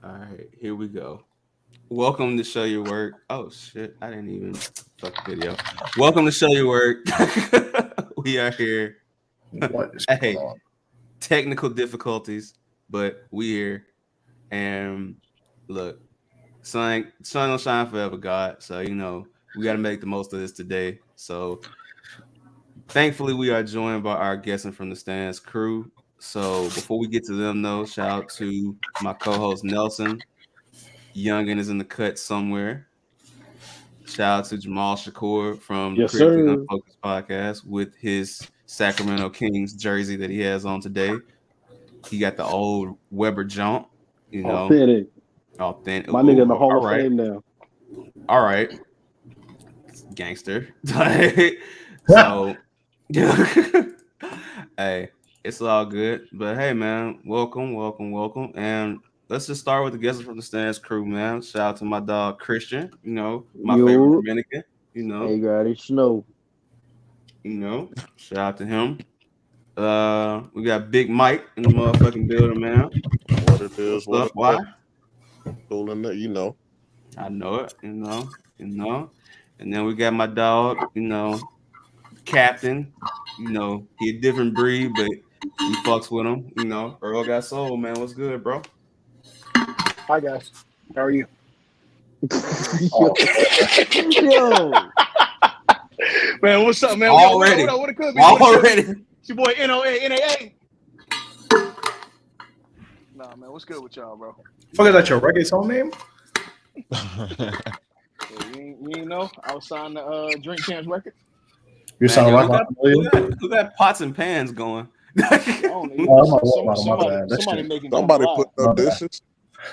All right, here we go. Welcome to Show Your Work. Oh shit, I didn't even fuck the video. Welcome to Show Your Work. We are here. What is going Hey, on? technical difficulties, but we here. And look, sun don't shine forever, God. So we got to make the most of this today. So thankfully, we are joined by our guessing from the stands crew. So before we get to them, though, shout out to my co-host Nelson. Youngin is in the cut somewhere. Shout out to Jamaal Shakoor from the Yes, Critically sir. Unfocused podcast with his Sacramento Kings jersey that he has on today. He got the old Weber jump, Authentic. authentic. My nigga in Ooh, the Hall all of right, Fame now. all right, gangster. So, hey, it's all good. But hey, man, welcome, and let's just start with the guests from the stands crew, man. Shout out to my dog Christian. My favorite Yo, Dominican. hey, God, it's snow. Shout out to him. We got Big Mike in the motherfucking building, man. What it is, What's what up? it Why? is. Cooling it, I know it. And then we got my dog. Captain. He a different breed, but we fucks with him. Earl got soul, man. What's good, bro? Hi guys, how are you? Yo, Man, what's up, man? Already. What it could be? Already. It's your boy NAA. Nah, man, what's good with y'all, bro? Fuck is that your reggaeton name? Yeah, you ain't know I was signed to Drink Champs Records. You sound Man, like who got pots and pans going? I don't know. Oh, I'm my bad. That Somebody shit- making Somebody jambalaya. put up dishes.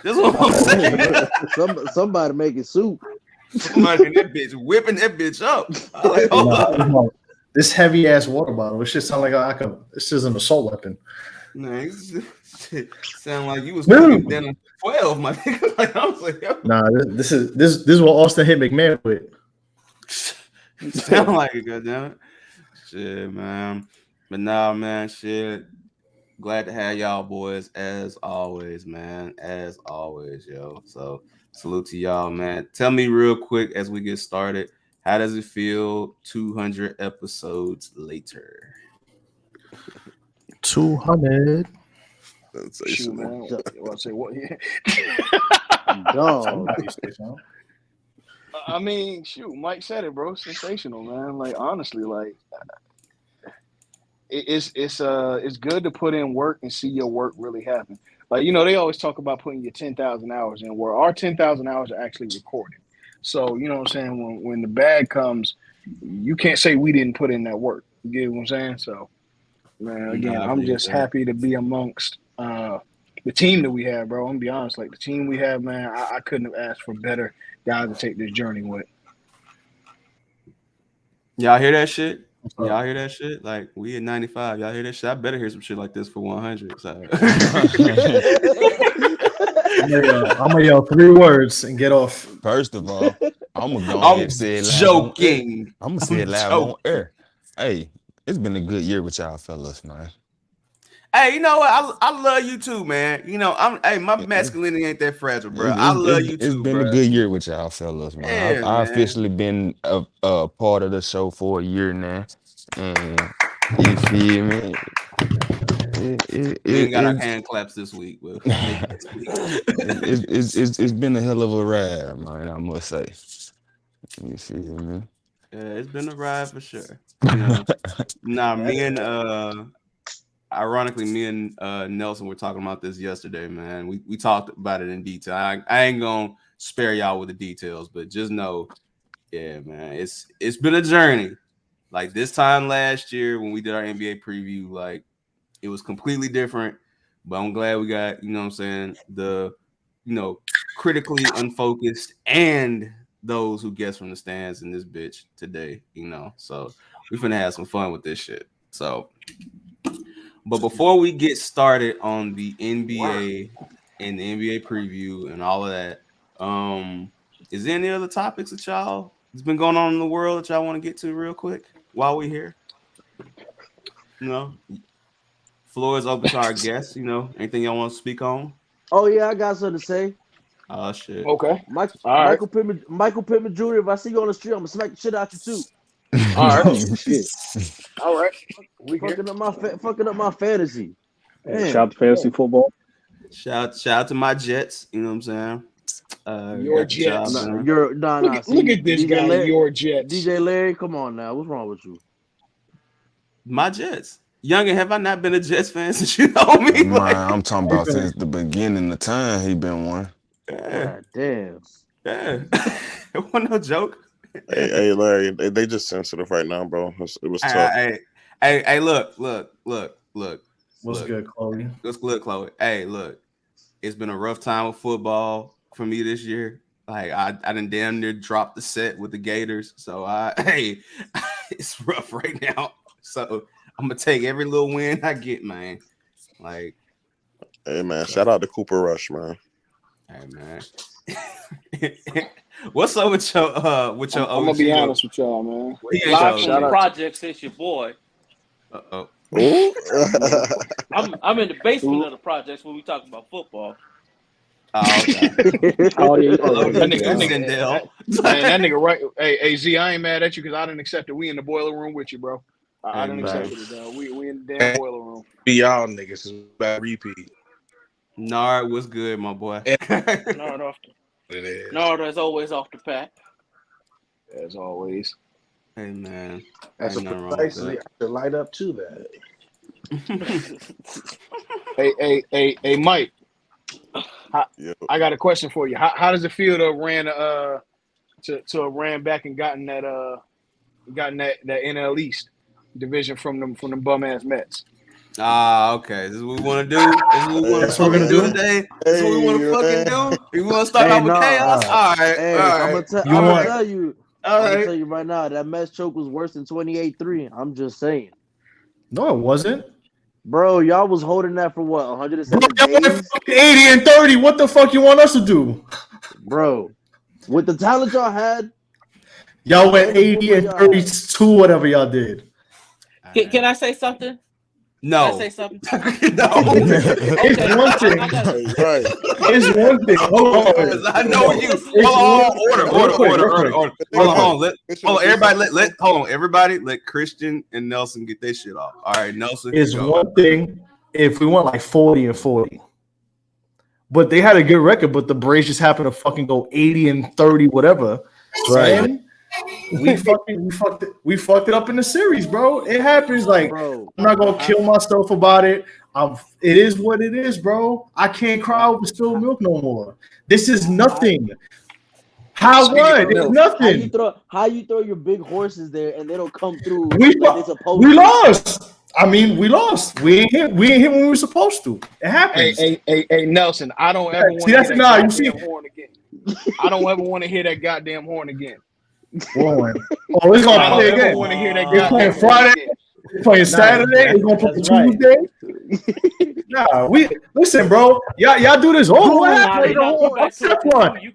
That's what I'm saying. somebody making soup. Somebody in that bitch whipping that bitch up. I'm like, hold up. Nah, this heavy ass water bottle. It should sound like this is an assault weapon. Man, sound like you was cooking dinner 12, my nigga. Like I was like, yo. Nah, this is what Austin hit McMahon with. Sound like it, goddamn it. Shit, man. But nah, man, shit. Glad to have y'all boys as always, man. As always, yo. So salute to y'all, man. Tell me real quick as we get started, how does it feel 200 episodes later? 200. Shoot, man. Sensational. Well, I say what? Yeah. Dog. I mean, shoot, Mike said it, bro. Sensational, man. Like honestly, like it's good to put in work and see your work really happen. Like they always talk about putting your 10,000 hours in. Where our 10,000 hours are actually recorded. So you know what I'm saying. When the bag comes, you can't say we didn't put in that work. You get what I'm saying? So, man, again, Nah, I'm just yeah. happy to be amongst the team that we have, bro. I'm gonna be honest. Like the team we have, man, I couldn't have asked for better guys to take this journey with. Y'all hear that shit? Y'all hear that shit? Like we at 95. Y'all hear that shit? I better hear some shit like this for 100. So. I'm gonna yell 3 words and get off. First of all, I'm gonna go I'm ahead and say it live joking. I'm gonna say it live on air. Hey, it's been a good year with y'all fellas, man. Hey, you know what? I love you too, man. My masculinity ain't that fragile, bro. I love you too, It's been bro. a good year with y'all fellas, man. Yeah, I man. officially been a part of the show for a year now, and you feel me? We ain't got our hand claps this week, but maybe next week. It's been a hell of a ride, man. I must say. You feel me? Yeah, it's been a ride for sure. Ironically, me and Nelson were talking about this yesterday, man. We talked about it in detail. I ain't gonna spare y'all with the details, but just know, yeah, man, it's been a journey. Like this time last year when we did our NBA preview, like it was completely different. But I'm glad we got, what I'm saying, the critically unfocused and those who guess from the stands in this bitch today, So we finna have some fun with this shit. So. But before we get started on the NBA and the NBA preview and all of that, is there any other topics that y'all that's been going on in the world that y'all want to get to real quick while we're here? Floor is open to our guests. Anything y'all want to speak on? Oh yeah, I got something to say. Oh shit. Okay. Michael All right. Michael Pittman Jr. If I see you on the street, I'm gonna smack the shit out you too. All right. Oh, shit. All right. We can. Fucking up my fantasy. Hey, Man, shout out to fantasy football. Shout out to my Jets. You know what I'm saying? Your got the job Jets. done. Look at this guy. Larry, Your Jets. DJ Larry, come on now. What's wrong with you? My Jets. Youngin, have I not been a Jets fan since you know me? Man, I'm talking about since the beginning of time he been one. Yeah, God damn. yeah. It wasn't no joke. Hey, Larry, they just sensitive right now, bro. It was tough. Hey, look. What's good, Chloe? What's good, Chloe? Hey, look. It's been a rough time with football for me this year. Like I done damn near dropped the set with the Gators. So it's rough right now. So I'm gonna take every little win I get, man. Like, Hey, man, shout out to Cooper Rush, man. hey, man. What's up with your I'm gonna be honest with y'all, man. Live Shout from the out. projects, it's your boy. Uh-oh. Ooh. I'm in the basement of the projects when we talk about football. Oh, okay. Oh, yeah. That nigga, Sindel. that nigga, right? Hey, Z, I ain't mad at you because I didn't accept it. We in the boiler room with you, bro. I didn't accept it, though. We in the damn boiler room. Be y'all niggas is about repeat. Nard, what's good, my boy? Nard as always off the pack. As always. Hey, man. That's Ain't nothing wrong with precisely to light up to that. Hey, Mike. Yeah. I got a question for you. How does it feel to have ran back and gotten that NL East division from them bum ass Mets? Okay. This is what we want to do. This is what we want to That's what we're gonna do today. This is what we want to fucking do. You want to start Hey, off with nah. chaos? All right. Hey, all right. I'm gonna tell you. All I'm gonna right. tell you right now, that Mets choke was worse than 28-3. I'm just saying. No, it wasn't. Bro, y'all was holding that for what, 107 Bro, y'all went days? fucking 80 and 30. What the fuck you want us to do? Bro, with the talent y'all had, Y'all went 80 and 32, whatever y'all did. Can I say something? No. Can I say something? No. It's one thing. Right. It's one thing. Hold on. I know you. Order. Hold on. Everybody, let Christian and Nelson get their shit off. All right, Nelson. It's go. one thing if we went like 40 and 40. But they had a good record, but the Braves just happened to fucking go 80 and 30, whatever. Right. And we fucked it up in the series, bro. It happens. Like, bro, I'm not gonna kill myself about it. It is what it is, bro. I can't cry over spilled milk no more. This is nothing. How what? It's nothing. How you throw your big horses there and they don't come through? We lost. I mean, we lost. We ain't hit when we were supposed to. It happens. Hey, Nelson, I don't ever want to hear that goddamn horn again. I don't ever want to hear that goddamn horn again. Oh, it's gonna play again. I don't ever want to hear that It's playing Friday. It's playing Saturday. It's gonna play Tuesday. Nah, listen, bro. Y'all do this. Oh, what happened?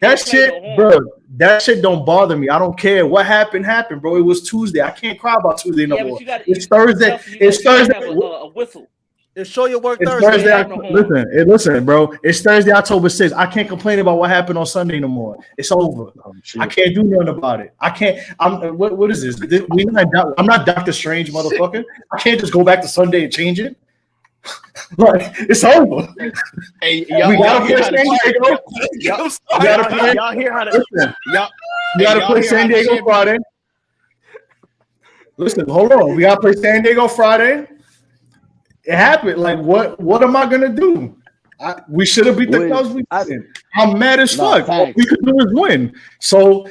That shit, bro. That shit don't bother me. I don't care what happened, bro. It was Tuesday. I can't cry about Tuesday no more. It's Thursday. It's Thursday. A whistle. It's show your work It's Thursday. Listen, bro. It's Thursday, October 6th. I can't complain about what happened on Sunday no more. It's over. I can't do nothing about it. I can't. What is this? I'm not Doctor Strange, motherfucker. I can't just go back to Sunday and change it. Like, it's over. Hey, we gotta play San Diego. We gotta play San Diego Friday. Listen, hold on. We gotta play San Diego Friday. It happened. Like, what am I gonna do? We should have beat the Cubs. I'm mad as fuck. All we could do is win. So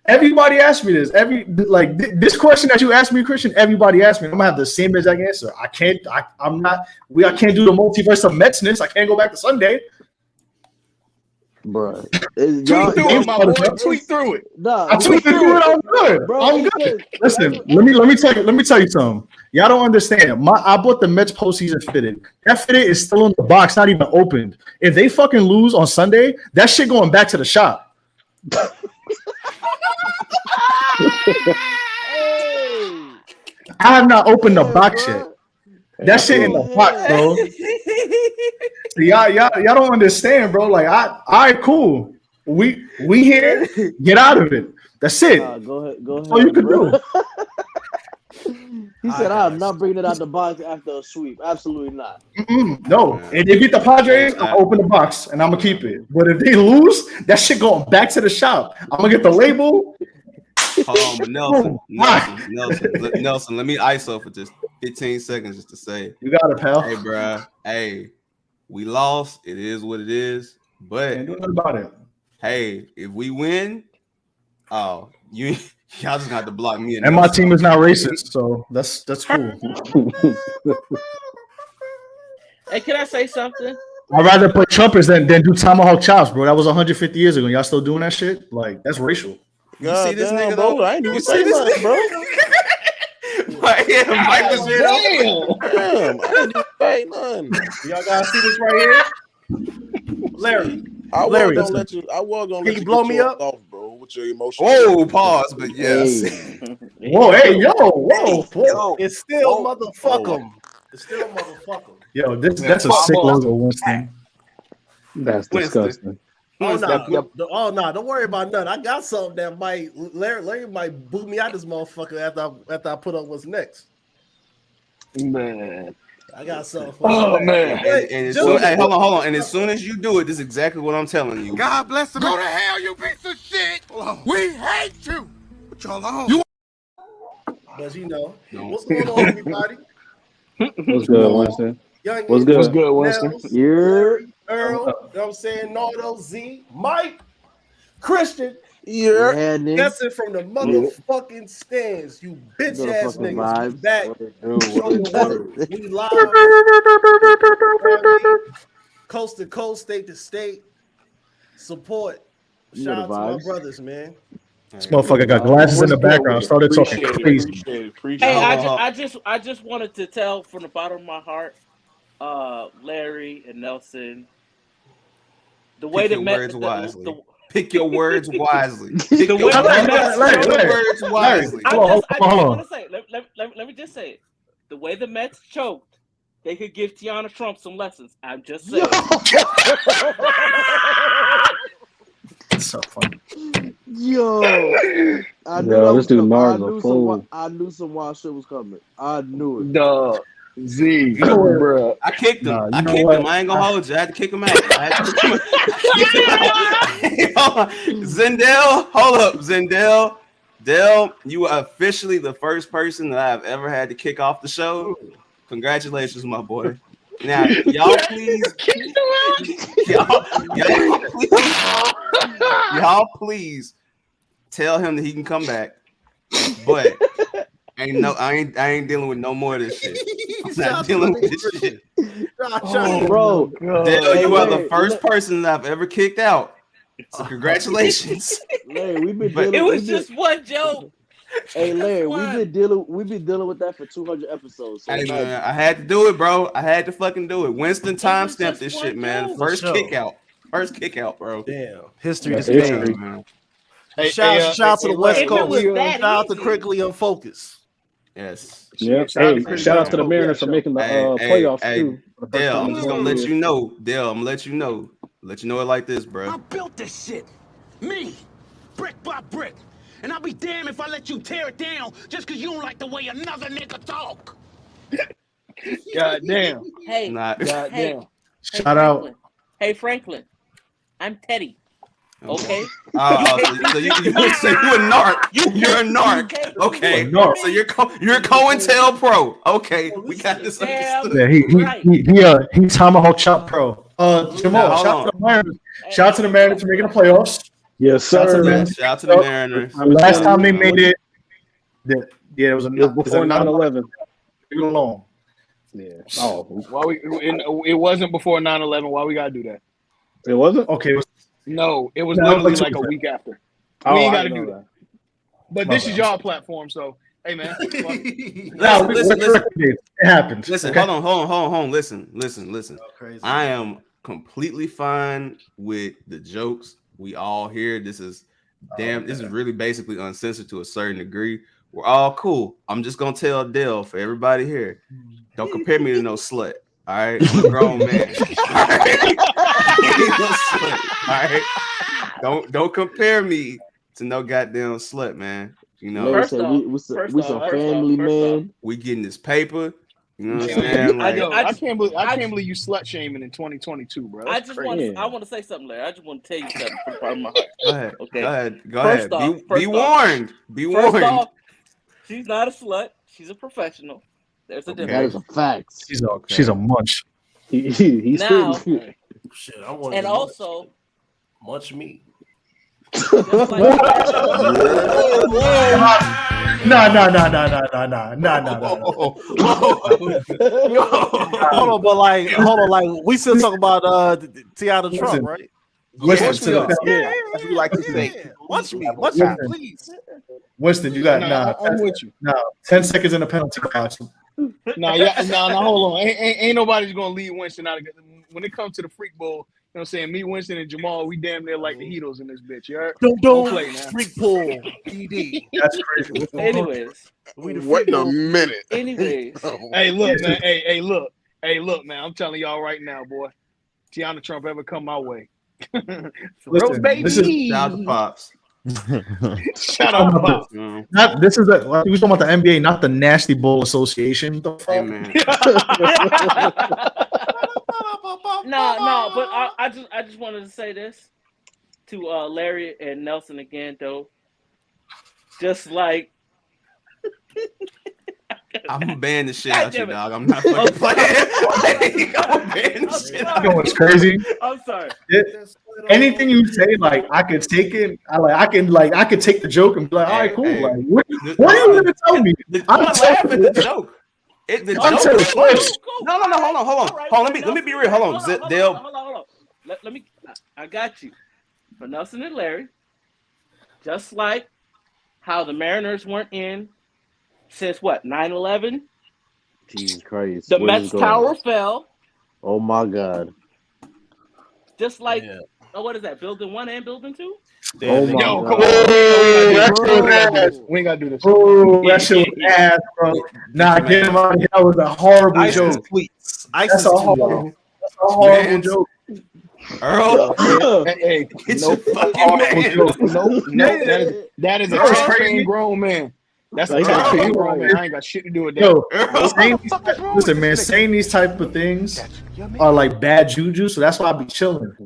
everybody asked me this. This question that you asked me, Christian. Everybody asked me. I'm gonna have the same exact answer. I can't. I can't do the multiverse of Metsness. I can't go back to Sunday. Bro, tweet through it, my boy. Tweet through it. Nah, I tweet through it. I'm good. Bro, I'm good. Listen, let me tell you something. Y'all don't understand. I bought the Mets postseason fitted. That fitted is still in the box, not even opened. If they fucking lose on Sunday, that shit going back to the shop. I have not opened the box yet. That shit in the box, bro. y'all don't understand, bro. Like, all right, cool. We here. Get out of it. That's it. Go ahead. That's all you can do. He said, "I'm not bringing it out the box after a sweep. Absolutely not." No. If they beat the Padres, I'm open the box and I'm gonna keep it. But if they lose, that shit going back to the shop. I'm gonna get the label. Hold on, but Nelson, let me ISO for just 15 seconds just to say, you got it, pal. Hey, bro. Hey, we lost. It is what it is. But can't do nothing about it. Hey, if we win, y'all just got to block me. And my team is not racist, so that's cool. Hey, can I say something? I'd rather play trumpets than do tomahawk chops, bro. That was 150 years ago. Y'all still doing that shit? Like, that's racial. You see this nigga, bro? I ain't even say nothing, bro. Mike was here. Damn, I ain't even say nothing. Y'all gotta see this right here, Larry. I was gonna let you blow me up, bro, with your emotions. Whoa, pause, but yes. Whoa, hey, whoa. It's still motherfuck 'em. It's still motherfuck 'em. Yo, that's a sick logo, Winston. That's disgusting. Oh no, don't worry about nothing. I got something that might Larry might boot me out this motherfucker after I put up what's next. Man. I got something for you. Man. Hey, hold on. And as soon as you do it, this is exactly what I'm telling you. God bless America. Go to hell, you piece of shit. We hate you. What y'all on? But what's going on, everybody? What's good, Winston? What's good, Winston? Earl, you know what I'm saying? Nardo, Z, Mike, Christian, guessing from the motherfucking stands, you bitch ass niggas. We back. Show your work. We live. Coast to coast, state to state. Support. Shout out to my brothers, man. This motherfucker got glasses in the background. Started talking crazy. Hey, I just wanted to tell from the bottom of my heart, Larry and Nelson, the way that words wisely. Pick your words wisely. Pick the your way words wisely. Let me just say it. The way the Mets choked, they could give Tiana Trump some lessons. I'm just saying. It's so funny. Yo, this dude Mars a fool. I knew some wild shit was coming. I knew it. Duh. Z, bro. I kicked him. I kicked him. I ain't gonna hold you. I had to kick him out. Zendel, hold up, Zendel. Dell, you are officially the first person that I've ever had to kick off the show. Congratulations, my boy. Now, y'all please tell him that he can come back. But I ain't dealing with no more of this shit. I'm not dealing with this shit. Bro, Dale, you are the first person that I've ever kicked out. So congratulations. Larry, we've been dealing. It was just one joke. Hey, Larry, we've been dealing with that for 200 episodes. So hey, man, I had to do it, bro. I had to fucking do it. Winston timestamped this shit, man. First kick out, bro. Damn, history is made, man. Hey, shout out to the West Coast. Shout out to Critically Unfocused. Yes. Yeah. Hey, shout out to the Mariners for making the playoffs too. Dale, I'm just gonna let you know. Dale, I'm gonna let you know. Let you know it like this, bro. I built this shit. Me. Brick by brick. And I'll be damned if I let you tear it down just because you don't like the way another nigga talk. God damn. Hey, God damn. Shout out. Hey, Franklin. I'm Teddy. Okay. So you're a narc. You're a narc. Okay. So you're COINTELPRO Pro. Okay, we got this understood. Yeah, he tomahawk chop pro. Jamaal, shout out to the Mariners for making the playoffs. Yes, sir. Shout out to the Mariners. Last time they made it, it was before 9/11. Leave it alone. Yeah. Oh, why it wasn't before 9/11. Why we gotta do that? It wasn't? Okay. No, it was literally like a week after. We ain't got to do that. But this is y'all platform, so hey, man. Listen. It happened. Listen, okay? hold on. Listen. I am completely fine with the jokes. We all hear this is really basically uncensored to a certain degree. We're all cool. I'm just gonna tell Dale for everybody here, don't compare me to no slut. All right, I'm a grown man. All right, all right. Don't compare me to no goddamn slut, man. You know, Larry said we some family, man. We getting this paper. You know what I'm saying? Like, I can't believe you slut shaming in 2022, bro. That's I want to say something, Larry. I just want to tell you something from the bottom of my heart. Go ahead. Okay. Go ahead. Be warned. Be warned. First off, she's not a slut. She's a professional. There's a difference. That is a fact. She's a munch. He's now, shit, I want and also munch me. No. Hold on, like we still talking about Tiana Trump, right? Winston, to the as we like to say. Watch me, please. Winston, you got I'm with you. 10 seconds in the penalty box. Hold on. Ain't nobody's gonna leave Winston out of it. When it comes to the freak bowl, you know what I'm saying? Me, Winston, and Jamaal, we damn near like the Heatles in this bitch. You heard? Don't play now. Freak pool, ED. That's crazy. Anyways, wait a minute. Anyways, hey, look, man. Hey, look, man. I'm telling y'all right now, boy. Tiana Trump ever come my way? Listen, baby. Shout out to Pops. Shut up, Pops. This is we talking about the NBA, not the Nasty Bowl Association. The fuck? Hey, man. No, but I just wanted to say this to Larry and Nelson again, though. Just like I'm gonna ban the shit out you, dog. I'm not fucking playing. I'm ban the shit out. You know what's crazy? I'm sorry. Anything you say, like I could take it. I could take the joke and be like, all right, cool. Hey. Like, what are you gonna tell me? I'm laughing at the joke. The joke is funny. Cool. No. Hold on. Let me be real. Hold on. Hold on. Let me. I got you. For Nelson and Larry, just like how the Mariners weren't in since what 9/11. Jesus Christ. The Mets tower fell. Oh my God. Just like what is that? Building 1 and Building 2. Oh my Yo, God. come on. We ain't gotta do this. Oh, that shit was ass, bro. Nah, get him out of here. That was a horrible joke. That's a horrible joke. Earl, hey, get your fucking man. That is a trash grown man. That's a trash grown man. I ain't got shit to do with that. Listen, man, saying these type of things are like bad juju, so that's why I be chilling.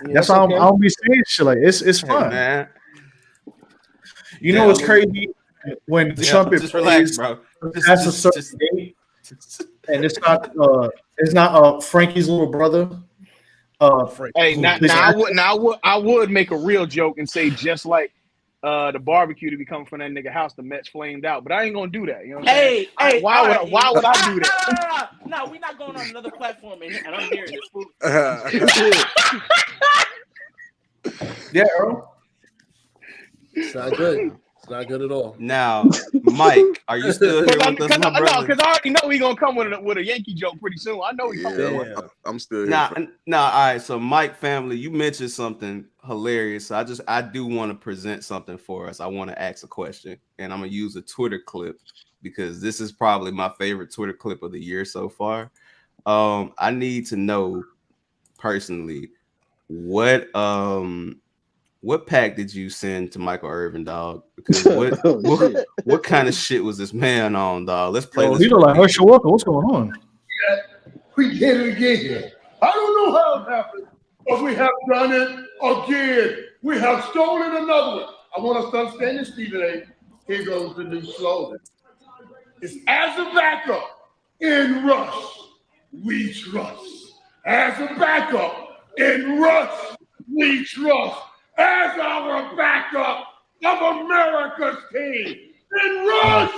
That's why I don't be saying shit like it's fun. Man. You know what's crazy? When the trumpet just relax, bro. That's a certain date, and it's not Frankie's little brother. Hey, I would make a real joke and say just like the barbecue to be coming from that nigga house, the Mets flamed out, but I ain't gonna do that. You know what I'm saying? Why would I do that? No, we're not going on another platform, and I'm hearing this food. Yeah, Earl. It's not good. It's not good at all. Now, Mike, are you still here with us, my brother? Because I already know he's gonna come with a Yankee joke pretty soon. I know he's coming. I'm still here. Nah. All right. So, Mike, family, you mentioned something hilarious. So I do want to present something for us. I want to ask a question, and I'm gonna use a Twitter clip because this is probably my favorite Twitter clip of the year so far. I need to know personally what pack did you send to Michael Irvin, dog? Because what kind of shit was this man on, dog? Let's play this. He look like Herschel Walker. What's going on? We did it again. I don't know how it happened, but we have done it again. We have stolen another one. I want us to understand this, Stephen A. Here goes the new slogan. It's as a backup in Rush, we trust. As a backup in Rush, we trust. As our backup of America's team in Rush,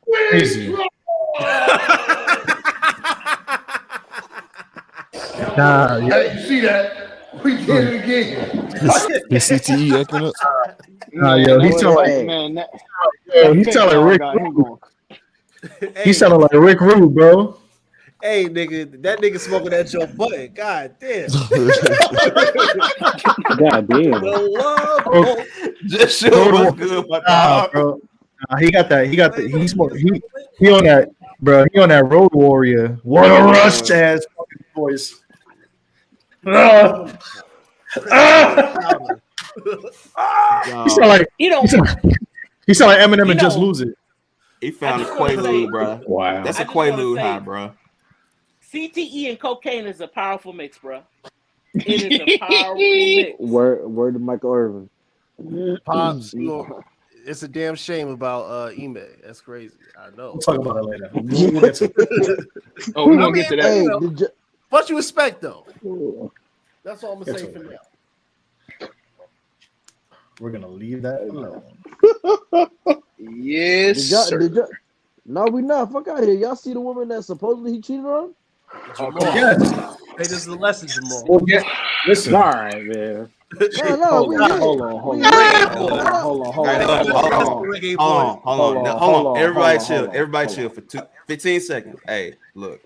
we trust. Hey, you see that? We did it again. The CTE acting up. Nah, yo, he sound like Rick Rude. He sounded like Rick Rude, bro. Hey, nigga, that nigga smoking that your butt. God damn. God damn. Just show what's good, my dog. Bro. He got that. He on that. Bro, he on that Road Warrior. What a rush ass fucking voice. He sound like he sound like Eminem and Just Lose It. He found a Quaalude, bro. Wow, that's a Quaalude high, bro. CTE and cocaine is a powerful mix, bro. It is a powerful mix. Word to Michael Irvin. Pops, it's a damn shame about Ime. That's crazy. I know. We'll talk about it later. We're gonna get to that. Hey, what you expect though? That's all I'm gonna say for now. We're gonna leave that alone. Yes, sir. No, we not. Fuck out of here. Y'all see the woman that supposedly he cheated on? Yes. Hey, this is the lesson, Jamal. Well, yeah. Listen. All right, man. No, Hold on. Everybody chill for 15 seconds. Hey, look.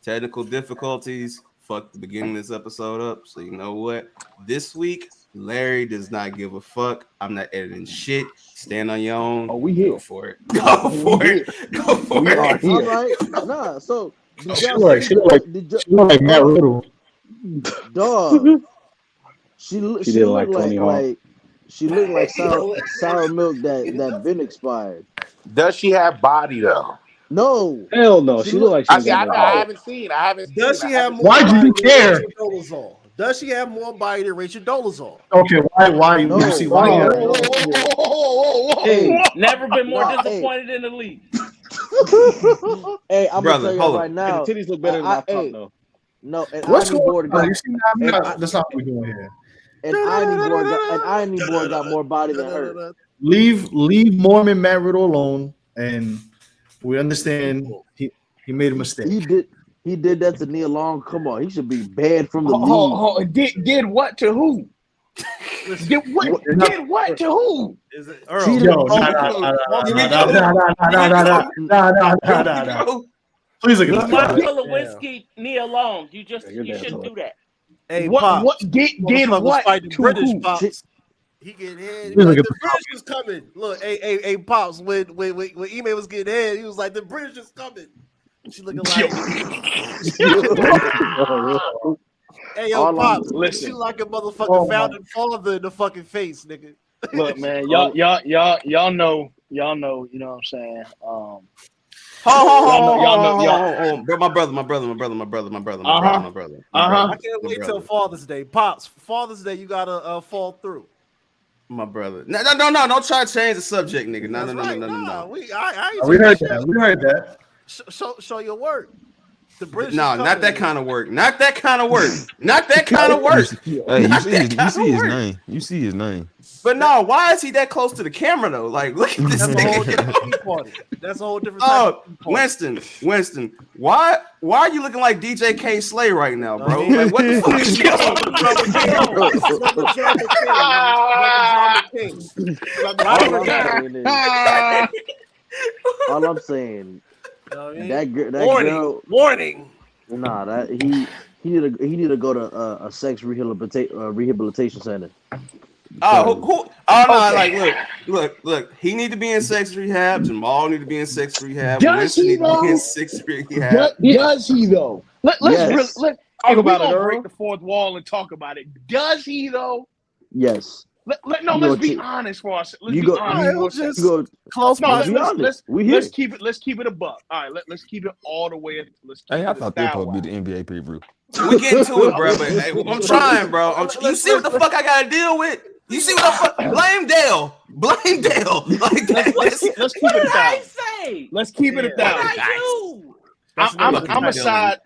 Technical difficulties fucked the beginning of this episode up. So you know what? This week, Larry does not give a fuck. I'm not editing shit. Stand on your own. Oh, we here. Go for it. Go for it. All right. Nah, so she look like Matt Riddle. Dog. She did looked like Tony Hawk. She looked like sour milk that been expired. Does she have body though? No. Hell no. She look like she I haven't seen. Does she have more? Why do you care? Does she have more body than Rachel Dolezal? Okay, why you see why? Hey, never been more disappointed in the league. Hey, I'm Brother, gonna tell you right now. The titties look better than my top though. No, and What's Iron Board going on? You see that's not what we're doing here. And Iron Board got more body than her. Leave Mormon Matt Riddle alone, and we understand he made a mistake. He did that to Nia Long. Come on, he should be banned from the league. Did what to who? Did what to who? Is it Earl? Please look at Michael Lewinsky, Nia Long. You shouldn't do that. Hey, what did what fight the to British who? Pops? He getting head. Like, the British is coming. Look, hey, Pops. When Ime was getting head, he was like, "The British is coming." She looking like. Hey, yo, Pops. She like a motherfucking founding father in the fucking face, nigga. Look, man, y'all know. You know what I'm saying? Bro, my brother. I can't wait till Father's Day. Pops, Father's Day, you gotta fall through. My brother. No, don't try to change the subject, nigga. No. We heard that. Show your work. The British. No, not that kind of work. Not that kind of work. Hey, you see his name. But no, why is he that close to the camera though? Like, look at this nigga. That's a whole different. Oh, Winston, why are you looking like DJ K Slay right now, bro? Like, what the fuck is going on? All I'm saying, warning. Nah, that he need to go to a sex rehabilitation center. No, look. He need to be in sex rehab. Jamal need to be in sex rehab. Does he though? Does he though? Let's talk about it. Break the fourth wall and talk about it. Does he though? Yes. Let's be honest for us. Let's be honest. Let's keep it a buck. All right, let's keep it all the way. Hey, I thought that would be the NBA preview. We get into it, bro. But hey, I'm trying, bro. You see what the fuck I gotta deal with? You see what the fuck? Blame Dale. Like that. Let's keep it $1,000. Let's keep it $1,000.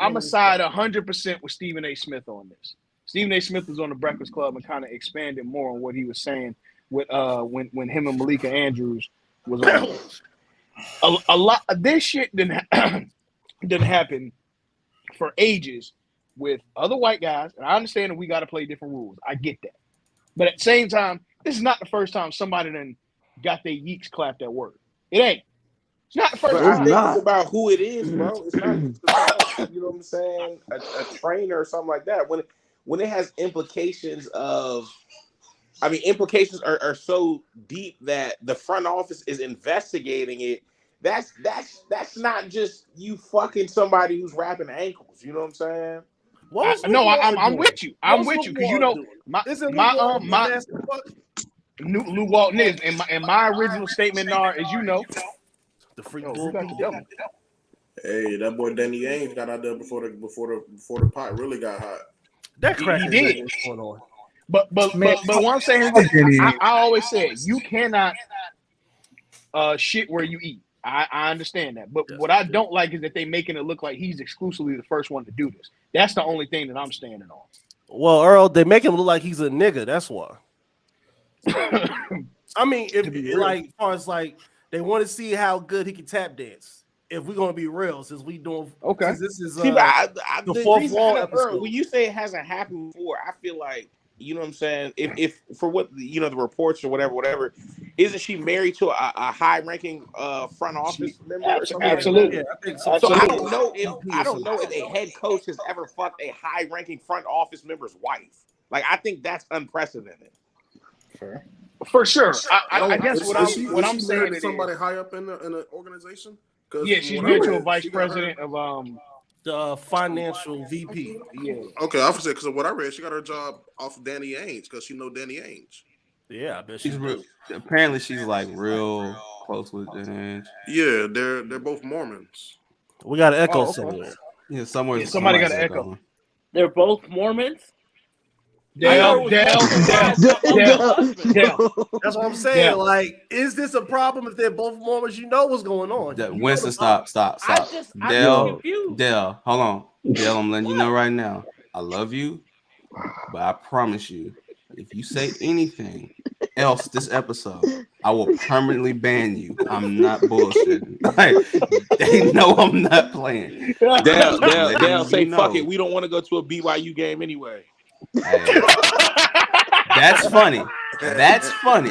I'm a side 100% with Stephen A. Smith on this. Stephen A. Smith was on the Breakfast Club and kind of expanded more on what he was saying with when him and Malika Andrews was on. A lot of this shit didn't happen for ages with other white guys, and I understand that we got to play different rules. I get that, but at the same time, this is not the first time somebody done got their yeeks clapped at work. It ain't. It's not the first time. It's about who it is, bro. It's not about, you know what I'm saying, a trainer or something like that. When it has implications of, implications are so deep that the front office is investigating it, that's not just you fucking somebody who's wrapping ankles. You know what I'm saying? I'm with you. I'm with you because you know my Lou Walton is and my original statement, as you know, the freak bull. Hey, that boy Danny Ainge got out there before the pot really got hot. That crack he did. What's going on? But what I'm saying is this, I always said you cannot shit where you eat. I understand that. But what I don't like is that they making it look like he's exclusively the first one to do this. That's the only thing that I'm standing on. Well, Earl, they make him look like he's a nigga. That's why. I mean, as far as like they want to see how good he can tap dance. If we're gonna be real, since we doing since this is the fourth wall episode. When you say it hasn't happened before, I feel like you know what I'm saying. If for what the reports or whatever, isn't she married to a high-ranking front office member? Or something Absolutely. Like that? Yeah, I think so. So I don't know if a head coach has ever fucked a high-ranking front office member's wife. Like I think that's unprecedented. For sure. I guess what I'm saying is somebody high up in the organization. Yeah, she's married to a vice president of the financial VP. Yeah. Okay, I say because of what I read, she got her job off of Danny Ainge because she know Danny Ainge. Yeah, I bet she's real. Apparently, she's like real close with Danny Ainge. Yeah, they're both Mormons. We got an echo somewhere. Yeah, somewhere. Somebody got an echo. They're both Mormons. Dale. That's what I'm saying. Dale. Like, is this a problem if they're both Mormons? You know what's going on. Winston, stop. Dale, hold on. Dale, I'm letting you know right now. I love you, but I promise you, if you say anything else this episode, I will permanently ban you. I'm not bullshitting. Like, they know I'm not playing. Dale, say fuck it. We don't want to go to a BYU game anyway. Hey, that's funny. That's funny.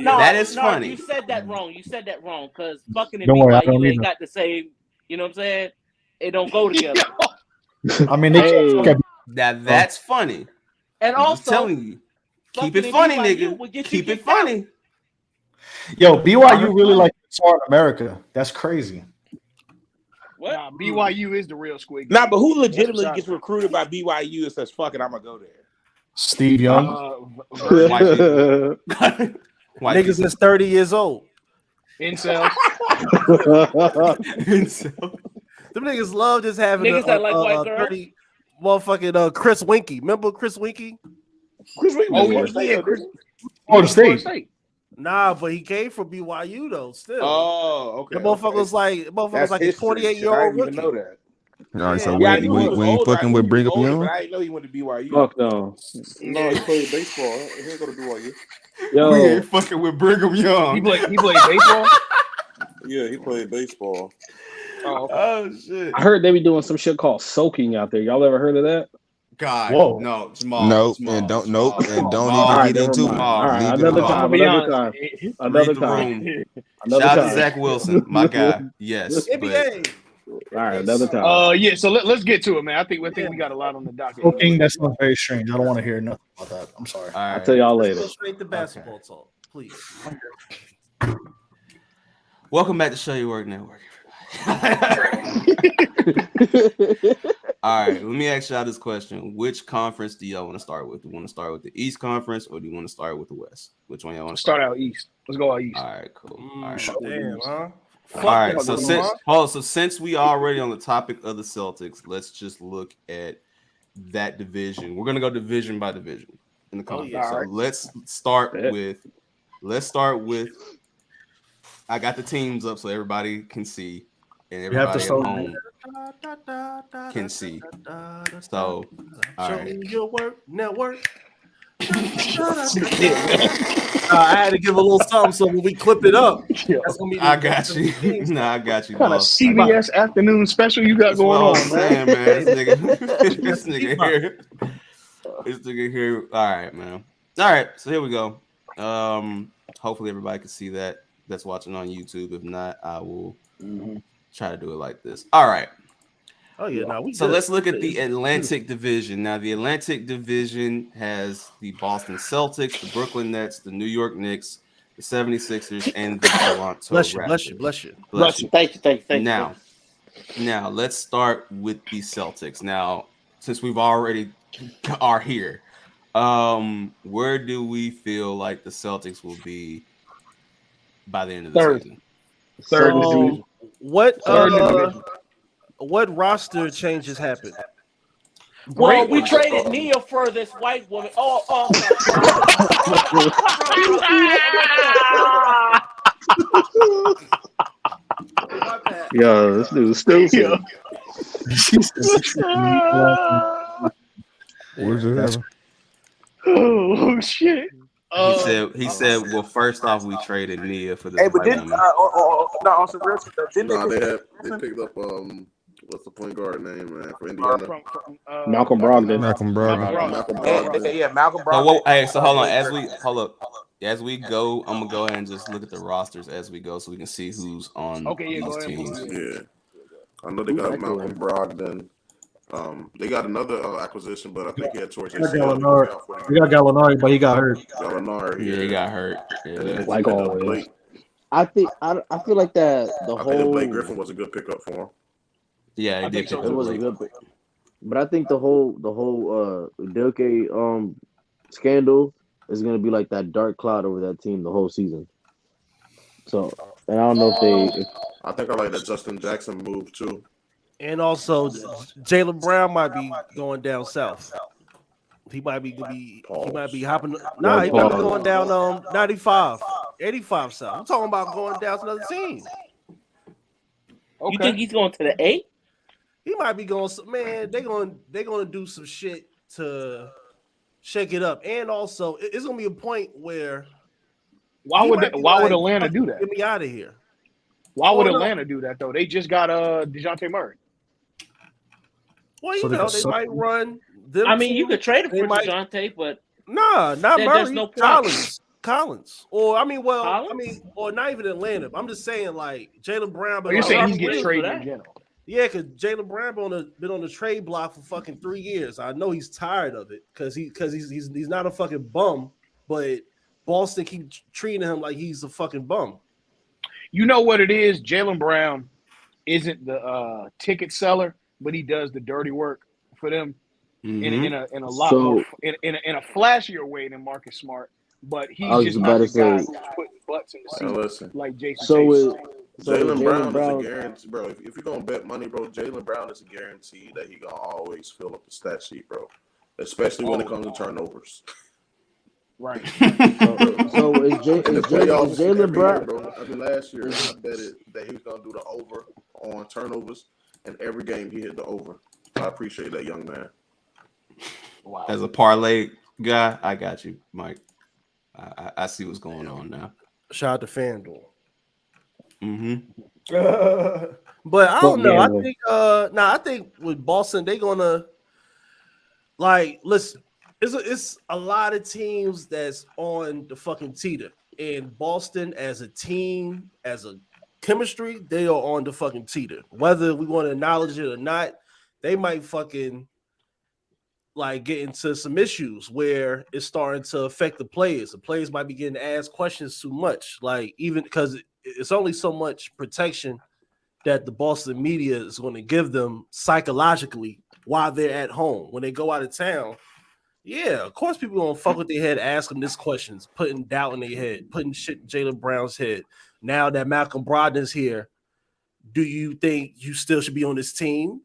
That is funny. You said that wrong. Because fucking Don't worry, I don't BYU ain't either. got the same. You know what I'm saying? It don't go together. I mean, that's funny. And I'm also, telling you, keep it funny, nigga. Keep it funny. Yo, BYU really like Southern America. That's crazy. What? Nah, BYU is the real squid. Nah, but who legitimately gets recruited by BYU and says, fuck it, I'm going to go there? Steve Young. Niggas that's 30 years old. Incels. Them niggas love just having niggas that like white girls. 30 motherfucking Chris Winkie. Remember Chris Winkie? Chris Winkie. Florida State. Nah, but he came from BYU though. Still. Oh, okay. The motherfucker's like a 28-year-old rookie. Know that. All right, so we ain't fucking with Brigham Young. I didn't know he went to BYU. Fuck no. No, he played baseball. He didn't go to BYU. Yo, We ain't fucking with Brigham Young. He played baseball. Yeah, he played baseball. Oh shit! I heard they be doing some shit called soaking out there. Y'all ever heard of that? God, whoa. No, Jamal. Nope, Jamal, and don't Jamal. even get into it. All right, Leave it another alone. time. Another time. Shout out to Zach Wilson, my guy. Yes. NBA. All right, another time. Yeah. So let's get to it, man. I think we got a lot on the docket. Okay, that sounds very strange. I don't want to hear nothing about that. I'm sorry. All right. I'll tell y'all later. Let's go straight to basketball talk, please. Welcome back to Show Your Work Network. All right, let me ask y'all this question. Which conference do y'all want to start with? Do you want to start with the East Conference or do you want to start with the West? Which one y'all want to start out East? Let's go out East. All right, cool. All right. Damn, huh? All right, so since we already on the topic of the Celtics, let's just look at that division. We're gonna go division by division in the conference. So let's start with. I got the teams up so everybody can see, and everybody at home can see. So, all right. Show me your work network. I had to give a little something so when we clip it up, that's gonna be I got you. Nah, I got you. What kind of CBS afternoon special you got going on, man? This nigga here. All right, man. All right, so here we go. Hopefully everybody can see that that's watching on YouTube. If not, I will try to do it like this. All right. Oh yeah, so let's look at the Atlantic Division. Now, the Atlantic Division has the Boston Celtics, the Brooklyn Nets, the New York Knicks, the 76ers, and the Toronto Bless you, Raptors. bless you, bless you. Bless you. Thank you, thank you, thank Now, you. now let's start with the Celtics. Now, since we've already are here, where do we feel like the Celtics will be by the end of the season? Third in the division. What roster changes happened? Well, we traded Nia for this white woman. Yo, this dude's stupid. Where's it happening? Oh shit! He said. Well, first off, we traded Nia for this. Hey, but white didn't woman. on some real shit, didn't they picked up what's the point guard name, man, for Indiana? Malcolm Brogdon. Malcolm Brogdon. Yeah, Malcolm Brogdon. So hold on. As we go, I'm gonna go ahead and just look at the rosters as we go, so we can see who's on these teams. Yeah, I know they got Malcolm Brogdon. They got another acquisition, but I think he had towards his. We got Gallinari, but he got hurt. Gallinari, yeah, he got hurt. Yeah. Like always. I feel like that the I whole think Blake Griffin was a good pickup for him. Yeah, it was a good pick. But I think the whole Delke scandal is gonna be like that dark cloud over that team the whole season. So, and I don't know if I think I like that Justin Jackson move too. And also, Jaylen Brown might be going down south. He might be hopping. Nah, he might be going down 95, 85 south. I'm talking about going down to another team. You think he's going to the 8? He might be going. Man, they're gonna do some shit to shake it up. And also, it's gonna be a point where why would Atlanta do that? Get me out of here. Why would Atlanta do that though? They just got DeJounte Murray. Well, you know, they might run. I mean, you could trade him for DeJounte, but nah, not Murray. There's no Collins, or or not even Atlanta. I'm just saying, like Jaylen Brown. You're saying he's getting traded in general? Yeah, because Jaylen Brown been on the trade block for fucking 3 years. I know he's tired of it because he's not a fucking bum, but Boston keep treating him like he's a fucking bum. You know what it is? Jaylen Brown isn't the ticket seller, but he does the dirty work for them in a lot more in a flashier way than Marcus Smart. But he's just not the guy who's putting butts in the seat like Jason. Jaylen Brown is a guarantee, bro. If you're gonna bet money, bro, Jaylen Brown is a guarantee that he gonna always fill up the stat sheet, bro. Especially when it comes to turnovers. Right. So is Jaylen Brown? Bro, I mean, last year I betted that he was gonna do the over on turnovers, and every game he hit the over. So I appreciate that young man. Wow. As a parlay guy, I got you, Mike. I see what's going on now. Shout out to FanDuel. But I don't know. I think with Boston, they're gonna listen. It's a lot of teams that's on the fucking teeter, and Boston as a team, as a chemistry, they are on the fucking teeter. Whether we want to acknowledge it or not, they might fucking get into some issues where it's starting to affect the players. The players might be getting asked questions too much, even because it's only so much protection that the Boston media is going to give them psychologically while they're at home. When they go out of town, yeah, of course people going to fuck with their head, ask them these questions, putting doubt in their head, putting shit in Jaylen Brown's head. Now that Malcolm Brogdon's here, do you think you still should be on this team?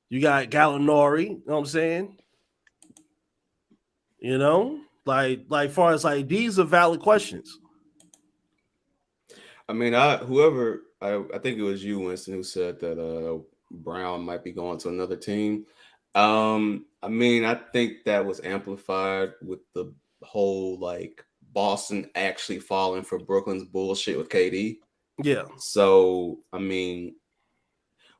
You got Gallinari, you know what I'm saying? You know, far as these are valid questions. I mean, I think it was you, Winston, who said that Brown might be going to another team. I mean, I think that was amplified with the whole Boston actually falling for Brooklyn's bullshit with KD. Yeah. So, I mean,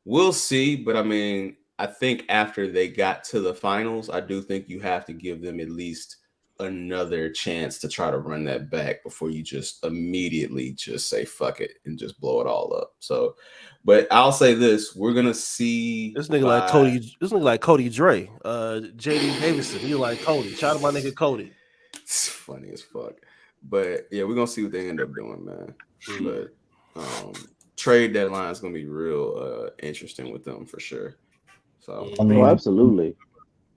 we'll see, but I mean, I think after they got to the finals, I do think you have to give them at least another chance to try to run that back before you just immediately just say fuck it and just blow it all up. So, but I'll say this: we're gonna see this nigga like Cody. This nigga like Cody Dre, JD Davidson. He like Cody. Shout out my nigga Cody. It's funny as fuck. But yeah, we're gonna see what they end up doing, man. But trade deadline is gonna be real interesting with them for sure. So I mean, absolutely.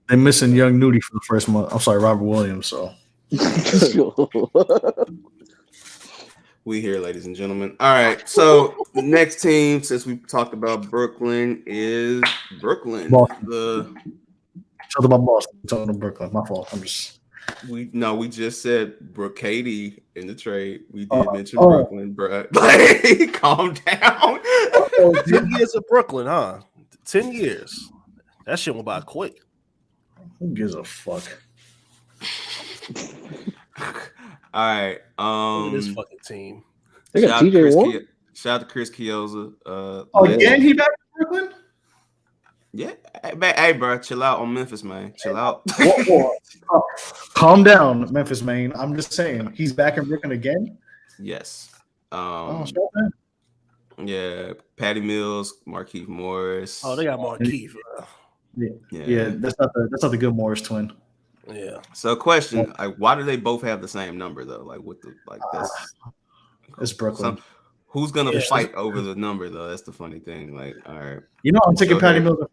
They're missing young Nudie for the first month. I'm sorry, Robert Williams. So we here, ladies and gentlemen. All right. So the next team, since we talked about Brooklyn, is Brooklyn. Boston. Talk about Boston. Talking about Brooklyn. My fault. We just said Katie in the trade. We did mention Brooklyn, bro. Like, calm down. 10 years of Brooklyn, huh? 10 years. That shit went by quick. Who gives a fuck? All right. Look at this fucking team. They got TJ Warren. Shout out to Chris Chiozza. Again, he back in Brooklyn? Yeah. Hey, bro, chill out on Memphis, man. Chill out. Calm down, Memphis, man. I'm just saying. He's back in Brooklyn again? Yes. Yeah, Patty Mills, Markieff Morris. Oh, they got Markieff. Yeah, that's not the good Morris twin. Yeah. So, question: like, why do they both have the same number though? Like, with the that's it's Brooklyn. Who's gonna fight over the number though? That's the funny thing. Like, all right, I'm taking Patty Mills.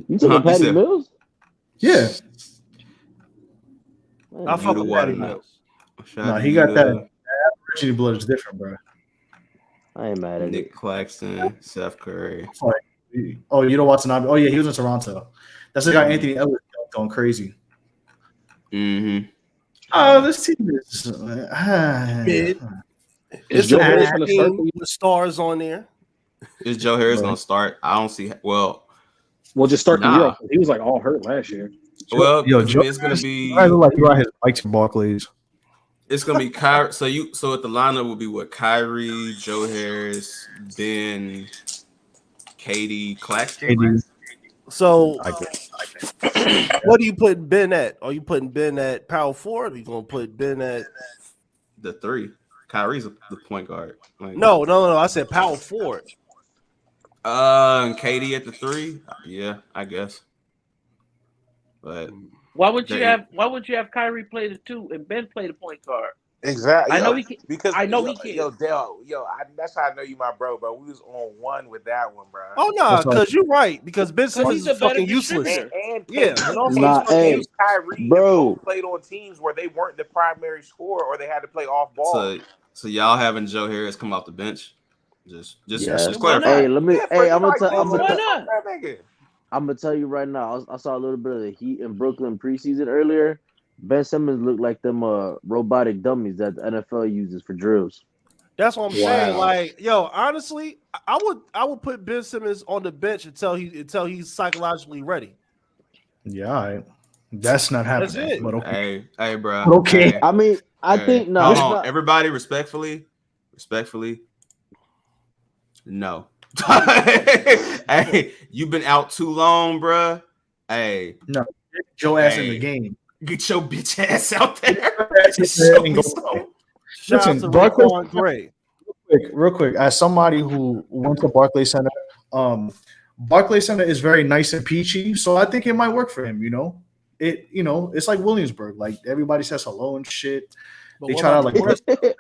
You taking Patty Mills? Yeah. I fuck with Patty Mills. No, he got that. Virginia blood is different, bro. I ain't mad at Nick Claxton, Seth Curry. Oh, you don't watch Tanabe? Oh yeah, he was in Toronto. That's the guy Anthony Edwards going crazy. Mm-hmm. Oh, this team is mid. It's Joe Harris gonna start with stars on there. Is Joe Harris gonna start? I don't see. Well, just start the year. He was like all hurt last year. Well, it's gonna be. I look like he brought his bike to Barclays. It's gonna be Kyrie. So at the lineup will be what? Kyrie, Joe Harris, Ben, Katie, Claxton. So, what are you putting Ben at? Are you putting Ben at power forward? Or are you gonna put Ben at the 3? Kyrie's the point guard. Like, no. I said power forward. And Katie at the 3. Yeah, I guess. But why would you have Kyrie play the 2 and Ben play the point guard? Exactly. I know he can. Because I know he can. Yo, Dale, that's how I know you, my bro. But we was on one with that one, bro. Oh no, because you're right. Because Ben Simmons is fucking useless. And also, Kyrie both played on teams where they weren't the primary scorer or they had to play off ball. So y'all having Joe Harris come off the bench? Just clarify. Hey, I'm gonna tell you right now. I saw a little bit of the Heat in Brooklyn preseason earlier. Ben Simmons looked like them robotic dummies that the NFL uses for drills. That's what I'm saying. Like, yo, honestly, I would put Ben Simmons on the bench until he's psychologically ready. Yeah, all right. That's not happening. That's it. But okay. Hey, bro. Okay. Hey, I mean, I think no. Everybody, respectfully, no. Hey, you've been out too long, bro. Hey, no, get your ass in the game. Get your bitch ass out there. Listen, Barclays Gray. Real quick. As somebody who went to Barclays Center, Barclays Center is very nice and peachy, so I think it might work for him. It's like Williamsburg. Like everybody says hello and shit. They try to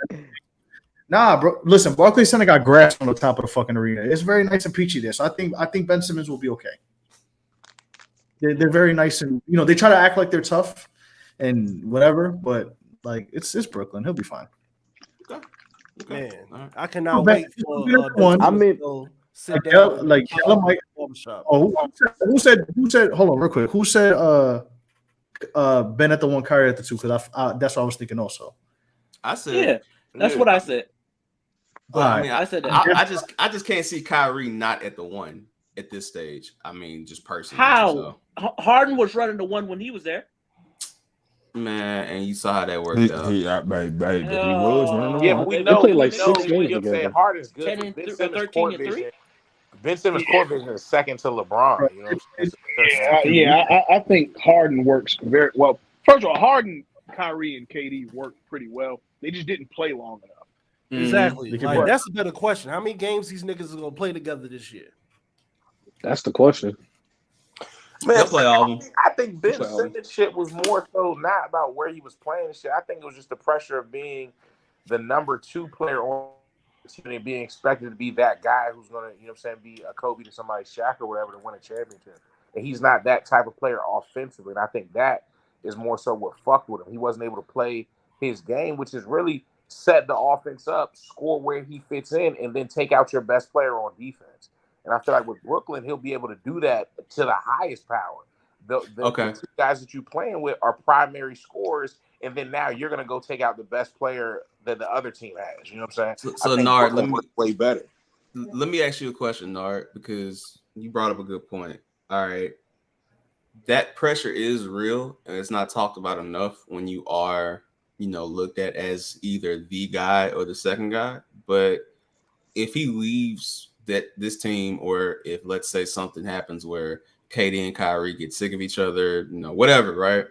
nah, bro. Listen, Barclays Center got grass on the top of the fucking arena. It's very nice and peachy there. So I think Ben Simmons will be okay. They're very nice and they try to act like they're tough and whatever, but like it's Brooklyn. He'll be fine. Man, I cannot wait for one. I mean, who said? Hold on, real quick. Who said Ben at the 1, Kyrie at the 2? Because that's what I was thinking also. I said, yeah, that's what I said. But I mean, I said that. I just can't see Kyrie not at the 1 at this stage. I mean, just personally. How? So. Harden was running the 1 when he was there. Man, and you saw how that worked out. He was running the 1. Yeah, but we know they played like 6 games together. Harden's good. Ben Simmons' court vision is second to LeBron. You know what I'm saying? I think Harden works very well. First of all, Harden, Kyrie, and KD worked pretty well. They just didn't play long enough. Exactly. Like, that's a better question. How many games these niggas are gonna play together this year? That's the question. Man, He'll play all of them. I think Ben Simmons shit was more so not about where he was playing and shit. I think it was just the pressure of being the number 2 player on the team and being expected to be that guy who's gonna, you know what I'm saying, be a Kobe to somebody's Shaq or whatever to win a championship. And he's not that type of player offensively. And I think that is more so what fucked with him. He wasn't able to play his game, which is really set the offense up, score where he fits in, and then take out your best player on defense. And I feel like with Brooklyn, he'll be able to do that to the highest power. The 2 guys that you're playing with are primary scorers, and then now you're going to go take out the best player that the other team has. You know what I'm saying? So Nard, let me way better. Let me ask you a question, Nard, because you brought up a good point. All right. That pressure is real, and it's not talked about enough when you are, looked at as either the guy or the second guy. But if he leaves this team, or if, let's say, something happens where KD and Kyrie get sick of each other, whatever, right?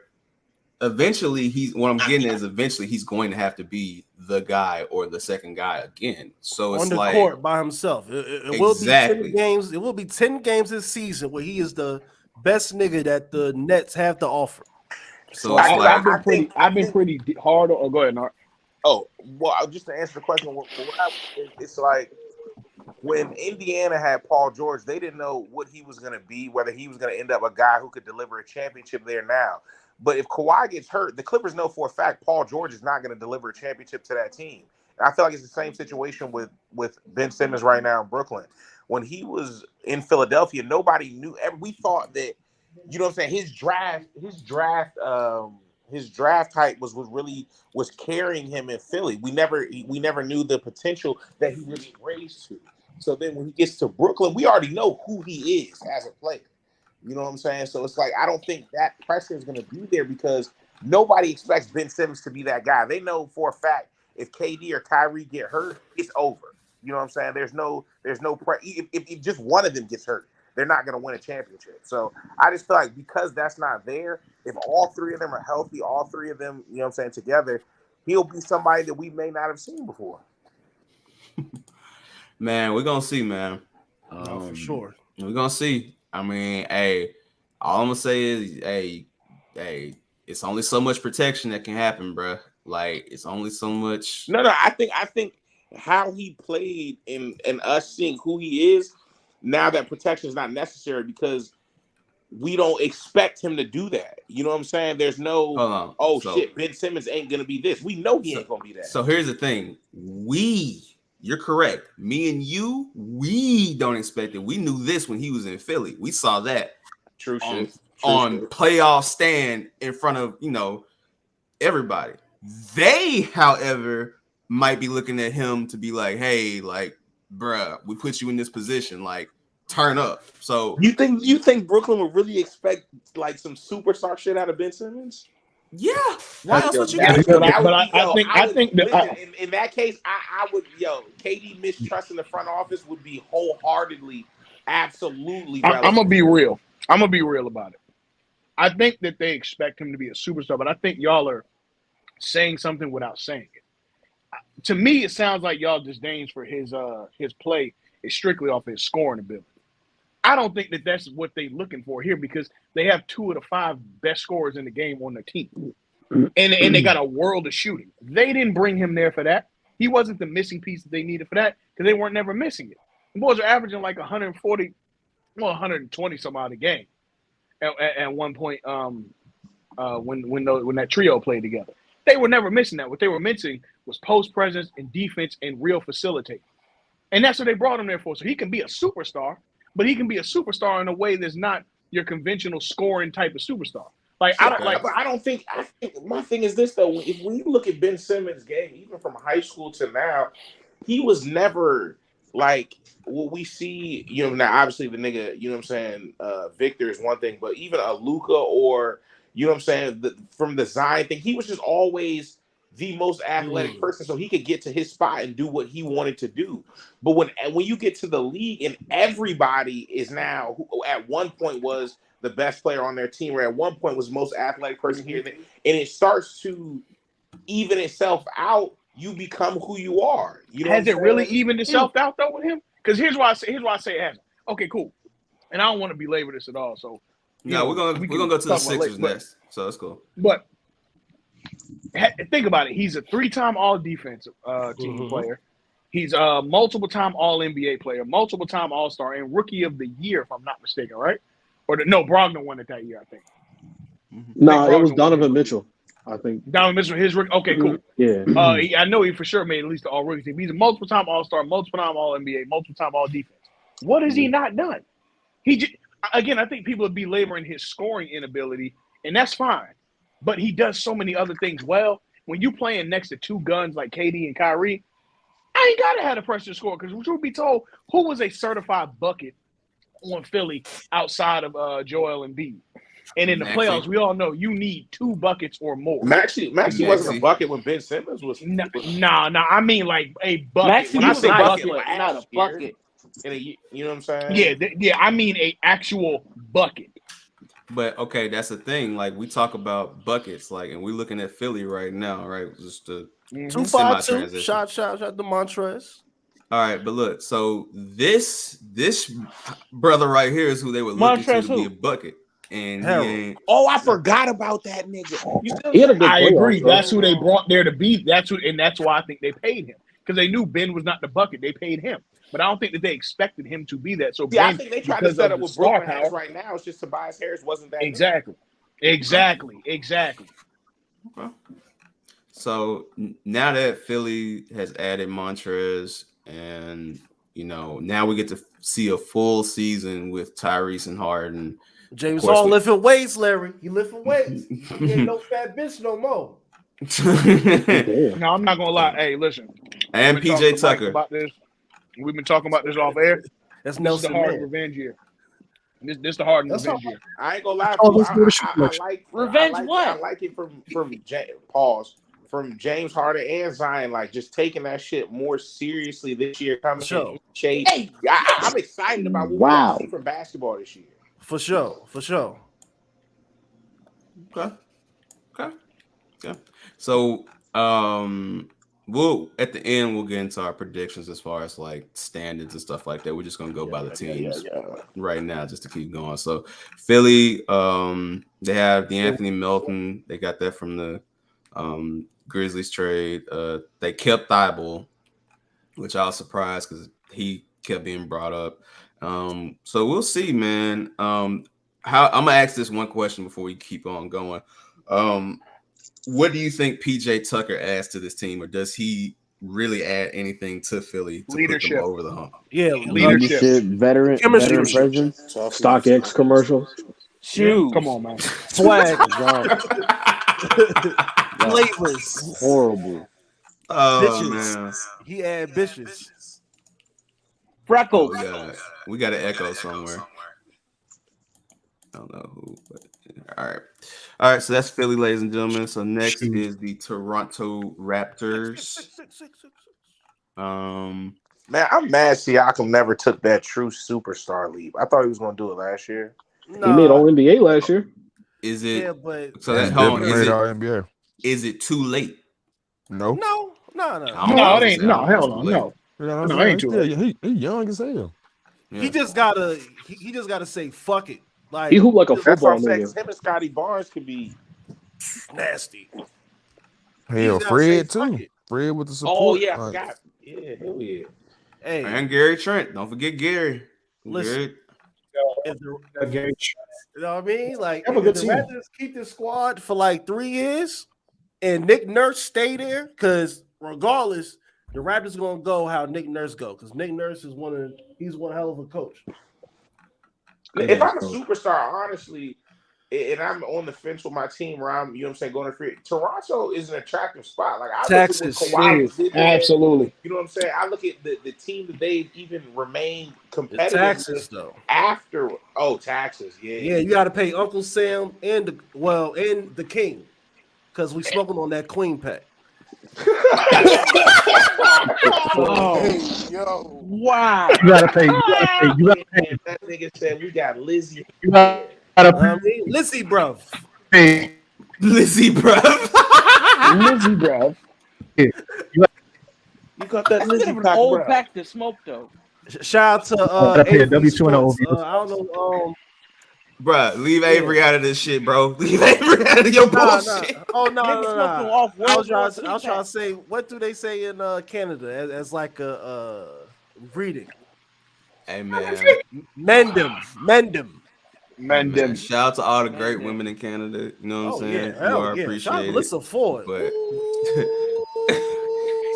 Eventually, he's going to have to be the guy or the second guy again. So it's on the court by himself. It will be 10 games. It will be 10 games this season where he is the best nigga that the Nets have to offer. So I've been pretty hard. Or go ahead, Nard. Oh, well, just to answer the question, it's like when Indiana had Paul George, they didn't know what he was going to be, whether he was going to end up a guy who could deliver a championship there now. But if Kawhi gets hurt, the Clippers know for a fact Paul George is not going to deliver a championship to that team. And I feel like it's the same situation with Ben Simmons right now in Brooklyn. When he was in Philadelphia, nobody knew. We thought that, you know what I'm saying, his draft hype was carrying him in Philly. We never knew the potential that he really raised to. So then when he gets to Brooklyn, we already know who he is as a player. You know what I'm saying? So it's like, I don't think that pressure is going to be there because nobody expects Ben Simmons to be that guy. They know for a fact if KD or Kyrie get hurt, it's over. You know what I'm saying? There's no if just one of them gets hurt, they're not going to win a championship. So I just feel like because that's not there, if all 3 of them are healthy, all 3 of them, you know what I'm saying, together, he'll be somebody that we may not have seen before. Man, we're going to see, man. No, for sure. We're going to see. I mean, all I'm going to say is, it's only so much protection that can happen, bro. Like, it's only so much. No, I think how he played and us seeing who he is, now that protection is not necessary because we don't expect him to do that. You know what I'm saying? There's no, shit, Ben Simmons ain't going to be this. We know he ain't going to be that. So here's the thing. You're correct. Me and you, we don't expect it. We knew this when he was in Philly. We saw that on playoff stand in front of, everybody. They, however, might be looking at him to be like, hey, like, bruh, we put you in this position, like, turn up. So you think Brooklyn would really expect like some superstar shit out of Ben Simmons? Yeah. Why else would you do that? I think in that case, I would, KD mistrusting the front office would be wholeheartedly, absolutely. I'm gonna be real. I'm gonna be real about it. I think that they expect him to be a superstar, but I think y'all are saying something without saying it. To me, it sounds like y'all disdain for his play is strictly off his scoring ability. I don't think that that's what they're looking for here because they have 2 of the 5 best scorers in the game on their team. And they got a world of shooting. They didn't bring him there for that. He wasn't the missing piece that they needed for that because they weren't never missing it. The boys are averaging like 140, 120 some odd a game at one point when that trio played together. They were never missing that. What they were missing was post presence and defense and real facilitating. And that's what they brought him there for. So he can be a superstar, but he can be a superstar in a way that's not your conventional scoring type of superstar. Like I think my thing is this though. When you look at Ben Simmons' game, even from high school to now, he was never like what we see. Now obviously the nigga, you know what I'm saying, Victor is one thing, but even a Luca or you know what I'm saying, from the Zion thing, he was just always the most athletic person, so he could get to his spot and do what he wanted to do. But when you get to the league and everybody is now who at one point was the best player on their team, or at one point was the most athletic person here, and it starts to even itself out, you become who you are. You know, has it really evened itself out though with him? Because here's why I say it hasn't. Okay, cool. And I don't want to belabor this at all. So No, we're gonna go to the Sixers next. So that's cool. But think about it. He's a 3-time All Defensive team player. He's a multiple-time All NBA player, multiple-time All Star, and Rookie of the Year, if I'm not mistaken, right? Or Brogdon won it that year, I think. No, it was Donovan Mitchell. I think Donovan Mitchell, his rookie. Okay, cool. Yeah. I know he for sure made at least the All Rookie team. He's a multiple-time All Star, multiple-time All NBA, multiple-time All Defense. What has he not done? Again, I think people would be laboring his scoring inability, and that's fine. But he does so many other things well. When you playing next to two guns like KD and Kyrie, I ain't gotta have the pressure to score because truth be told, who was a certified bucket on Philly outside of Joel Embiid? And in the playoffs, we all know you need 2 buckets or more. Maxey wasn't a bucket when Ben Simmons was. Nah. I mean like a bucket. Maxey when I say bucket, not a bucket. You know what I'm saying? Yeah. I mean a actual bucket. But okay, that's the thing. Like we talk about buckets, like, and we're looking at Philly right now, right? Just to 2-5-2. Shot to Montrez. All right, but look, so this brother right here is who they would look to be a bucket, and I forgot about that nigga. I agree. That's who they brought there to be. That's why I think they paid him because they knew Ben was not the bucket. They paid him. But I don't think that they expected him to be that. So I think they tried to set up with Brooklyn House right now. It's just Tobias Harris wasn't that. Exactly. Okay. So now that Philly has added Montrez, and now we get to see a full season with Tyrese and Harden. James Harden lifting weights, Larry. He lifting weights. He ain't no fat bitch no more. No, I'm not gonna lie. Hey, listen. And PJ Tucker. We've been talking about this off air. That's Nelson. The Harden revenge year. This the Harden revenge year. I ain't gonna lie. I like revenge. I like it from James Harden and Zion, like just taking that shit more seriously this year. Coming in shape. Hey, I'm excited about what we see from basketball this year. For sure. Okay. So, we'll at the end we'll get into our predictions as far as like standards and stuff like that. We're just gonna go by the teams right now just to keep going. So Philly, they have DeAnthony Melton. They got that from the Grizzlies trade. They kept Thibault, which I was surprised because he kept being brought up. So we'll see, man. I'm gonna ask this one question before we keep on going. What do you think PJ Tucker adds to this team, or does he really add anything to Philly to put them over the hump? Yeah, leadership, veteran presence, StockX commercials. Shoes. Come on, man. Swag. Flavors. Horrible. Oh, man. He had bitches. Freckles. We got an echo somewhere. I don't know who, but all right. So that's Philly, ladies and gentlemen. So next is the Toronto Raptors. Man, I'm mad Siakam never took that true superstar leap. I thought he was going to do it last year. No. He made All NBA last year. Is it? Yeah, but so that hold on. NBA. Is it too late? No. No, it ain't. No, hell no. No, it ain't too late. He young as hell. Yeah. He just gotta say fuck it. Like he hooped like a football nigga. Him and Scotty Barnes could be nasty. Hell, Fred too. Fred with the support. Oh yeah, I forgot. Yeah, hell yeah. Hey, and Gary Trent. Don't forget Gary. Listen, Gary Trent. You know what I mean? Like, if the Raptors keep this squad for like 3 years, and Nick Nurse stay there, because regardless, the Raptors are gonna go how Nick Nurse go, because Nick Nurse is he's one hell of a coach. If I'm a superstar, honestly, and I'm on the fence with my team where I'm, going to free. Toronto is an attractive spot. Like I Texas, look at Kawhi absolutely. You know what I'm saying? I look at the team that they've even remained competitive. The taxes though. After taxes, yeah. You got to pay Uncle Sam and the King, because we smoking on that Queen pack. Wow! You gotta pay. You gotta pay. That nigga said we got Lizzie. You gotta pay. Lizzie, bruv. Hey, Lizzie, bruv. Lizzie, bruv. Yeah. You got that Lizzie pack, old pack to smoke though. Shout out to W2 and I don't know. Bruh, leave Avery out of this shit, bro. Leave Avery out of your bullshit. Oh no, Niggas smoking off I was World trying War to say, what do they say in Canada as like a reading? Hey man, mend them. Man, shout out to all the great women in Canada. You know what I'm saying? Yeah, you are yeah. appreciated. Shout out to Melissa Ford. But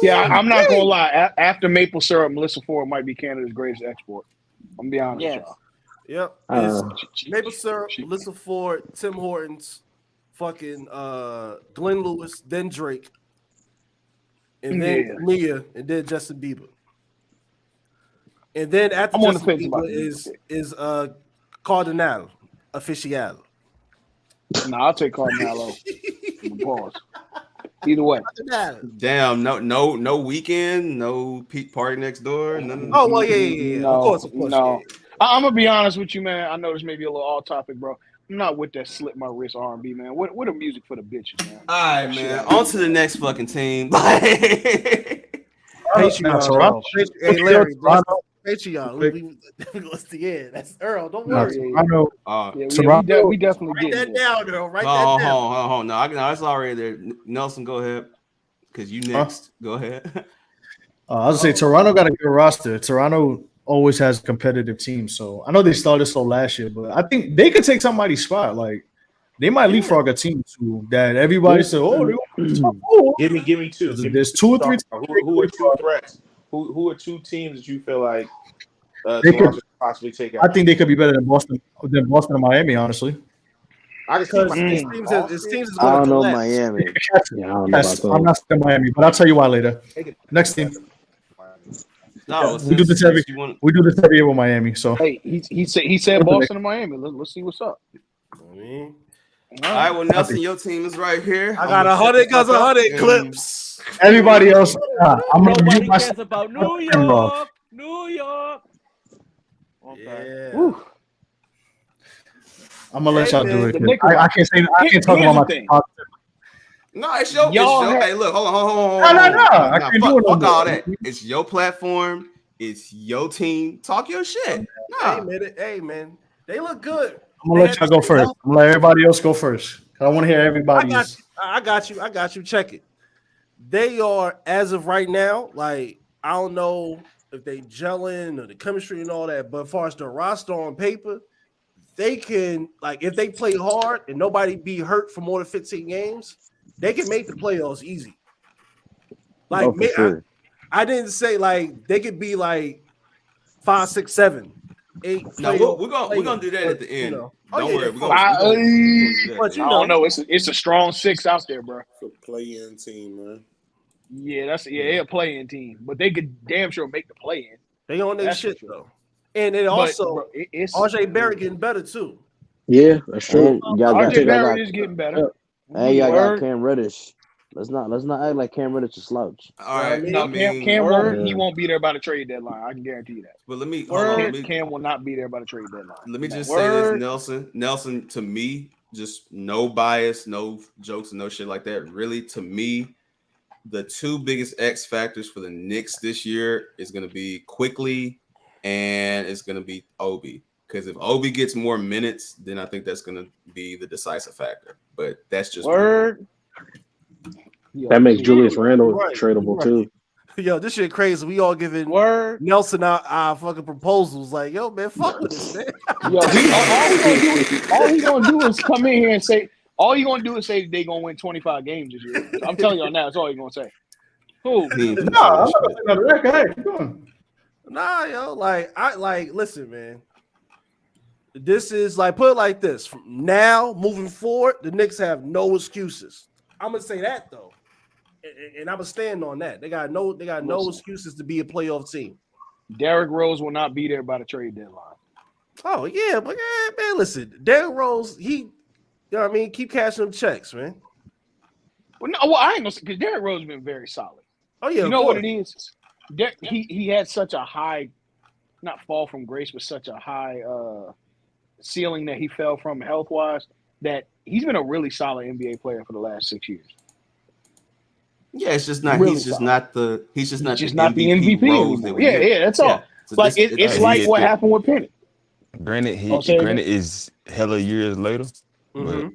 yeah, I'm not gonna lie. After maple syrup, Melissa Ford might be Canada's greatest export. I'm gonna be honest with y'all. Yep. It's maple syrup, Melissa Ford, Tim Hortons, fucking Glenn Lewis, then Drake, and then Mia, and then Justin Bieber. And then after Justin Bieber is Cardinal Official. No, I'll take Cardinal. Pause. Either way. Damn, no weekend, no peak party next door. None oh well, yeah. No, of course. No. Yeah. I'm gonna be honest with you, man. I know this may be a little off topic, bro. I'm not with that slip my wrist R&B, man. What a music for the bitches, man. All right, man. On to the next fucking team. Patreon. Hey, Larry, Patreon. What's the end? That's Earl. Don't worry. We definitely write that down, Earl. Write that down. Hold on. No, it's already there. Nelson, go ahead. Because you next. Go ahead. I was gonna say Toronto got a good roster. Toronto always has a competitive team. So I know they started slow last year, but I think they could take somebody's spot. Like they might leapfrog a team too that everybody said, give me two. There's 2 or 3 who are two threats? Who are two teams that you feel like they could possibly take out? I think they could be better than Boston and Miami, honestly. His teams is I don't know collapse. Miami. Yes, I'm not saying Miami, but I'll tell you why later. Next team. No, we do this every year with Miami. So hey, he said Boston and Miami. Let's see what's up. All right, well, Nelson, your team is right here. I got 100 clips. Everybody else, nobody cares about New York. New York. Okay. Yeah. I'm gonna let y'all do it. I can't talk about my team. No, it's your. Hey, look, hold on. No. I can't do it. Fuck all that. It's your platform. It's your team. Talk your shit. Nah. Hey, man. They look good. I'm gonna let y'all go first. I'm gonna let everybody else go first. I want to hear everybody's. I got you. Check it. They are, as of right now, like, I don't know if they gelling or the chemistry and all that, but as far as the roster on paper, they can, like, if they play hard and nobody be hurt for more than 15 games, they can make the playoffs easy. Like, sure. I didn't say, like, they could be, like, 5, 6, 7, 8. No, we're gonna do that at the end. Don't worry. I don't know. It's a strong 6 out there, bro. It's a play-in team, man. Yeah, they're a play-in team, but they could damn sure make the play-in. They on their shit though, and it also RJ Barrett getting better too. Yeah, that's true. RJ Barrett is getting better. Hey, y'all got Cam Reddish. Let's not act like Cam Reddish is a slouch. All right, Cam won't be there by the trade deadline. I can guarantee you that. But Cam will not be there by the trade deadline. Let me just say this, Nelson. To me, just no bias, no jokes, and no shit like that. Really, to me, the two biggest X factors for the Knicks this year is going to be Quickly and it's going to be Obi. Because if Obi gets more minutes, then I think that's going to be the decisive factor. But that's just that makes Julius Randle tradable too. Yo, this shit crazy. We all giving Nelson our fucking proposals. Like, yo, man, fuck with this, man. Yo, all he gonna do is come in here and say. All you gonna do is say they gonna win 25 games this year. I'm telling y'all now, that's all you gonna say. Who? No, I'm not saying that. Hey, keep going. Nah, yo, listen, man. This is like, put it like this. From now moving forward, the Knicks have no excuses. I'm gonna say that though, and I'm gonna stand on that. They got no excuses to be a playoff team. Derrick Rose will not be there by the trade deadline. Oh yeah, but man, listen, Derrick Rose, you know what I mean? Keep cashing them checks, man. Well, I ain't gonna say, because Derrick Rose has been very solid. Oh yeah, you know what it is? He had such a high, not fall from grace, but such a high ceiling that he fell from health wise. That he's been a really solid NBA player for the last 6 years. Yeah, it's just not. Really he's just not the. He's just not the MVP Rose anymore. Yeah, that's all. Yeah. It's like what happened with Penny. Granted, say granted is hella years later, but I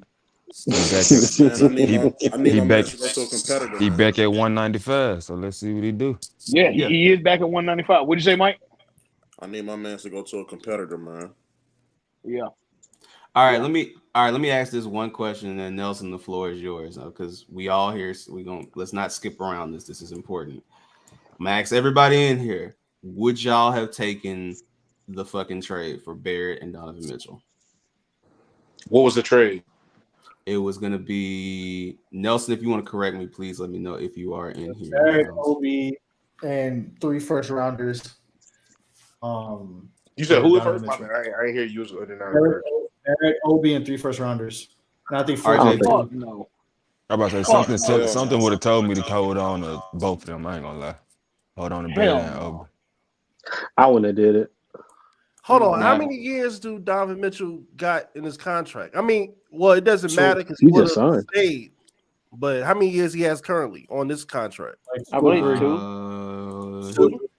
need he my man back to go to a competitor. he Man. back at 195. So let's see what he do. Yeah, he is back at 195. What'd you say, Mike? I need my man to go to a competitor, man. Yeah. All right, let me ask this one question, and then Nelson, the floor is yours, because we all here. So let's not skip around this. This is important. I'm gonna ask everybody in here: would y'all have taken the fucking trade for Barrett and Donovan Mitchell? What was the trade? It was gonna be Nelson. If you want to correct me, please let me know if you are in here. Barrett, Obi, and 3 first rounders. You said who the Donovan first? My Mitchell. bad. I didn't hear you was in and out Barrett, Obi, and 3 first rounders. And I think Fuck no. I'm about to say something would have told me to hold on to both of them. I ain't gonna lie. Hold on to Barrett and Obi. I wouldn't have did it. Hold on, how many years do Donovan Mitchell got in his contract? I mean, well, it doesn't matter because he would have stayed. But how many years he has currently on this contract? I believe 2.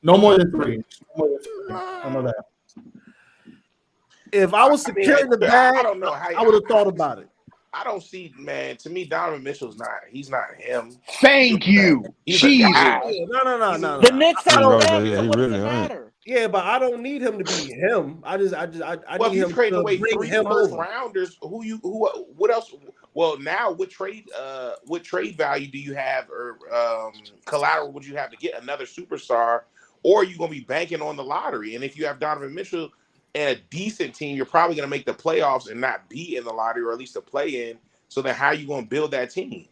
No more than 3. I know that. If I was securing the bag, I don't know how I would have thought about it. I don't see, man. To me, Donovan Mitchell's he's not him. Thank you. He's a guy. No. The Knicks have Bro, bad. yeah, So he what does really it ain't. matter? Yeah, but I don't need him to be him. I need him trading to away bring 3 him first over. rounders. What else? Well, now what trade value do you have, or collateral would you have to get another superstar, or are you gonna be banking on the lottery? And if you have Donovan Mitchell and a decent team, you're probably gonna make the playoffs and not be in the lottery, or at least a play in. So then, how are you gonna build that team?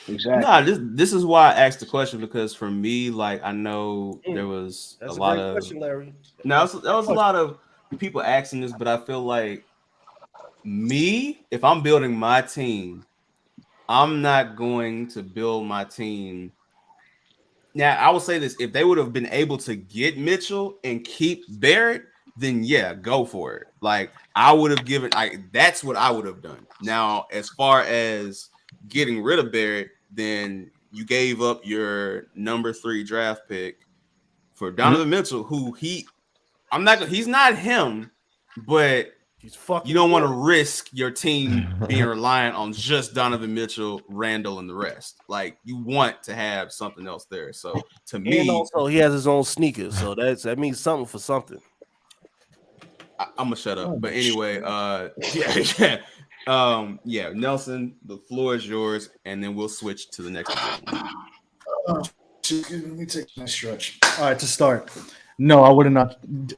Exactly. Nah, this is why I asked the question, because for me, like, I know there was That's a lot great of question, Larry. Now there was a lot of people asking this, but I feel like if I'm building my team, I'm not going to build my team. Now, I will say this: if they would have been able to get Mitchell and keep Barrett, then yeah, go for it. Like, I would have given, that's what I would have done. Now, as far as getting rid of Barrett, then you gave up your number 3 draft pick for Donovan Mitchell, who he's not him, but you don't want to risk your team being reliant on just Donovan Mitchell, Randall, and the rest. Like, you want to have something else there. So to me, and also he has his own sneakers, so that means something for something. I'm gonna shut up. But anyway, yeah. Nelson, the floor is yours, and then we'll switch to the next division. Let me take my stretch. All right, to start. No, I would have not.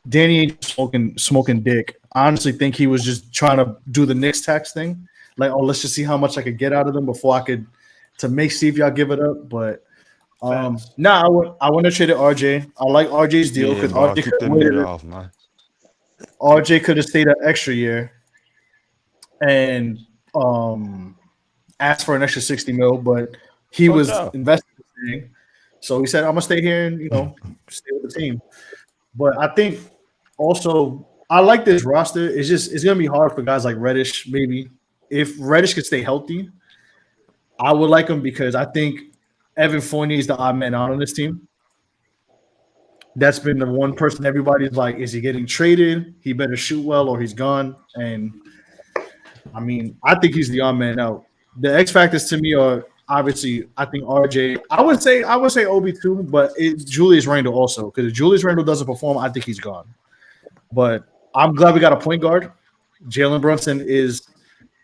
Danny ain't smoking dick. I honestly think he was just trying to do the Knicks tax thing. Like, oh, let's just see how much I could get out of them before I could see if y'all give it up. But I want to trade RJ. I like RJ's deal because RJ could have stayed an extra year and asked for an extra 60 mil, but he was invested in the thing. So he said, I'm gonna stay here and stay with the team. But I think also I like this roster. It's gonna be hard for guys like Reddish. Maybe if Reddish could stay healthy, I would like him because I think Evan Fournier is the odd man out on this team. That's been the one person everybody's like, is he getting traded? He better shoot well or he's gone. And I mean, I think he's the odd man out. The X factors to me are obviously, I think RJ. I would say Obi too, but Julius Randle also, because if Julius Randle doesn't perform, I think he's gone. But I'm glad we got a point guard. Jalen Brunson is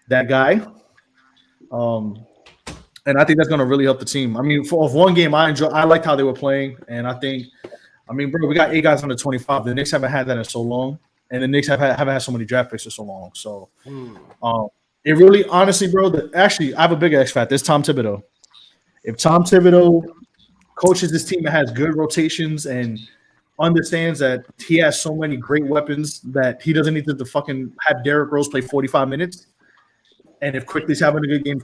that guy, and I think that's going to really help the team. I mean, for one game, I liked how they were playing, and I think, bro, we got 8 guys under 25. The Knicks haven't had that in so long, and the Knicks haven't had so many draft picks for so long. So, it really, honestly, bro, actually, I have a big X factor. It's Tom Thibodeau. If Tom Thibodeau coaches this team that has good rotations and understands that he has so many great weapons that he doesn't need to fucking have Derrick Rose play 45 minutes, and if Quickly's having a good game,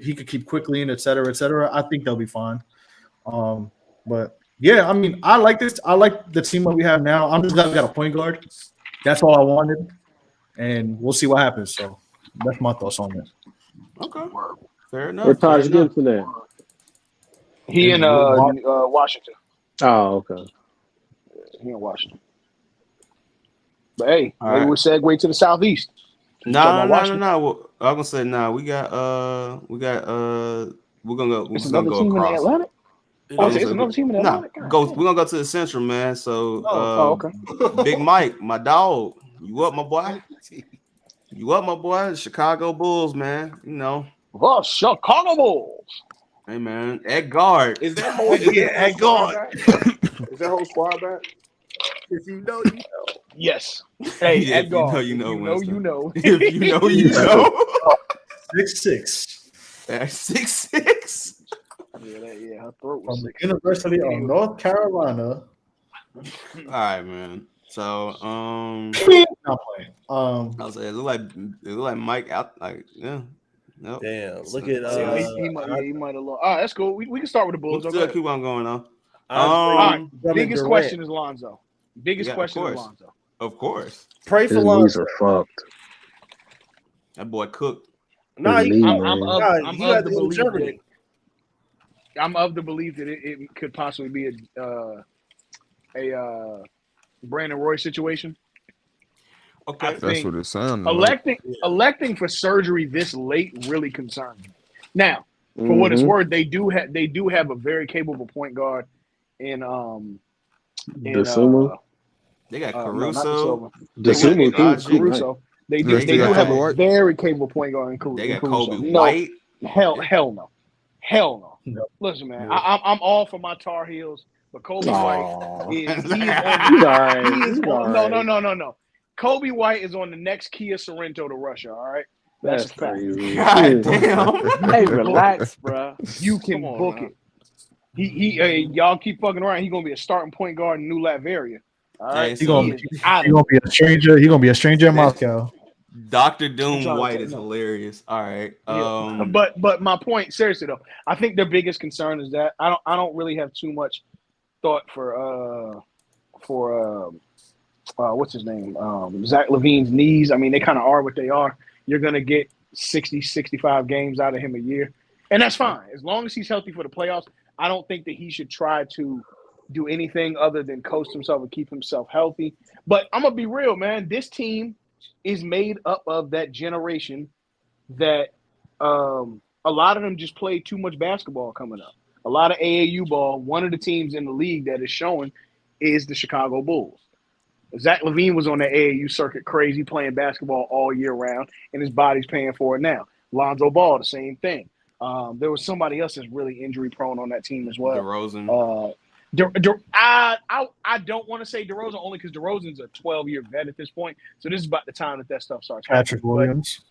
he could keep Quickly in, et cetera, I think they'll be fine. But yeah, I mean, I like this. I like the team that we have now. I'm just glad we got a point guard. That's all I wanted, and we'll see what happens. So that's my thoughts on it. Okay, fair enough. Where Taj Gibson at? He in Washington. Oh, okay. He in Washington. But hey, maybe we'll segue to the Southeast. No. Well, I'm gonna say no. We're gonna go. We're It's just gonna another go team across. in Atlantic. It's another team in Atlantic. We're gonna go to the Central, man. So, okay. Big Mike, my dog, you up, my boy? You up, my boy? Chicago Bulls, man. You know. Oh, Chicago Bulls. Hey, man. At guard. Is that whole at guard? Is that whole squad back? If you know, you know. Yes. Hey, Yeah, at if guard. you know, You know. If you know, you know. 6'6". That's 6'6". Yeah, her throat From was the University of North Carolina. All right, man. So, not playing. I was like, it looked like Mike out. Like, yeah. Nope. Damn, look at he might have lost. All right, that's cool. We can start with the Bulls. Still keep on going on. All right, biggest question is Lonzo. Biggest question is Lonzo. Of course. Pray for Lonzo. Are fucked. That boy cooked. Nah, I'm of the belief that it could possibly be a Brandon Roy situation. Okay, that's what it sounds like. Electing for surgery this late really concerns me. Now, for what it's worth, they do have a very capable point guard in Dosunmu. They got Caruso. Caruso. They do have a very capable point guard in Caruso. They got Kobe White. Hell no. Listen, man, I'm all for my Tar Heels, but Kobe White is no. Kobe White is on the next Kia Sorrento to Russia. All right, that's a fact. God damn. Hey, relax, bro. You can book it. He y'all keep fucking around. He's gonna be a starting point guard in New Latveria. All right, He's gonna be a stranger. He's gonna be a stranger in Moscow. Dr. Doom White is hilarious. All right. But my point, seriously though, I think their biggest concern is that I don't really have too much thought for what's his name? Zach LaVine's knees. I mean, they kind of are what they are. You're gonna get 60, 65 games out of him a year. And that's fine. As long as he's healthy for the playoffs, I don't think that he should try to do anything other than coast himself and keep himself healthy. But I'm gonna be real, man. This team is made up of that generation that a lot of them just played too much basketball coming up. A lot of AAU ball. One of the teams in the league that is showing is the Chicago Bulls. Zach LaVine was on the AAU circuit crazy, playing basketball all year round, and his body's paying for it now. Lonzo Ball, the same thing. There was somebody else that's really injury prone on that team as well. DeRozan. I don't want to say DeRozan only because DeRozan's a 12-year vet at this point. So this is about the time that stuff starts happening. Patrick Williams.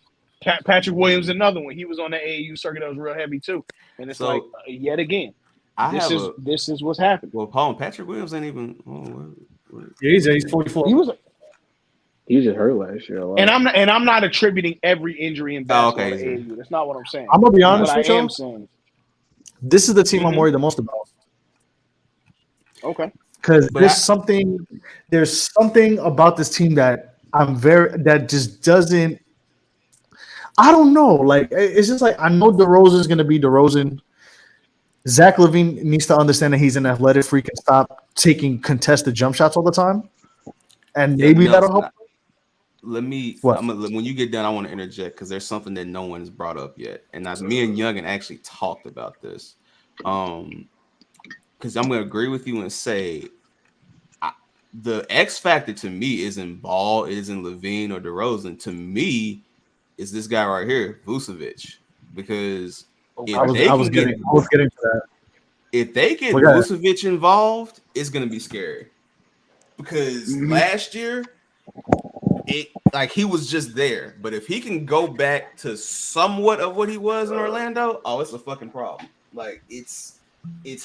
Patrick Williams, another one. He was on the AAU circuit that was real heavy too. And it's yet again, this is what's happening. Well, Paul, Patrick Williams ain't even. He's 44. He just hurt last year. And I'm not attributing every injury in basketball to AAU. That's not what I'm saying. I'm gonna be honest with you. Saying. This is the team I'm worried the most about. Okay. Because there's something about this team that that just doesn't. I don't know. Like it's just like I know DeRozan is gonna be DeRozan. Zach LaVine needs to understand that he's an athletic freak and stop taking contested jump shots all the time. And maybe that'll help. When you get done, I want to interject because there's something that no one has brought up yet. And me and Youngin actually talked about this. Because I'm going to agree with you and say the X factor to me isn't Ball, it isn't LaVine or DeRozan. To me, is this guy right here, Vucevic. Because I was getting to that. If they get Vucevic involved, it's going to be scary. Because last year, he was just there. But if he can go back to somewhat of what he was in Orlando, it's a fucking problem. Like it's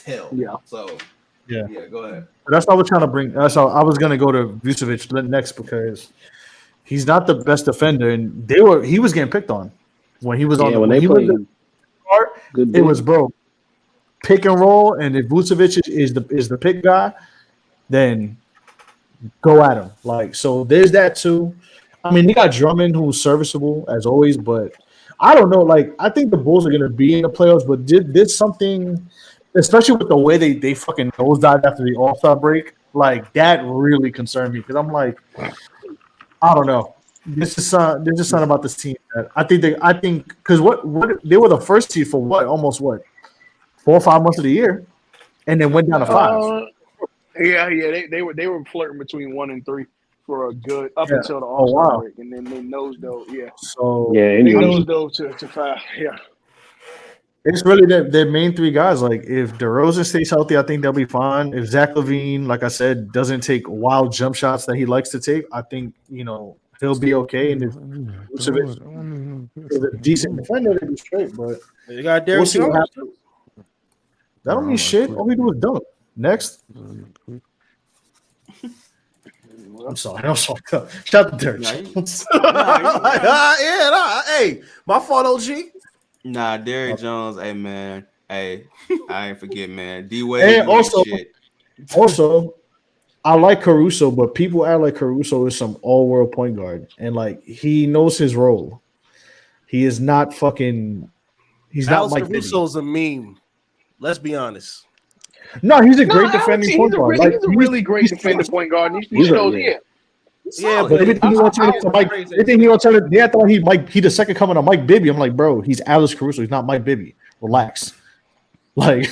hell. Yeah. So yeah, go ahead. That's what I was trying to bring. That's how I was gonna go to Vucevic next because he's not the best defender, and he was getting picked on when he was on. When he was it was pick and roll, and if Vucevic is the pick guy, then go at him. Like so, there's that too. I mean, they got Drummond who's serviceable as always, but I don't know. Like I think the Bulls are gonna be in the playoffs, but did something, especially with the way they fucking nosedived after the All-Star break, like that really concerned me because I'm like, I don't know. There's just something about this team that I think because what they were the first seed for almost 4 or 5 months of the year, and then went down to 5. Yeah. They were flirting between 1 and 3 for a good until the Oh, All-Star wow. break, and then they nosed-dove. Yeah. So they nosed-dove to 5. Yeah. It's really their main 3 guys. Like if DeRozan stays healthy, I think they'll be fine. If Zach LaVine, like I said, doesn't take wild jump shots that he likes to take, I think he'll be okay. And if Vucevic is a decent defender, they'll be straight. But you got Derrick Jones. That don't mean shit. All we do is dunk. Next. I'm sorry. Shout out to Derrick Jones. Hey, my fault, OG. Nah, Derrick Jones. Hey, man. Hey, I ain't forget, man. D-Wade. And also, I like Caruso, but people act like Caruso is some all-world point guard, and like he knows his role. He is not fucking. He's not Mike Bibby. Caruso's a meme. Let's be honest. No, he's a great defending point guard. He's a really great defending point guard. He shows, yeah, but everything he wants to Mike. Everything he wants to. I thought he the second coming of Mike Bibby. I'm like, bro, he's Alex Caruso. He's not Mike Bibby. Relax. Like,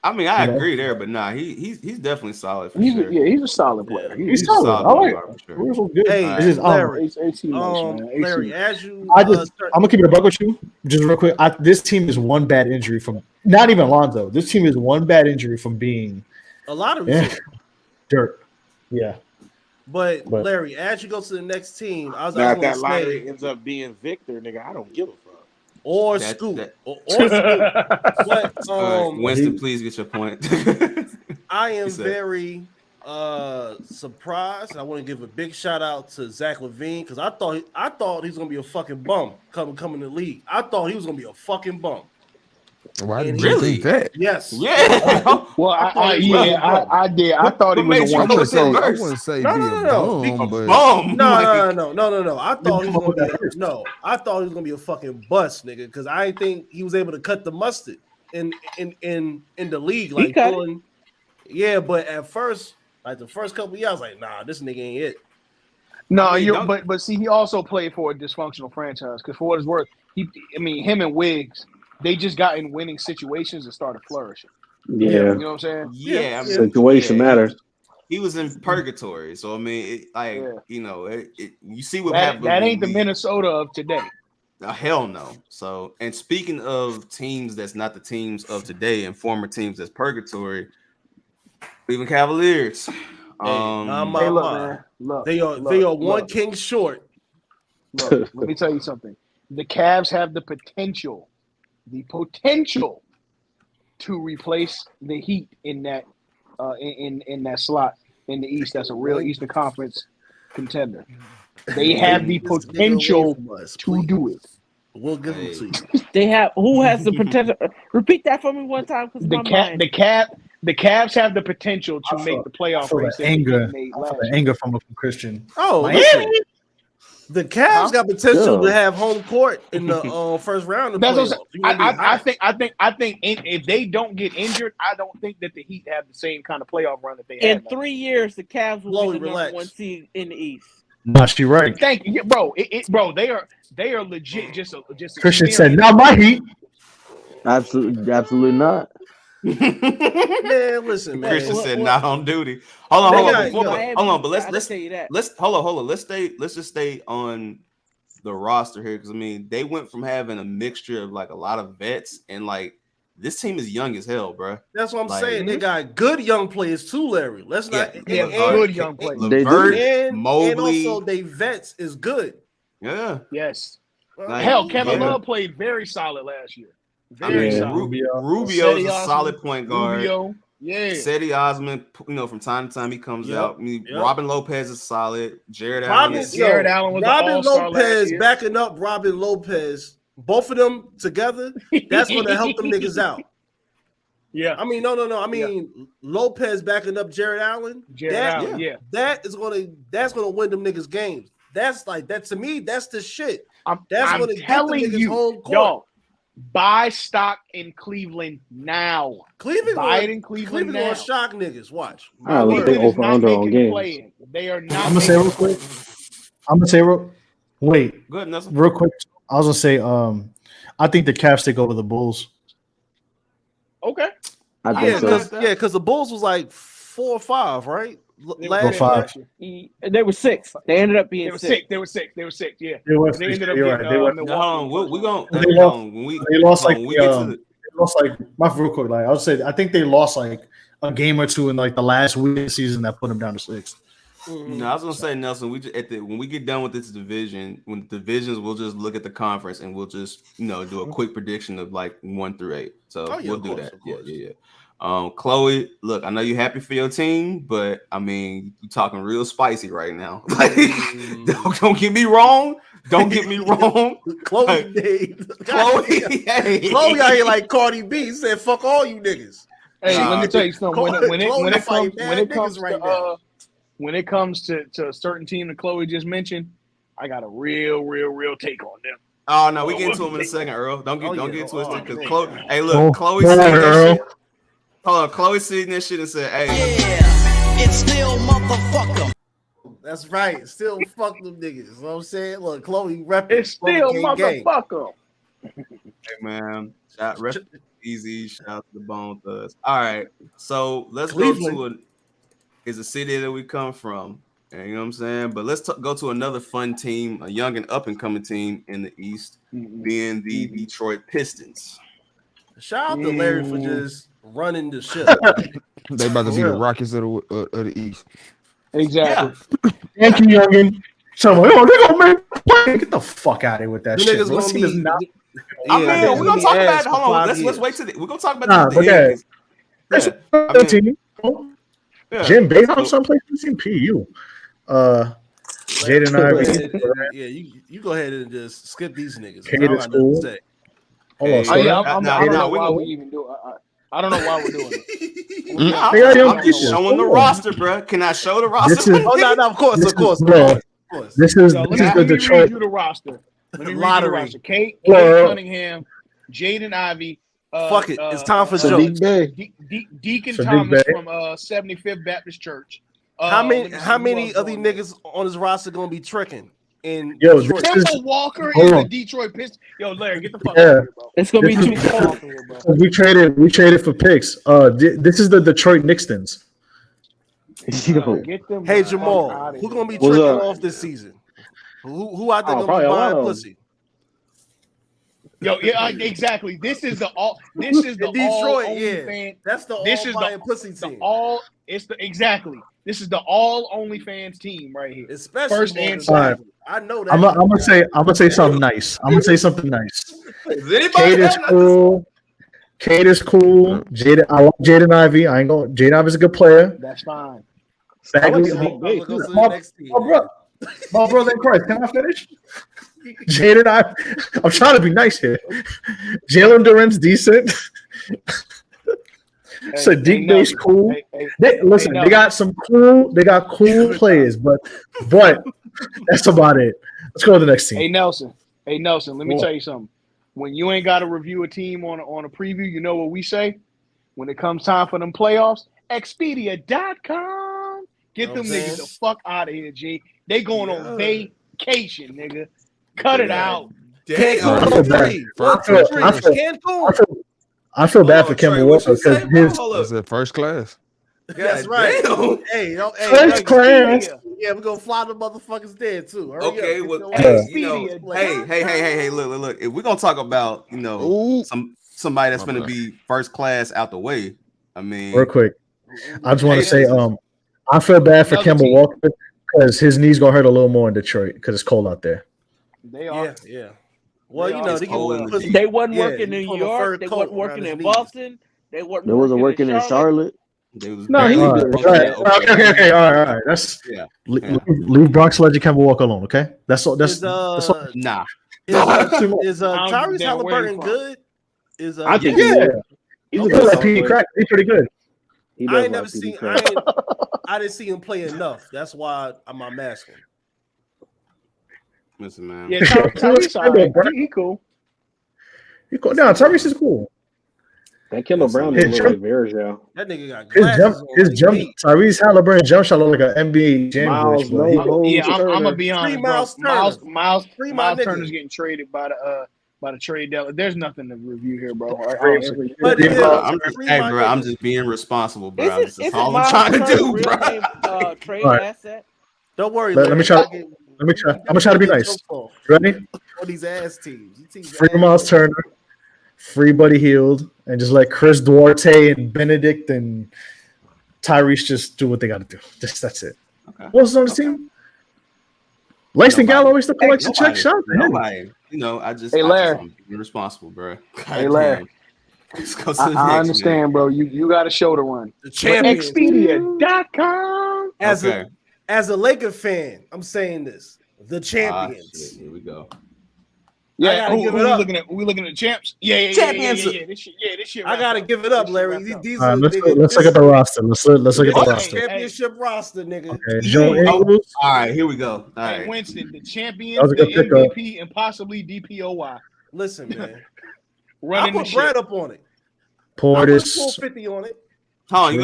I agree there, but nah, he's definitely solid. He's a solid player. He's solid. I like Caruso's good. Hey, Larry, Larry, as you, I'm gonna keep it a buck with you, just real quick. This team is one bad injury from not even Lonzo. This team is one bad injury from being a lot of dirt. Yeah. But Larry, as you go to the next team, if that lottery ends up being Victor, nigga, I don't give a fuck. Or Scoop. Or Scoop. But Winston, please get your point. I am very surprised, and I want to give a big shout out to Zach LaVine because I thought he was gonna be a fucking bum coming in the league. I thought he was gonna be a fucking bum. Why did you think that? Yes. Yeah. Well, I did. I thought he was a one. I wouldn't say no. I thought he was gonna be a fucking bust, nigga, because I didn't think he was able to cut the mustard in the league. Like but at first, like the first couple of years, I was like, nah, this nigga ain't it. No, but see, he also played for a dysfunctional franchise because for what it's worth, him and Wiggs. They just got in winning situations and started flourishing. Yeah. You know what I'm saying? Yeah. Situation matters. He was in purgatory. So, you see what happened. That ain't the Minnesota of today. Hell no. So, and speaking of teams that's not the teams of today and former teams that's purgatory, Cleveland Cavaliers. They are one king short. Look, let me tell you something. The Cavs have the potential to replace the Heat in that in that slot in the East. That's a real Eastern Conference contender. They have the potential to do it. We'll give them to you. They have who has the potential? Repeat that for me one time, because the Cavs have the potential to make the playoff race. The anger from Christian. Oh, listen. The Cavs got potential to have home court in the first round of playoffs. I think if they don't get injured, I don't think that the Heat have the same kind of playoff run that they had. In 3 years, the Cavs will be the number 1 seed in the East. No, she right. Thank you, bro. They are legit. Just Christian said, "Not my Heat." Absolutely not. Man, listen, man. Christian said not on duty. Hold on. But let's tell you that. Hold on. Let's just stay on the roster here because they went from having a mixture of like a lot of vets and like this team is young as hell, bro. That's what I'm saying. They got good young players too, Larry. Let's not good young players. Mobley, and also they vets is good. Yeah. Yes. Hell, Kevin Love played very solid last year. Rubio is a solid point guard. Cedi Osman, from time to time he comes out. Robin Lopez is solid. Jared Allen was Robin Lopez backing up Robin Lopez. Both of them together, that's going to help them niggas out. Yeah. No. Lopez backing up Jared Allen. That's gonna win them niggas games. That's like that to me. That's the shit. I'm gonna telling get them niggas you, home court. y'all. Buy stock in Cleveland now. Buy it in Cleveland now. Gonna shock niggas. Watch. They over under on games. They are not. I'm gonna say real quick. I'm gonna say wait. Go ahead, Nelson. Real quick. I was gonna say I think the Cavs take over the Bulls. Okay. I think so. Because the Bulls was like 4 or 5, right? Last year. They were 6. They ended up being 6. They were 6. Yeah. They ended up you're getting right. Milwaukee. They lost like my real quick. Like I would say, I think they lost like a game or two in like the last week of the season that put them down to 6. No, I was gonna say, Nelson. When we get done with this division, when the divisions, we'll just look at the conference and we'll just do a quick prediction of like 1 through 8. So we'll do that. Yeah. Chloe, look, I know you're happy for your team, but I mean, you're talking real spicy right now. Like, don't get me wrong. Don't get me wrong. Chloe out here like Cardi B said, "Fuck all you niggas." Hey, let me tell you something. When it comes to a certain team that Chloe just mentioned, I got a real take on them. Oh no, we get into them in a second, Earl. Don't get twisted because Chloe. Hey, look, Chloe seen that shit. Hold on, Chloe seen that shit and said, "Hey, yeah, it's still motherfucker." That's right. Still fuck them niggas. You know what I'm saying? Look, Chloe repping. It's still motherfucker. Hey man, rest easy. Shout out to the Bone Thugs. All right, so let's Cleveland. go to is a city that we come from. You know what I'm saying? But let's go to another fun team, a young and up and coming team in the East, being the Detroit Pistons. Shout out to Larry for just running the ship. They about to be the Rockets of the East. Exactly. Yeah. Thank you, youngin. So, they gonna make play. Get the fuck out of here with that shit. Let's see this now. We're gonna talk about it. Hold on. Let's wait till we're gonna talk about the end. Jim Boeheim someplace in PU. Jaden Ivey. Yeah, you go ahead and just skip these niggas. Kate is cool. Hold on. I don't know why we even do it. I don't know why we're doing it. I'm just showing the roster, bro. Can I show the roster? No, of course. This is the Detroit. Read you the roster. Let me read you the roster. Kate Cunningham, Jaden Ivey. Fuck it. It's time for jokes. Deacon Thomas from 75th Baptist Church. How many of these niggas on this roster gonna be tricking? Kemba Walker is the Detroit Pistons. Yo, Larry, get the fuck out of here, bro. It's gonna be too cold here, bro. We traded for picks. This is the Detroit Knicks. Hey Jamal, who gonna be tricking off this season? Who out there gonna be buying pussy? Yo, yeah, exactly. This is the Detroit, fan. That's the all buying pussy team. This is the all OnlyFans team right here. Especially first and second. I know that. I'm gonna say something nice. I'm gonna say something nice. Kate is cool. Kate is cool. I like Jaden Ivey. Jaden Ivey's a good player. That's fine. My brother in Christ. Can I finish? Jaden Ivey. I'm trying to be nice here. Jalen Duren's decent. Sadiq Bey's cool. They got cool players, but that's about it. Let's go to the next team. Hey Nelson, let me tell you something. When you ain't got to review a team on a preview, you know what we say? When it comes time for them playoffs, Expedia.com. Get them niggas the fuck out of here, G. They going on vacation, nigga. Cut it out. I feel bad for Kemba Walker because his first class. That's right. Hey, first class. Yeah, we're gonna fly the motherfuckers dead too. Okay, well, hey, look. If we're gonna talk about somebody that's gonna be first class out the way, I mean, real quick, I just want to say, I feel bad for Kemba Walker because his knees gonna hurt a little more in Detroit because it's cold out there. They are, yeah. Well, they wasn't working in New York. They wasn't working in Boston. They wasn't working in Charlotte. No, he okay. All right. That's leave Bronx legend Kemba Walker alone. Okay, that's all. That's all. Nah. Is Tyrese Halliburton good? I think he's pretty good. I ain't never seen. I didn't see him play enough. That's why I'm asking. Listen, man. Yeah, Tyrese, he cool. He cool. No, Tyrese is cool. That Killer Brown didn't look like Verjao. That nigga got glasses his jump, Tyrese Halliburton jump shot looked like an NBA jam Miles, glitch, I'm gonna be honest, bro. Miles nigga. Turner's getting traded by the trade deadline. There's nothing to review here, bro. But I'm just being responsible, bro. That's all I'm trying to do, bro. Trade asset. Don't worry. Let me try. I'm gonna try to be nice. Ready? All these ass teams. Free Miles Turner, free Buddy Hield, and just let Chris Duarte and Benedict and Tyrese just do what they got to do. That's it. Okay. What's on the team? Langston Gallo used to collect the check shot. Nobody. I'm being responsible, bro. Hey, Larry. I understand, bro. You got a show to run. The champions. Expedia.com. As a Laker fan, I'm saying this. The champions. Here we go. Yeah, we looking at the champs. Yeah. This shit. I gotta give it up, Larry. These are let's look at the roster. Let's look at the roster. Championship roster, nigga. Okay, Joe Ingles. All right, here we go. All right, Winston, the champions, the MVP, and possibly DPOY. Listen, man. I put Brad up on it. Portis. I put 450 on it. Hold on, you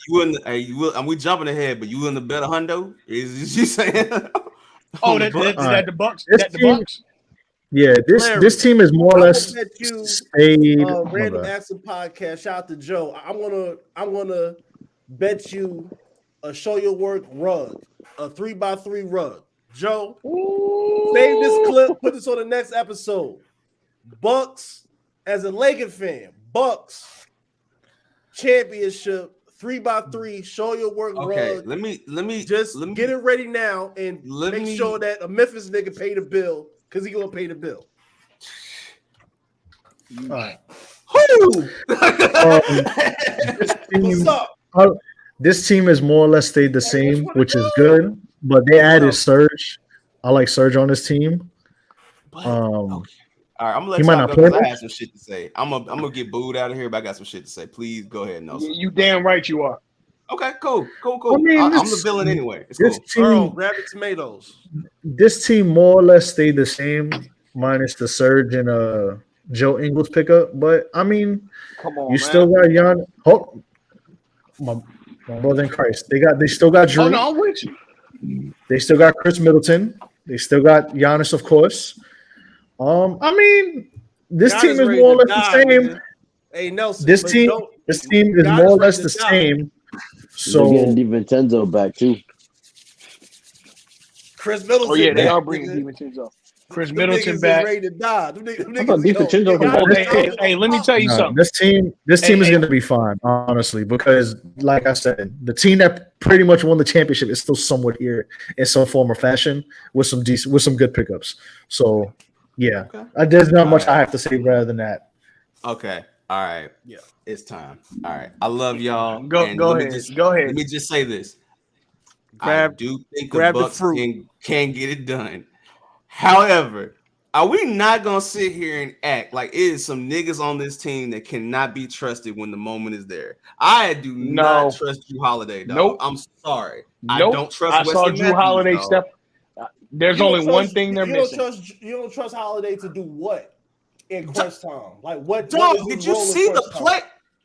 wouldn't. You will. And we jumping ahead, but you in the better hundo? Is you saying? That the Bucks? That the Bucks? Yeah, this team is more or less stayed. Random Access Podcast. Shout out to Joe. I'm gonna bet you a show your work rug, a 3x3 rug. Joe, save this clip. Put this on the next episode. Bucks, as a Lakers fan, Bucks championship 3x3. Show your work rug. Let me get it ready now and make sure that a Memphis nigga pay the bill. Because he gonna pay the bill. All right. What's up? This team is more or less stayed the same, which is good. But they added Serge. I like Serge on this team. All right, I'm gonna let y'all go because I have some shit to say. I'm gonna get booed out of here, but I got some shit to say. Please go ahead, Nelson. You damn right you are. Okay, cool. I mean, I'm the villain anyway. It's cool. Earl, grab the tomatoes. This team more or less stayed the same, minus the Serge and Joe Ingles pickup. But I mean, come on, still got Jan. Oh, my brother in Christ. They still got Drew. Oh no, I'm with you. They still got Chris Middleton. They still got Giannis, of course. I mean, this team is more or less the same. Man. Hey Nelson, this team is more or less the same. So they're getting DiVincenzo back too. Chris Middleton. Oh yeah, they are bringing DiVincenzo. Chris Middleton back. Ready to die. Hey, let me tell you something. This team is going to be fine, honestly, because like I said, the team that pretty much won the championship is still somewhat here in some form or fashion with some good pickups. So yeah, there's not much I have to say rather than that. Okay. All right. Yeah. It's time. All right. I love y'all. Go ahead. Let me just say this. I do think the Bucks can get it done. However, are we not going to sit here and act like it is some niggas on this team that cannot be trusted when the moment is there? I do not trust Drew Holiday, dog. Nope. I'm sorry. Nope. I don't trust I saw Drew Holiday step. There's only one thing they're missing. You don't trust Holiday to do what? In crunch time, like what? Dog, did you see the play?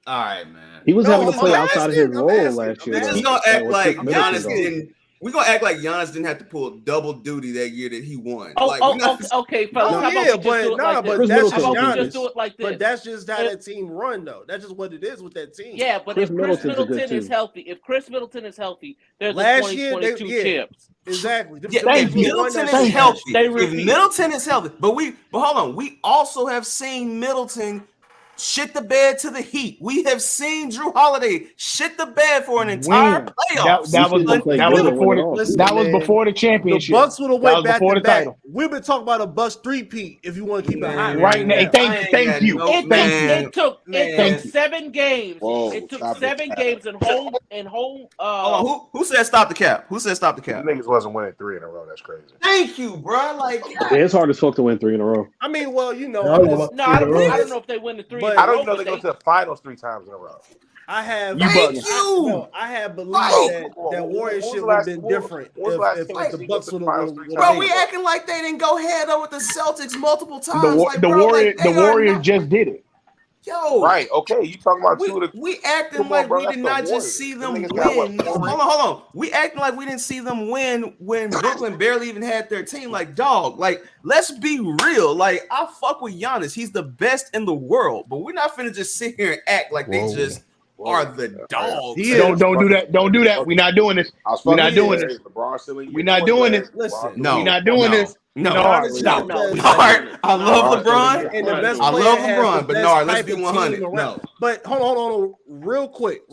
All right, man. He was having to play outside of his role last year. We're just gonna act like Giannis didn't. We're gonna act like Giannis didn't have to pull double duty that year that he won. Okay, fellas. But that's just Giannis. But that's just how that team run, though. That's just what it is with that team. Yeah, but if Chris Middleton is healthy, there's last a year 2022 champs. Exactly. If Middleton is healthy, but hold on. We also have seen Middleton shit the bed to the Heat. We have seen Drew Holiday shit the bed for an entire playoff. That was before the championship. The Bucks would have went back to back. We've been talking about a Bucks three-peat if you want to keep it high. Right now. Thank you. It took 7 games. It took 7 games and home. Who said stop the cap? Who said stop the cap? Niggas wasn't winning 3 in a row. That's crazy. Thank you, bro. Like it's hard as fuck to win 3 in a row. I mean, well, you know, I don't know if they win the 3. I don't even know they go to the finals 3 times in a row. I have I have believed that Warriors shit would have been different if the Bucks would have won. Bro, we acting like they didn't go head over the Celtics multiple times. The Warriors just did it. Yo, right? Okay, you talking about we acting like we did not just see them win. Hold on. We acting like we didn't see them win when Brooklyn barely even had their team. Like, dog, like let's be real. Like, I fuck with Giannis. He's the best in the world, but we're not finna just sit here and act like they just are the dogs. Don't do that. Don't do that. We're not doing this. We're not doing this. We're not doing this. Listen, we're not doing this. No, I love LeBron. And the best I player love has LeBron, the but best no, let's type be of 100. team around. No, but hold on, real quick.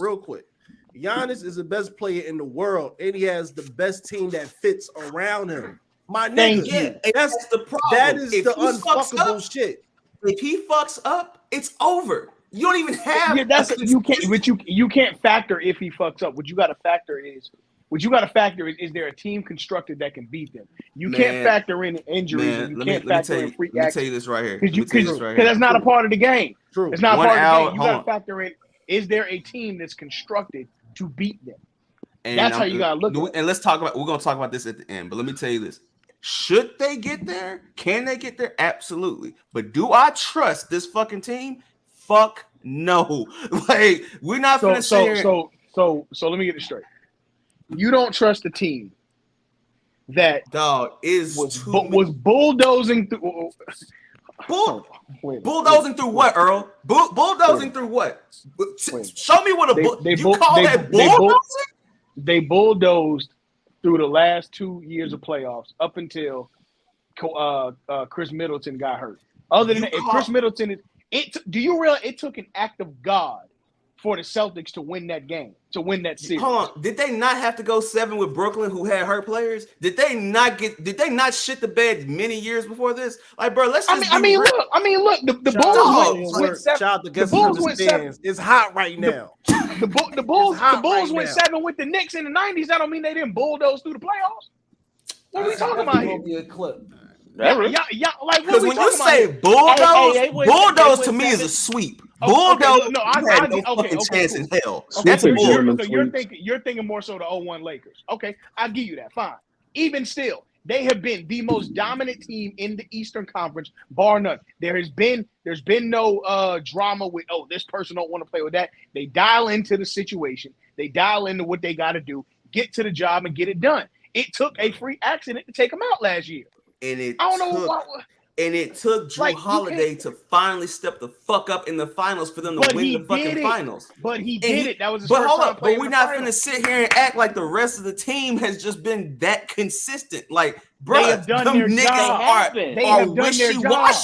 Giannis is the best player in the world, and he has the best team that fits around him. My nigga, that's the problem. That is the unfuckable shit. If he fucks up, it's over. You don't even have. Yeah, that's you can't. But you can't factor if he fucks up. What you got to factor is there a team constructed that can beat them? You can't factor in injuries. And you can't factor in freak accidents. Let me tell you this right here. Because that's not a part of the game. True. It's not a part of the game. You got to factor in: is there a team that's constructed to beat them? And that's how you got to look at it. And let's talk about. We're gonna talk about this at the end. But let me tell you this: should they get there? Can they get there? Absolutely. But do I trust this fucking team? Fuck no. Like we're not gonna say. So let me get it straight. You don't trust the team that was bulldozing through. Bulldozing through what, Earl? Bulldozing through what? Show me what a bulldozing? They bulldozed through the last 2 years of playoffs up until Chris Middleton got hurt. Other than that, if Chris Middleton do you realize it took an act of God for the Celtics to win that game, to win that series? Hold on. Did they not have to go 7 with Brooklyn, who had hurt players? Did they not shit the bed many years before this? Like, bro, let's just look. The Bulls went 7. The Bulls went 7. It's hot right now. The Bulls went 7 with the Knicks in the 90s. That don't mean they didn't bulldoze through the playoffs. What are we talking about here? Because when you say bulldoze to me is a sweep. Bulldoze, no, I had no fucking chance in hell. That's a bulldoze. So you're thinking more so the 0-1 Lakers. Okay, I'll give you that. Fine. Even still, they have been the most dominant team in the Eastern Conference, bar none. There's been no drama with this person don't want to play with that. They dial into the situation. They dial into what they got to do, get to the job, and get it done. It took a freak accident to take them out last year. And it took Drew Holiday to finally step the fuck up in the finals for them to win the fucking finals. But he did it. That was his first time playing. But we're not gonna sit here and act like the rest of the team has just been that consistent. Like, bro, they have done their job. They have done their job.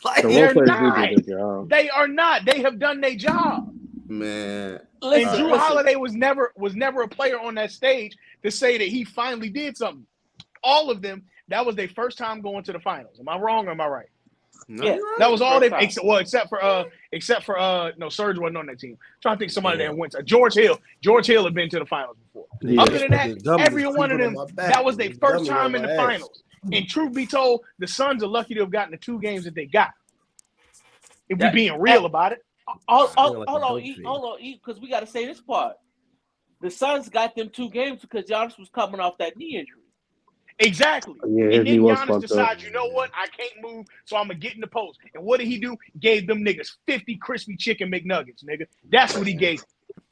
Like, they're not. They are not. They have done their job. Man. And Drew Holiday was never a player on that stage to say that he finally did something. All of them. That was their first time going to the finals. Am I wrong or am I right? No, yeah, that was all they. Except for no, Serge wasn't on that team. I'm trying to think somebody that went to George Hill. George Hill had been to the finals before. Yeah, other than that, every one of them, that was their first time in the finals. And truth be told, the Suns are lucky to have gotten the 2 games that they got. If we're being real about it. Hold on, because we got to say this part. The Suns got them 2 games because Giannis was coming off that knee injury. Exactly. Yeah, and then Giannis decides, you know what? I can't move, so I'm going to get in the post. And what did he do? Gave them niggas 50 crispy chicken McNuggets, nigga. That's what he gave.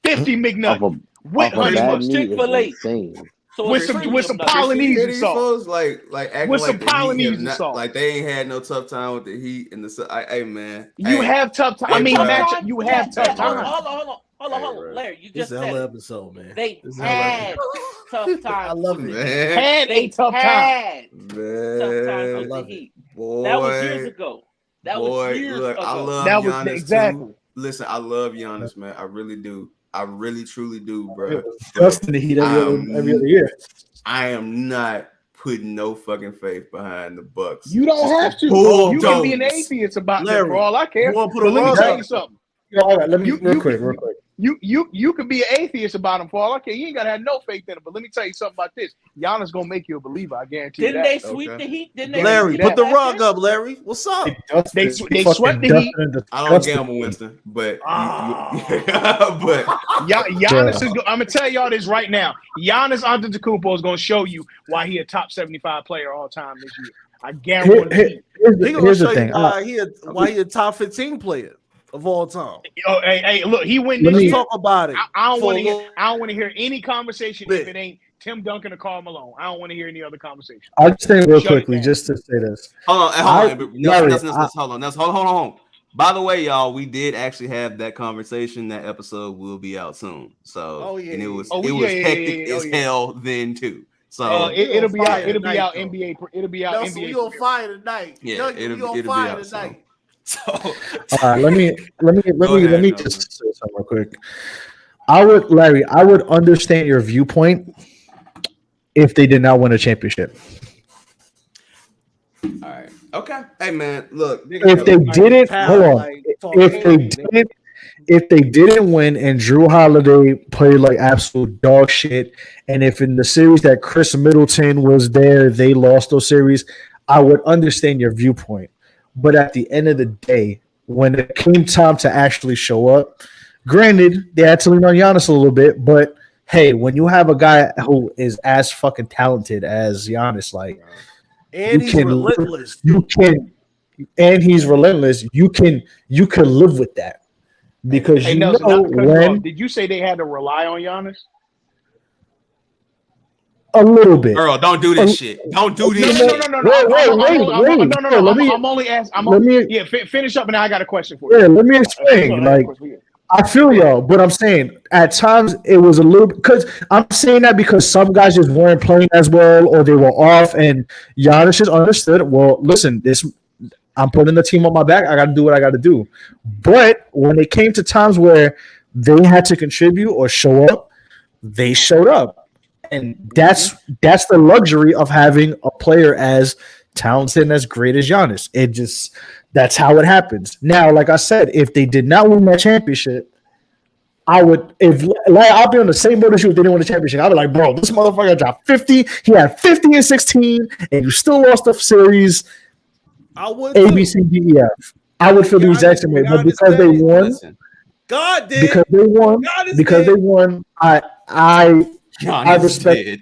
50 McNuggets. With Chick-fil-A. So with some Polynesian sauce. Like acting with like some Polynesian sauce. Like they ain't had no tough time with the Heat and the hey man. You have tough time. I mean, matchup, you have tough time. Hold on, Larry. You just said episode, man. They had tough time. I love it. Man. Had a tough time. Tough time with the Heat. Boy, that was years ago. That was years ago. I love that Giannis was exactly. Too. Listen, I love Giannis, man. I really do. I really, truly do, bro. Dustin the Heat every other year. I am not putting no fucking faith behind the Bucks. You don't have to. You can be an atheist about that for all I care. But let me tell you something. All right, let me real quick. You could be an atheist about him for all I care. You ain't gotta have no faith in him. But let me tell you something about this. Giannis gonna make you a believer. I guarantee you that. Didn't they sweep the Heat? Didn't they? Larry, put the rug up, Larry. What's up? They swept the Heat. I don't gamble, Winston, but Giannis is. I'm gonna tell y'all this right now. Giannis Antetokounmpo is gonna show you why he a top 75 player all time this year. I guarantee. Here's the thing. Why he a top 15 player. of all time. Oh, hey, look, he went Let's this year. talk about it. I don't want to hear. I don't want to hear any conversation if it ain't Tim Duncan or Karl Malone. I don't want to hear any other conversation. I'll just say real quickly, just to say this. Hold on. Nelson, hold on. By the way, y'all, we did actually have that conversation. That episode will be out soon. So, and it was hectic as hell then too. So it'll be out. It'll be out NBA. It'll be out Nelson, NBA. We on fire tonight. Yeah, it'll be out tonight. So, all right, let me just say something real quick. I would understand your viewpoint if they did not win a championship. All right. Okay. Hey man, look. If they didn't, hold on. If they didn't win and Drew Holiday played like absolute dog shit, and if in the series that Chris Middleton was there, they lost those series, I would understand your viewpoint. But at the end of the day, when it came time to actually show up, granted, they had to lean on Giannis a little bit, but hey, when you have a guy who is as fucking talented as Giannis, like, and he's relentless. And he's relentless. You can live with that because hey, Nelson, did you say they had to rely on Giannis? A little bit. Earl, don't do this shit. Don't do this shit. No. I'm only asking. Finish up, and I got a question for you. Yeah, let me explain. Like, I feel y'all, but I'm saying at times it was a little because I'm saying that because some guys just weren't playing as well or they were off, and Giannis just understood. Well, listen, I'm putting the team on my back. I got to do what I got to do. But when it came to times where they had to contribute or show up, they showed up. And that's the luxury of having a player as talented and as great as Giannis. That's how it happens. Now, like I said, if they did not win that championship, I'll be on the same boat as you if they didn't win the championship. I'll be like, bro, this motherfucker dropped 50. He had 50 and 16, and you still lost the series. I would A, B, C, D, E, F. I would feel the exact same way, but because they won, God did. Because they won, I respect.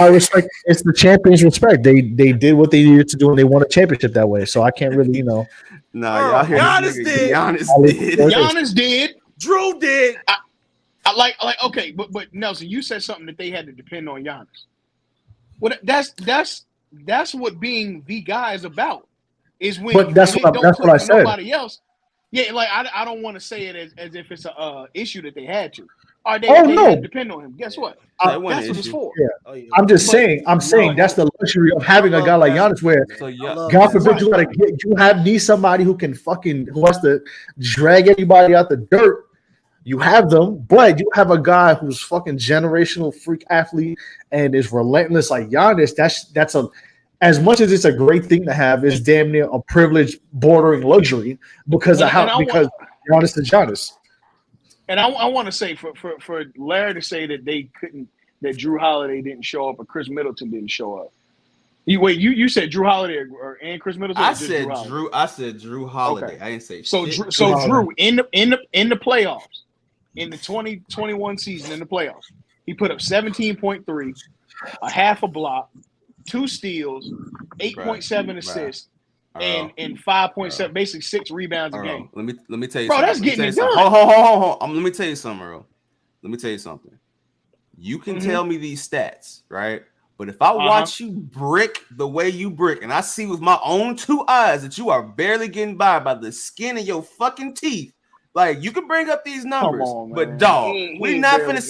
I respect. It's the champions' respect. They did what they needed to do, and they won a championship that way. So I can't really, Nah, y'all hear Giannis did. Giannis did. Drew did. I like. Okay, but Nelson, you said something that they had to depend on Giannis. Well, that's what being the guy is about. Is when. But that's what I said. Nobody else. Yeah, like I don't want to say it as if it's a issue that they had to. Or they had to depend on him. Guess what? That's what it's for. Yeah. I'm just saying that's the luxury of having a guy like Giannis where God forbid you need somebody who has to drag anybody out the dirt. You have them, but you have a guy who's fucking generational freak athlete and is relentless like Giannis. That's as much as it's a great thing to have, it's damn near a privilege bordering luxury because Giannis is Giannis. And I want to say for Larry to say that Drew Holiday didn't show up or Chris Middleton didn't show up. You said Drew Holiday and Chris Middleton. I said Drew Holiday. Okay. I didn't say so. Shit. Drew in the playoffs in the 2021 season in the playoffs, he put up 17.3, a half a block, 2 steals, 8.7 assists. And 5.7, basically 6 rebounds a game. Let me tell you, bro, something. That's getting it done. Hold on. Let me tell you something, bro. Let me tell you something. You can tell me these stats, right? But if I watch you brick the way you brick, and I see with my own 2 eyes that you are barely getting by the skin of your fucking teeth, like you can bring up these numbers, but dog, we're not finna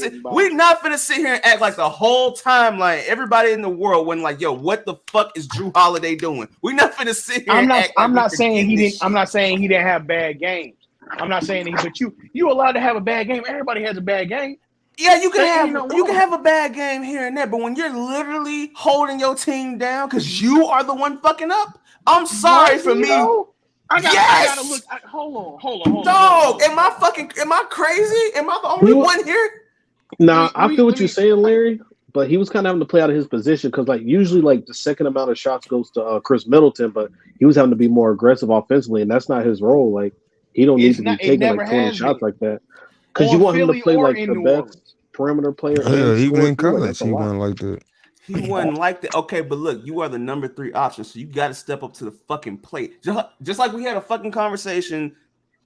sit here and act like the whole time like everybody in the world when like, yo, what the fuck is Drew Holiday doing? We're not finna sit here. I'm not saying he didn't have bad games. I'm not saying but you allowed to have a bad game. Everybody has a bad game. Yeah, you can have a bad game here and there, but when you're literally holding your team down because you are the one fucking up, I'm sorry for me. I gotta look. Hold on. Dog, am I crazy? Am I the only one here? Nah, I feel what you're saying, Larry. But he was kind of having to play out of his position because, like, usually, like the second amount of shots goes to Chris Middleton, but he was having to be more aggressive offensively, and that's not his role. Like, he don't need to be taking like 20 shots like that because you want him to play like the best perimeter player. Yeah, even in college, he wasn't like that. He wasn't like that. Okay, but look, you are the number 3 option, so you got to step up to the fucking plate. Just like we had a fucking conversation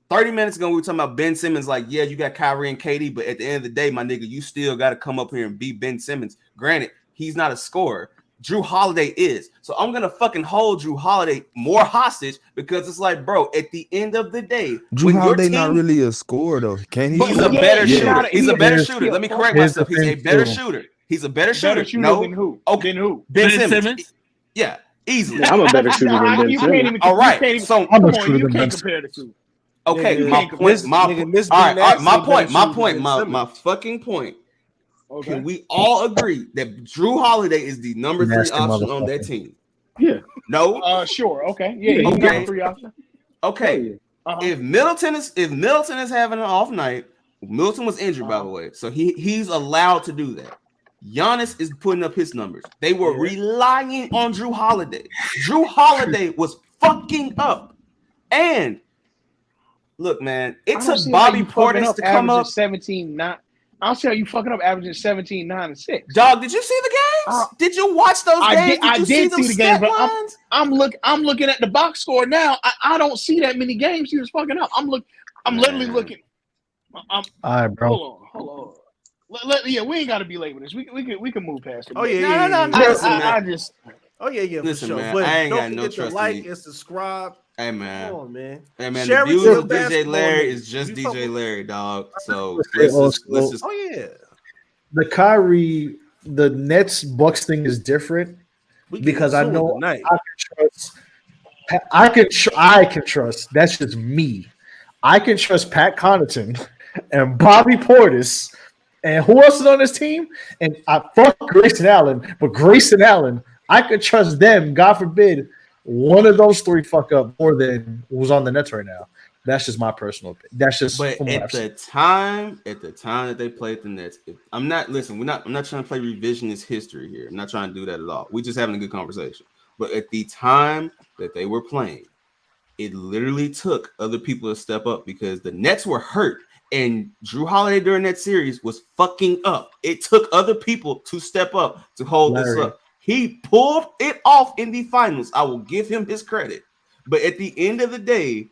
30 minutes ago, we were talking about Ben Simmons. Like, yeah, you got Kyrie and KD, but at the end of the day, my nigga, you still got to come up here and be Ben Simmons. Granted, he's not a scorer. Drew Holiday is. So I'm going to fucking hold Drew Holiday more hostage because it's like, bro, at the end of the day, Drew Holiday not really a scorer, though. Can't he? He's a better shooter. He's a better shooter. Let me correct myself. He's a better shooter. He's a better shooter. No. Than who? Okay. Than who? Ben Simmons. Yeah, easily. Yeah, I'm a better shooter than Ben Simmons. All right. So come on, you can't compare the two. Okay, Nigga, my fucking point. Okay. Can we all agree that Drew Holiday is the number 3 option on that team? Yeah. No. Sure. Okay. Yeah. Okay. Number 3 option. Okay. If Middleton is having an off night, Middleton was injured by the way, so he's allowed to do that. Giannis is putting up his numbers. They were relying on Drew Holiday. Drew Holiday was fucking up, and look, man, it took Bobby Portis to come up 17-9. I don't see how you fucking up averaging 17, 9, and 6. Dog, did you see the games? Did you watch those games? I did see the games, but I'm looking at the box score now. I don't see that many games he was fucking up. I'm literally looking. All right, bro. Hold on. Yeah, we ain't got to be late with this. We can move past it. Oh yeah, no. I just. Oh yeah, listen, for sure. Man, But I ain't don't got no forget to trust like in you. and subscribe. Hey man, come on, man. Hey man, Share the views with of your DJ Larry is just DJ Larry, dog. So let's just. Oh yeah. The Kyrie, the Nets Bucks thing is different because I know I can trust. That's just me. I can trust Pat Connaughton and Bobby Portis and who else is on this team? And I fuck Grayson Allen, but Grayson Allen, I could trust them. God forbid one of those 3 fuck up more than who's on the Nets right now. That's just my personal opinion. That's just. But at the time that they played the Nets, I'm not trying to play revisionist history here. I'm not trying to do that at all. We're just having a good conversation. But at the time that they were playing, it literally took other people to step up because the Nets were hurt. And Drew Holiday during that series was fucking up. It took other people to step up to hold this up. He pulled it off in the finals. I will give him his credit. But at the end of the day,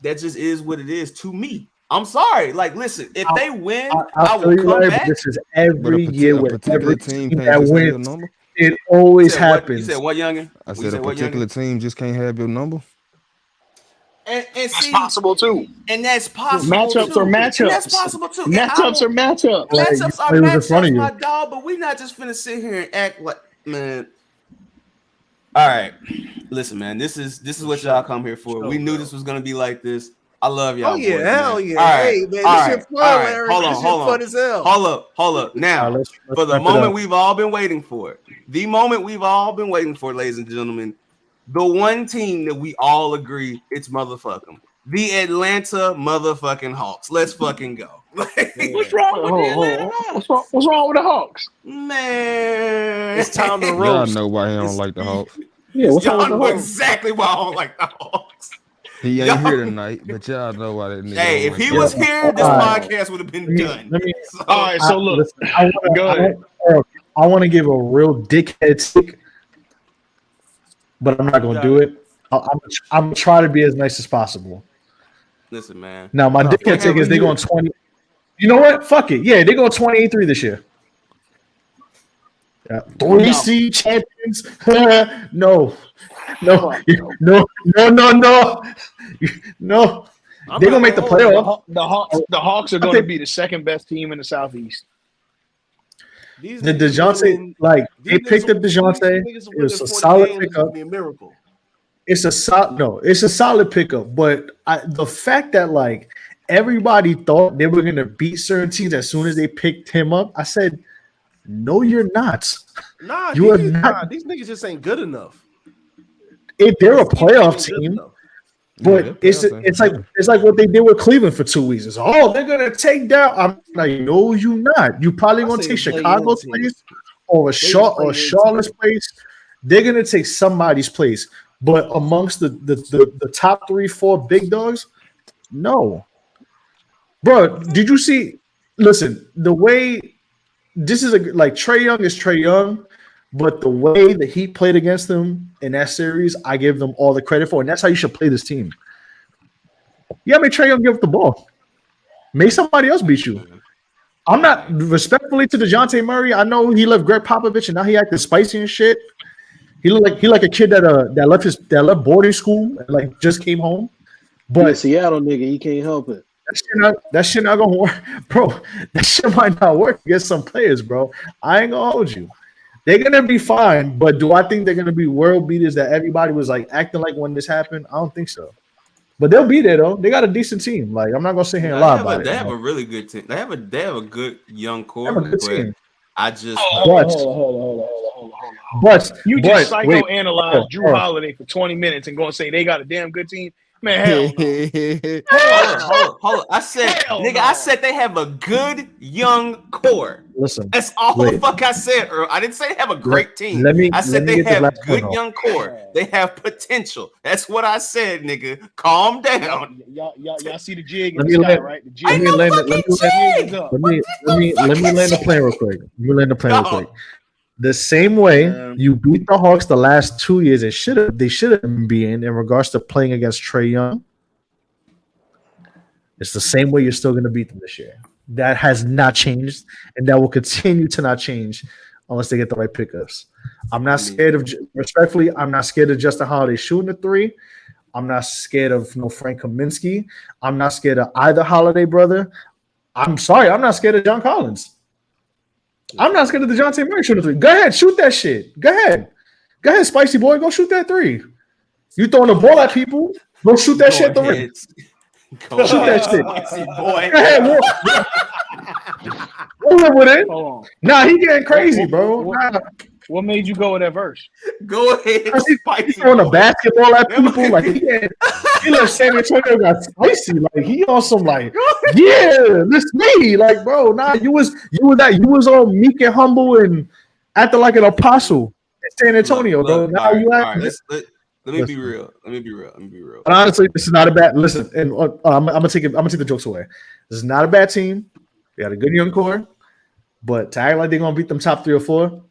that just is what it is to me. I'm sorry. Like, listen, if they win, I will come back. This is every year with every team that wins. It always happens. You said what, youngin? I said a particular team just can't have your number. And that's possible too. And that's possible. Matchups are matchups. And that's possible too. Matchups are matchups. Matchups are matchups, my dog. But we not just finna sit here and act like, man. All right, listen, man. This is what y'all come here for. We knew this was gonna be like this. I love y'all. Oh yeah, boys, hell man. yeah. All right, hey man, this shit fun, Larry. Hold on. Fun as hell. Hold up. Now, for the moment we've all been waiting for, ladies and gentlemen, the one team that we all agree it's motherfucking the Atlanta motherfucking Hawks. Let's fucking go. What's wrong with the Atlanta Hawks? What's wrong with the Hawks? Man, it's time to roast. Y'all know why he don't like the Hawks. Yeah, what's wrong with the Y'all know Hawks? exactly why I don't like the Hawks. He ain't here tonight, but y'all know why that nigga. Hey, if he was here, this podcast would have been done. All right, so look. Go ahead. I want to give a real dickhead take, but I'm not going to do it. I'm going to try to be as nice as possible. Listen, man. Now, my dickhead take is they going 20. You know what? Fuck it. Yeah, they going 28-3 this year. Yeah. 3-seed champions. No. They're gonna make the playoff. The Hawks are going to be the second best team in the Southeast. The DeJounte, they picked up DeJounte. It was a solid pickup. It's a solid pickup. But the fact that everybody thought they were gonna beat certain teams as soon as they picked him up, I said, no, you're not. Nah, you are not. These niggas just ain't good enough. They're a playoff team, but it's like what they did with Cleveland for 2 weeks. It's, they're gonna take down. I'm like, no, you not. You probably gonna take Chicago's place or Charlotte's place. They're gonna take somebody's place, but amongst the top 3-4 big dogs, no, bro. Did you see? Listen, the way this is Trae Young is Trae Young. But the way that he played against them in that series, I give them all the credit for, and that's how you should play this team. Yeah, make Trae Young give up the ball. Make somebody else beat you. I'm not respectfully to DeJounte Murray. I know he left Greg Popovich and now he acted spicy and shit. He looked like a kid that left boarding school and like just came home. But yeah, Seattle nigga, he can't help it. That shit not gonna work, bro. That shit might not work against some players, bro. I ain't gonna hold you. They're gonna be fine, but do I think they're gonna be world beaters that everybody was like acting like when this happened? I don't think so. But they'll be there though. They got a decent team. Like I'm not gonna sit here and lie about it. They have a really good team. They have a good young core. They have a good team. I just hold on. But you just psychoanalyze Drew Holiday for 20 minutes and go and say they got a damn good team. Man, hell no. Hold on. I said they have a good young core. Listen, that's all the fuck I said, Earl. I didn't say they have a great team. I said they have good young core. They have potential. That's what I said, nigga. Calm down. Y'all see the jig in the sky, right? The jig. Let me land the plane real quick. The same way you beat the Hawks the last 2 years, they shouldn't be in regards to playing against Trae Young. It's the same way you're still going to beat them this year. That has not changed, and that will continue to not change unless they get the right pickups. I'm not scared of Justin Holiday shooting the three. I'm not scared of Frank Kaminsky. I'm not scared of either Holiday brother. I'm sorry, I'm not scared of John Collins. I'm not scared of DeJounte Murray shooting three. Go ahead, shoot that shit. Go ahead, spicy boy. Go shoot that three. You throwing the ball at people? Go shoot that shit at the rim. Shoot that shit. Spicy boy. Go ahead, we'll live with it. Nah, he getting crazy, bro. What made you go with that verse? Go ahead. He's throwing a basketball at people. Like he let San Antonio got spicy. Like he on some like, yeah, this me. Like, bro, nah, you was all meek and humble and acting like an apostle in San Antonio, bro. Now you acting. Let me be real. But honestly, this is not a bad. Listen, and I'm gonna take the jokes away. This is not a bad team. They got a good young core, but to act like they're gonna beat them top 3 or 4,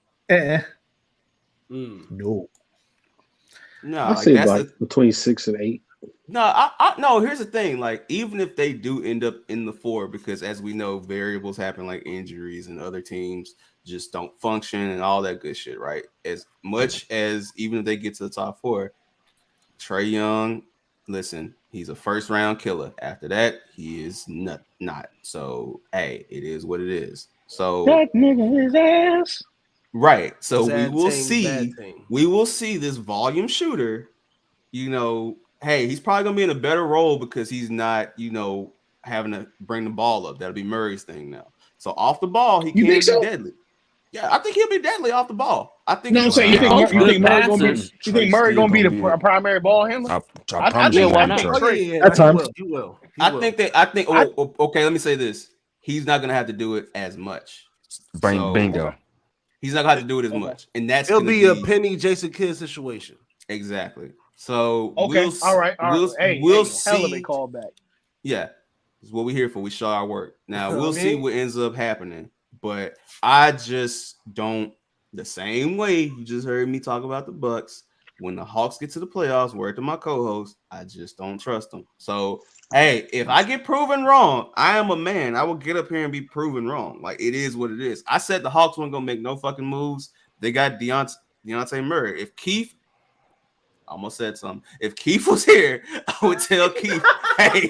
no. I say like between 6 and 8. No, here's the thing. Like, even if they do end up in the 4, because as we know, variables happen like injuries and other teams just don't function and all that good shit, right? As much as even if they get to the top 4, Trae Young, listen, he's a first-round killer. After that, he is not. So, hey, it is what it is. So that nigga is ass. Right. So we will see this volume shooter, hey, he's probably gonna be in a better role because he's not, having to bring the ball up. That'll be Murray's thing now. So off the ball, he can't be deadly. Yeah, I think he'll be deadly off the ball. I think. No, I'm saying you think Murray gonna be the primary ball handler? I think at times he will. Okay, let me say this. He's not gonna have to do it as much. Bingo. He's not gonna have to do it as much, and it'll be a Penny Jason Kidd situation. Exactly. So okay, all right. We'll see. Hell of a callback. Yeah, it's what we're here for. We show our work. Now we'll see what ends up happening, but I just don't. The same way you just heard me talk about the Bucks. When the Hawks get to the playoffs, word to my co-host, I just don't trust them. So, hey, if I get proven wrong, I am a man. I will get up here and be proven wrong. Like, it is what it is. I said the Hawks weren't going to make no fucking moves. They got Deontay Murray. If Keith, I almost said something. If Keith was here, I would tell Keith, hey,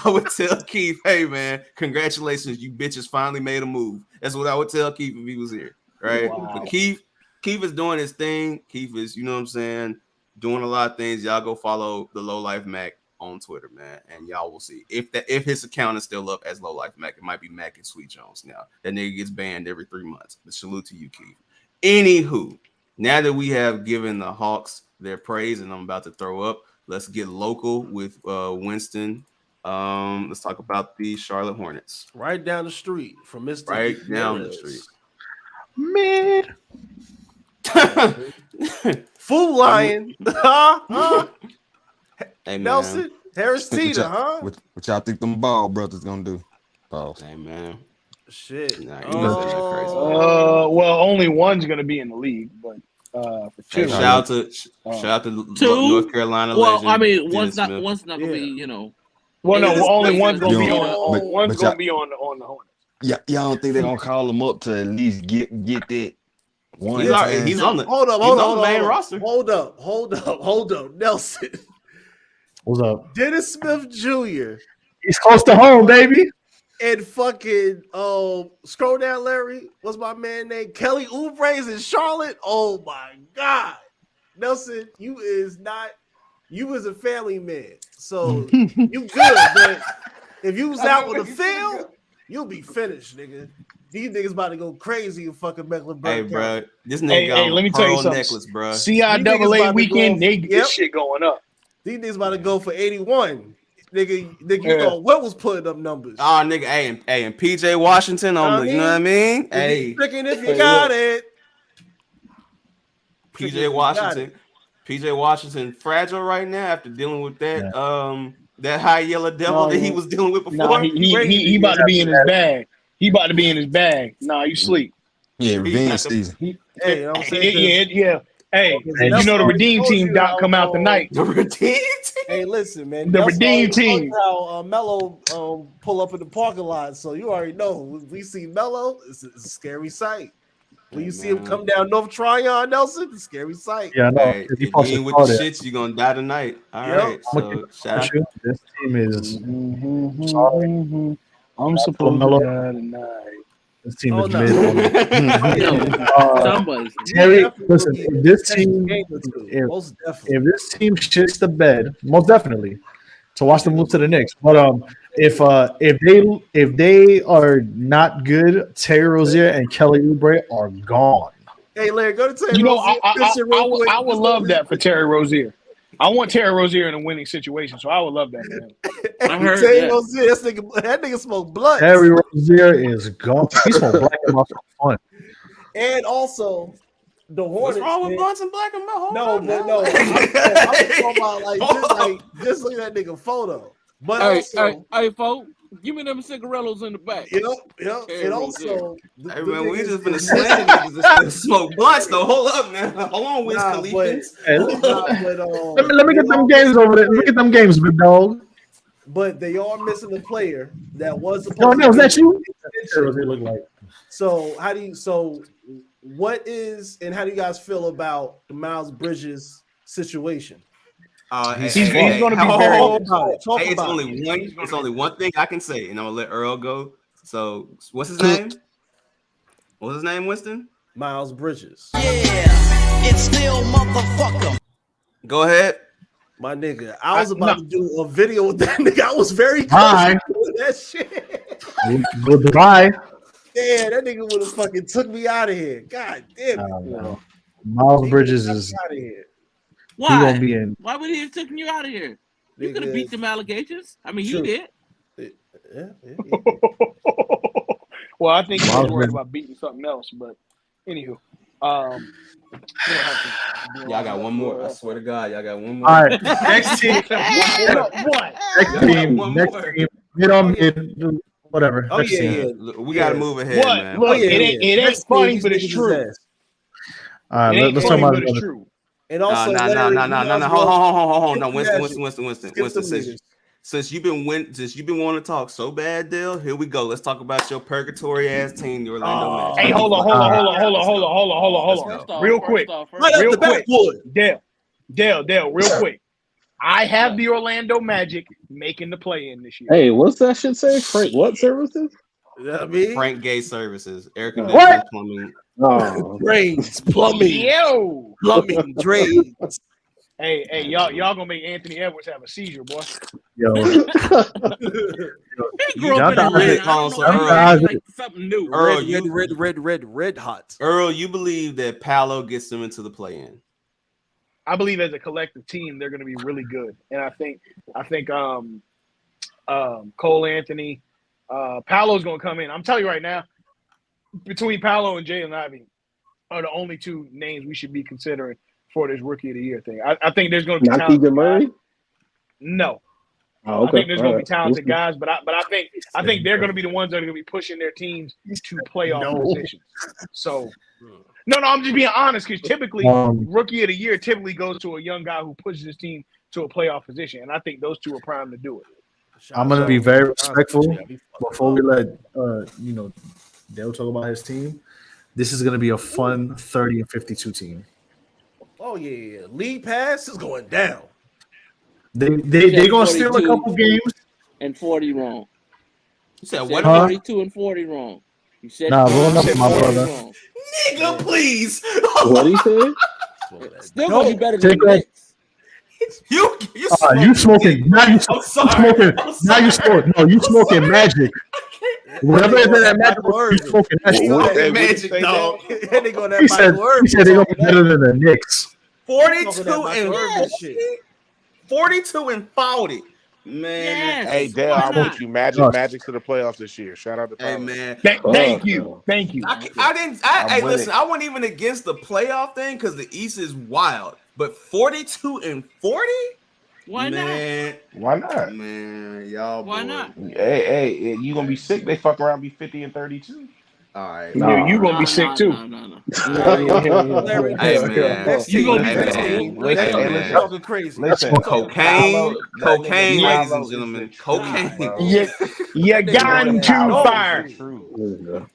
I would tell Keith, hey, man, congratulations. You bitches finally made a move. That's what I would tell Keith if he was here. Right. Wow. But Keith is doing his thing. Keith is, you know what I'm saying, doing a lot of things. Y'all go follow the Low Life Mac on Twitter, man, and y'all will see. If his account is still up as Low Life Mac, it might be Mac and Sweet Jones now. That nigga gets banned every 3 months. But salute to you, Keith. Anywho, now that we have given the Hawks their praise and I'm about to throw up, let's get local with Winston. Let's talk about the Charlotte Hornets. Right down the street from Mr. Right down the street. Man. Fool Lion. Hey, Nelson. Harris Teeter, huh? What y'all think them Ball brothers gonna do? Hey, man. Shit. Nah, well, only one's gonna be in the league, but Shout out to North Carolina legend. I mean, Dennis one's Smith. not gonna be, you know. Well, no, only one's gonna be Yeah, on. One's gonna be on the Hornets. Yeah, y'all don't think they're gonna call him up to at least get that one? He's on the main roster. Hold up, Nelson. What's up? Dennis Smith Jr. He's close to home, baby. And fucking scroll down, Larry. What's my man named? Kelly Oubre's in Charlotte. Oh my God, Nelson, you was a family man, so you good. But if you was out on the field, you'll be finished, nigga. These niggas about to go crazy in fucking Mecklenburg. Hey, bro, this nigga got let me tell you something. necklace, bro. CIAA weekend, this shit going up. These niggas about to go for 81. Nigga, you thought what was putting up numbers? Oh, nigga, hey, and PJ Washington on the, you know what I mean? Hey, freaking if you got it. PJ Washington fragile right now after dealing with that that high yellow devil that he was dealing with before. Nah, he about to be in his bag. He about to be in his bag. Nah, you sleep. Yeah, revenge season. Hey, I'm saying yeah. Hey, you know the Redeem team come out tonight. The Redeem team? Hey, listen, man. The Redeem team. How Melo pull up in the parking lot, so you already know. We see Melo, it's a scary sight. When you see him come down North Tryon, Nelson, it's a scary sight. Yeah, I know. Hey, if you ain't with the shits, you're going to die tonight. All right, so shout out. This team is I'm supposed to die tonight. This team is mid. Somebody's Terry, listen, if this team shits the bed, most definitely to watch them move to the Knicks. But if they are not good, Terry Rozier and Kelly Oubre are gone. Hey, Larry, go to Terry. You know, Rozier. I would love that for Terry Rozier. I want Terry Rozier in a winning situation, so I would love that, man. I heard Terry Rozier, that nigga smoked blood. Terry Rozier is gone. He smoked black and white fun. And also, the Hornets. What's wrong with blunts and black and white? No. I'm talking about just look at that nigga photo. But hey, folks, give me them cigarillos in the back. Yep. And also, hey man, we just finna slam niggas and smoke blunts though. Hold up now. Hold on, Wiz Khalifa. Let me get them games over there. Let me get them games, big dog. But they are missing a player that was supposed to. No, is that you? They look like. So what is and how do you guys feel about the Miles Bridges situation? He's going to be very. It's only one thing I can say, and I'm gonna let Earl go. So, what's his name? What's his name, Winston? Miles Bridges. Yeah, it's still motherfucker. Go ahead, my nigga. I was about to do a video with that nigga. I was very close to that shit. Goodbye. Yeah, that nigga would have fucking took me out of here. God damn it. Miles Bridges is out of here. Why? He be in. Why would he have taken you out of here? You could have beat them allegations. I mean, you did. Yeah. Well, I think he was worried about beating something else, but anywho, y'all got one more. I swear to God, y'all got one more. All right, next team. Next team. Get on mid. Whatever. Oh yeah. We gotta move ahead, man. Look, it ain't funny, but it's true. All right, let's talk about it. True. And also, no. Hold on. No, Winston. Since you've been wanting to talk so bad, Dale, here we go. Let's talk about your purgatory ass team, the Orlando Magic. Hey, hold on. Real quick. Dale, real quick. I have the Orlando Magic making the play in this year. Hey, what's that shit say? Frank, what services? Frank Gay Services, air conditioning, plumbing. Drains, plumbing, drains. Hey, y'all gonna make Anthony Edwards have a seizure, boy. Yo, He grew up in Atlanta. Like something new. Earl, red hot. Earl, you believe that Paolo gets them into the play-in? I believe as a collective team, they're going to be really good, and I think Cole Anthony, Paolo's going to come in. I'm telling you right now, between Paolo and Jalen Ivey are the only two names we should be considering for this Rookie of the Year thing. I think there's going to be talented guys. No. Oh, okay. I think there's going to be talented guys, but I think they're going to be the ones that are going to be pushing their teams to playoff positions. So, No, I'm just being honest because typically rookie of the year typically goes to a young guy who pushes his team to a playoff position, and I think those two are primed to do it. I'm gonna be very respectful before we let Dale talk about his team. This is gonna be a fun 30-52 team. Oh yeah. League pass is going down. They gonna steal a couple games and 40 wrong. You said what? 42 and 40 wrong. You said roll up, my brother. Wrong. Nigga, please. What he said? Still gonna be better than the Knicks. You smoking? Now you smoking? Now you smoking? No, you smoking magic. Whatever is in that magic, you smoking that shit. Magic, dog. He said they're gonna be better than the Knicks. 42 and 40. Man, hey Dale, I'm with you. Magic to the playoffs this year. Shout out to hey man. Thank you. I listen. I wasn't even against the playoff thing because the East is wild. But 42 and 40. Why not? Why not? Man, y'all. Why not? Hey, you gonna be sick? They fuck around, be 50 and 32. All right. You gonna be sick too. No. Hey man, you gonna be Listen, talking crazy. Listen, cocaine, ladies and gentlemen, cocaine. You gone too far.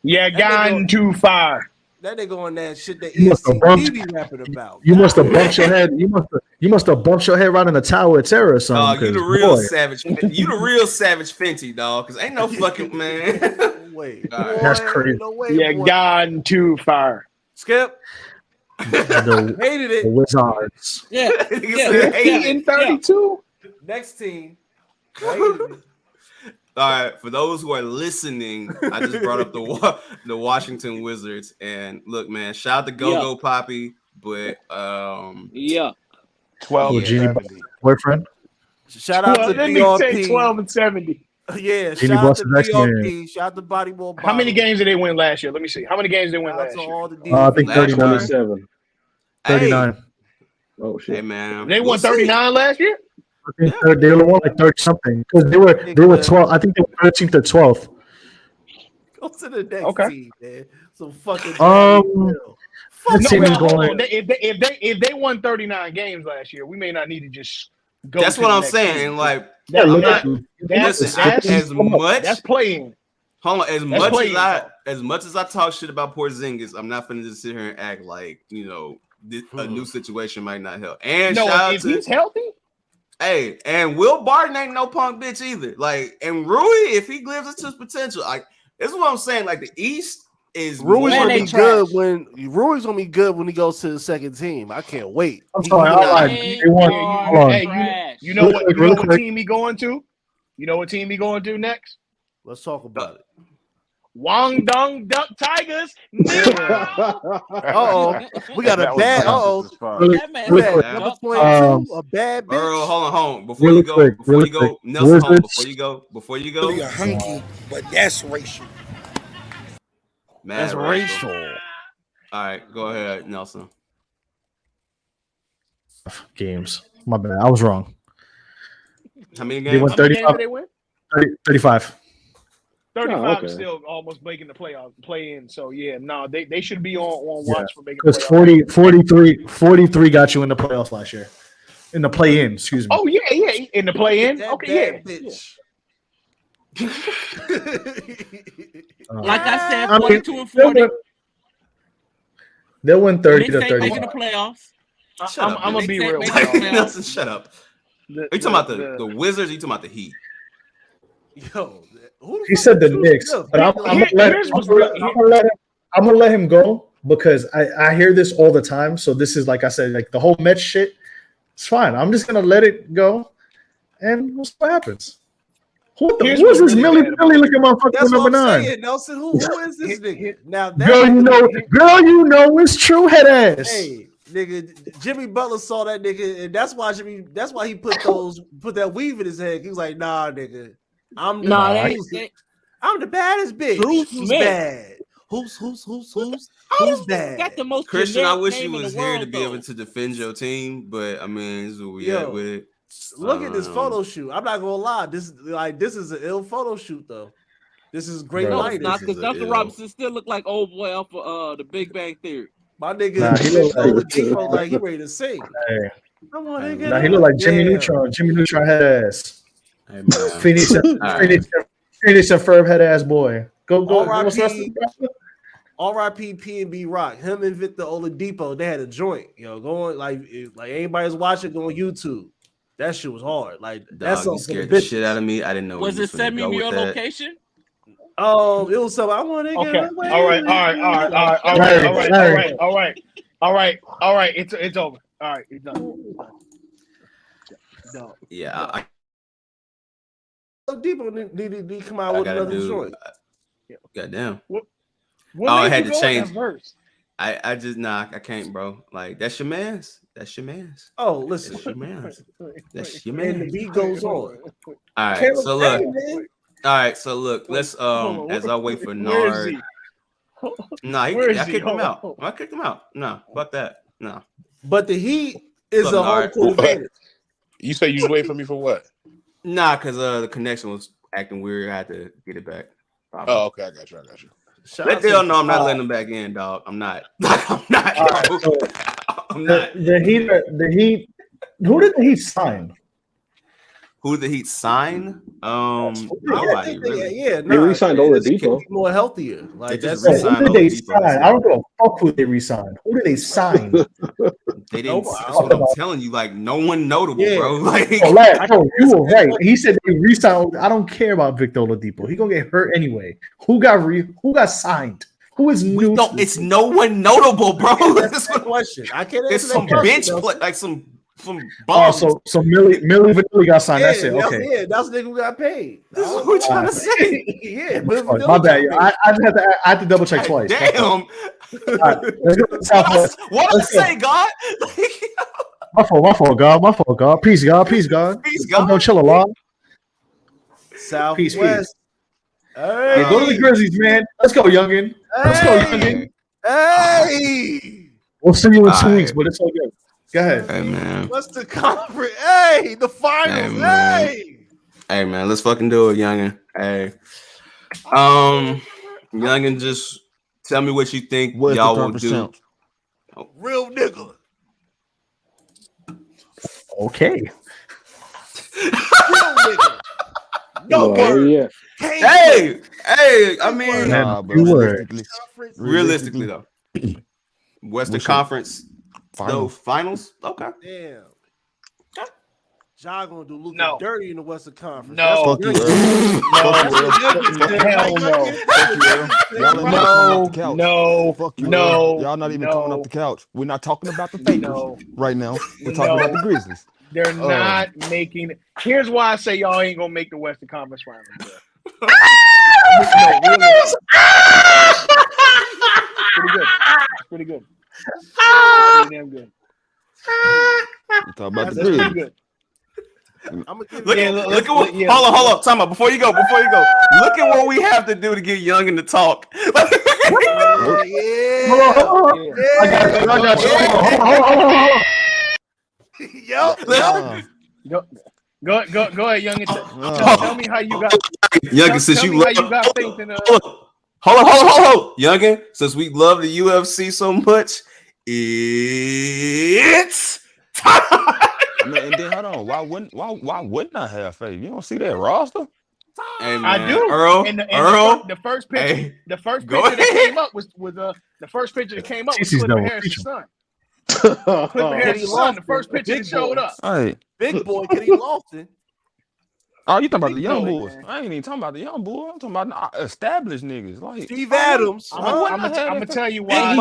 You gone too far. That nigga on that shit that ESPN be rapping about. You must have bumped your head. You must have bumped your head right in the Tower of Terror or something. You the real savage. You the real savage Fenty, dog. Because ain't no fucking man. Wait, that's crazy. No way, you gone too far. Skip. Hated it. The Wizards. Yeah. 50 and 32. Next team. All right, for those who are listening, I just brought up the Washington Wizards, and look, man, shout out to Go Poppy, but 12 boyfriend. Shout out to DRP. 12 and 70. Yeah, shout out to DRP. Shout out to Body Ball. How many games did they win last year? Let me see. How many games did they win last year? I think 39. 39. Oh shit! Hey man, they won 39 last year. I think they won like 30 something because they were 12. I think they were 13th or 12th. Go to the next team, man. Some fucking if they won 39 games last year, we may not need to just go. That's what I'm saying. Team. And like, that's playing. Hold on, as much as I talk shit about Porzingis, I'm not finna just sit here and act like a new situation might not help. And if he's healthy. Hey, and Will Barton ain't no punk bitch either. Like, and Rui, if he lives up to his potential, like, this is what I'm saying. Like, the East is Rui's gonna be good when he goes to the second team. I can't wait. I'm sorry, you know what team he going to? You know what team he going to next? Let's talk about it. Wang Dong Duck Tigers. No. We got a bad. Number 22, a bad bitch. Earl, hold on. Before you go, Nelson, hold on. Before you go. You're hunky, but that's racial. That's racial. All right, go ahead, Nelson. Games. My bad. I was wrong. How many games? They won 35. 35. 35 is still almost making the play in. So yeah, no, they should be on watch for making the playoffs. 43 got you in the playoffs last year. In the play-in, excuse me. Oh yeah, in the play-in. Okay, bitch. Like I said, 42 and 40. They'll win 30 to 30. Making the playoffs. I'm gonna be real. Nelson, shut up. Are you talking about the Wizards? Or are you talking about the Heat? Yo, he said the Knicks, but I'm gonna let him go because I hear this all the time. So this is, like I said, like the whole Mets shit. It's fine. I'm just gonna let it go, and we'll see what happens. Who is this Millie looking motherfucker number 9? Saying, Nelson, who is this nigga? Now, girl, you know it's true, head ass. Hey, nigga, Jimmy Butler saw that nigga, and that's why he put that weave in his head. He was like, nah, nigga. I'm the baddest bitch. Who's bad? Who's bad? Got the most Christian, I wish you was here to be able to defend your team, but I mean, this is what we at with it. Look at this photo shoot. I'm not gonna lie. This is an ill photo shoot though. This is great lighting. Because Dustin Robinson still look like old boy off of the Big Bang Theory. My nigga Oladipo like he ready to sing. Hey. I want to Now he look like Jimmy Neutron. Jimmy Neutron head ass. Hey man. Phoenix and Ferb head ass boy. Go. R.I.P. P&B Rock. Him and Victor Oladipo, they had a joint. Yo, going like anybody's watching, go on YouTube. That shit was hard. Like that's you scared the shit out of me. I didn't know. Was it send me your location? It was something I want to get away. All right. It's over. All right, it's done. Yeah. Oladipo need to come out with another joint. Goddamn. What I had to change. I just I can't, bro. Like that's your man's. That's your man's. Oh, listen, that's your man's. That's your man. And the beat goes on. All right, so look. Let's as I wait for Nard. I kicked him out. I kicked him out. No, fuck that. No. But the Heat is a home court advantage. You say you was waiting for me for what? Nah, because the connection was acting weird. I had to get it back. Probably. Oh, okay, I got you. Let them know I'm not letting them back in, dog. I'm not. I'm not. I'm not. The Heat. Who did the Heat sign? Who did the Heat sign? Nobody really. They re-signed Oladipo. More healthier. Like that's who did they sign? I don't give a fuck who they re-signed. Who did they sign? They didn't. That's what I'm telling you. Like no one notable, bro. Like you were right. He said they re-signed. I don't care about Victor Oladipo. He gonna get hurt anyway. Who got signed? Who is new? It's no one notable, bro. That's the question. I can't answer it's some bench play, like some bums. So Millie Vanilli got signed. That's it. Okay. Yeah, that's the nigga who got paid. This is what we're trying to say. Yeah, my bad. I had to double check twice. Damn. Right, what I say, God? My fault, God. Peace, God. Don't chill a lot. Southwest. Peace. Hey, go to the Grizzlies, man. Let's go, youngin. Hey. We'll see you in 2 weeks, but it's all good. Go ahead. Hey, man. What's the conference? Hey, the finals. Hey, man. Let's fucking do it, youngin. Hey. Youngin, just tell me what you think y'all will do. Real nigga. Okay. Real nigga. No word. Yeah. Hey, I mean, realistically though, Western Conference finals. Okay. Damn. Y'all gonna do Luca dirty in the Western Conference? No. Fuck you, Hell no. Fuck you, y'all not even coming off the couch. We're not talking about the Fakers right now. We're talking about the Grizzlies. They're not making. Here's why I say y'all ain't gonna make the Western Conference Finals. Pretty good. Pretty damn good. Talk about the Grizzlies. Good. Look at what. Hold on. Time out. Before you go. Look at what we have to do to get Youngin to talk. I got you. Go ahead, Youngin. Tell me how you got. Youngin, since you love, how you got faith in hold. Youngin, since we love the UFC so much, it's time. And then hold on. Why wouldn't I have faith? You don't see that roster? Hey, man. I do. Earl. The first picture. Hey, the first picture that came up was the first picture that came up was Clifford Harris's son. Clifford Harris's son. The first picture that showed up. Hey. Big boy, Kenny Lofton. Oh, you talking about the young boys? Man. I ain't even talking about the young boys. I'm talking about established niggas like Steve Adams. I'm gonna tell you why.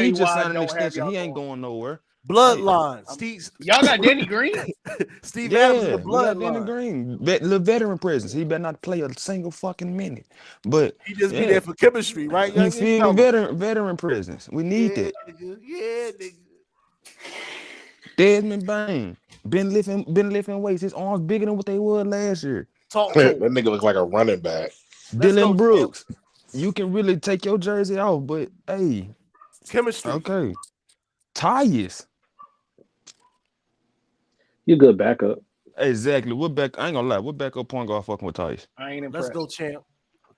He just signed an extension. He ain't going nowhere. Bloodline. Y'all got Danny Green. Steve Adams, the bloodline. Danny Green, little veteran presence. He better not play a single fucking minute. But he just be there for chemistry, right? You feel me? Veteran presence. We need that. Yeah, nigga. Desmond Bain been lifting weights. His arms bigger than what they were last year. That nigga look like a running back. Dylan Brooks, you can really take your jersey off, but hey, chemistry. Okay, Tyus. You good backup. Exactly. I ain't gonna lie. What backup point guard fucking with Tyus? I ain't impressed. Let's go, champ.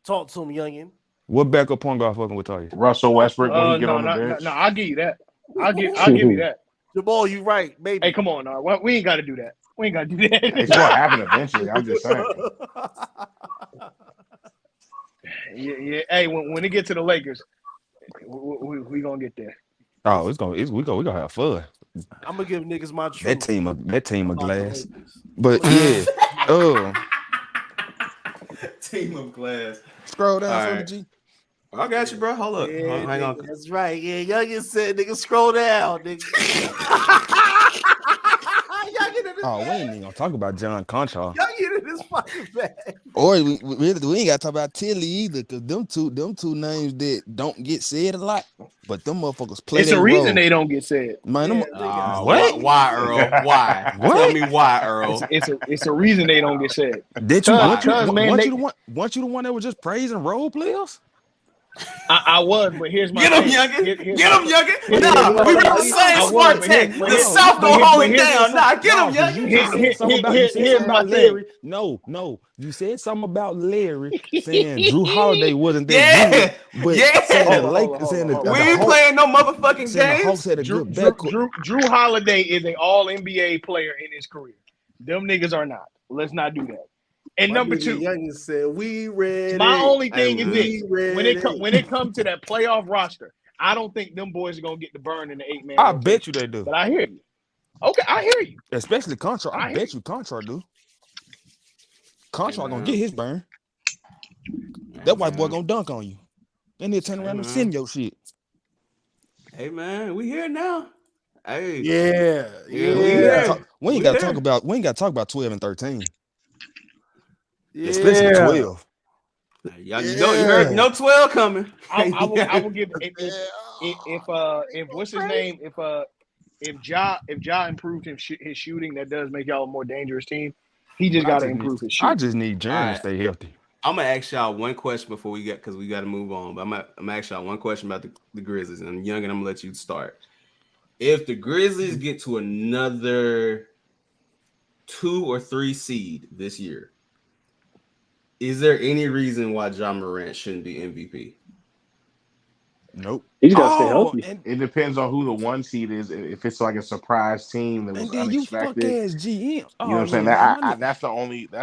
Talk to him, youngin. What backup point guard fucking with you? Russell Westbrook when he get on the bench. No, I'll give you that. I'll give you that. Jamaal, you right, baby. Hey, come on, we ain't got to do that. We ain't got to do that. It's gonna happen eventually. I'm just saying. Yeah. Hey, when it get to the Lakers, we gonna get there. Oh, we gonna have fun. I'm gonna give niggas my truth. That team of glass. But yeah, team of glass. Scroll down, All for right. G. I got you, bro. Hold up. Yeah, Hang on. That's right. Yeah, Youngin said, nigga, scroll down, nigga. Oh, we ain't even gonna talk about John Conchar. Youngin in his fucking bag. Or we ain't gotta talk about Tilly either, because them two names that don't get said a lot, but them motherfuckers play. It's a reason they don't get said. Man, what? Why, Earl? Why? Tell me why, Earl. It's a reason they don't get said. Did you want you the one that was just praising role players? I was, but here's my Get him, Youngin. Get him, Youngin. Nah, we got the same smart tech. The South gonna hold it down. Nah, get him, Youngin. Here's my Larry. No. You said something about Larry saying Drew Holiday wasn't that good. But saying the we ain't playing no motherfucking games. Drew Holiday is an all NBA player in his career. Them niggas are not. Let's not do that. And number two, Youngin said, we ready. My only thing is this: when it comes to that playoff roster, I don't think them boys are gonna get the burn in the 8-man. I bet you they do. But I hear you. Okay, I hear you. Especially Contra. I bet you Contra do. Contra gonna get his burn. That white boy gonna dunk on you. Then he'll turn around and send your shit. Hey man, we here now. Hey, yeah. We ain't gotta talk about 12 and 13. Yeah. Especially 12. You heard no 12 coming. I will give if what's his name? If Ja improved his shooting, that does make y'all a more dangerous team. He just got to improve his shooting. I just need Jaren to stay healthy. I'm gonna ask y'all one question before we get, because we got to move on. But I'm gonna ask y'all one question about the Grizzlies, and Young, and I'm gonna let you start. If the Grizzlies get to another 2 or 3 seed this year, is there any reason why Ja Morant shouldn't be MVP? Nope. He's got to stay healthy. It depends on who the 1 seed is. If it's like a surprise team that was unexpected, you fuck ass GM. You know what I'm saying? That's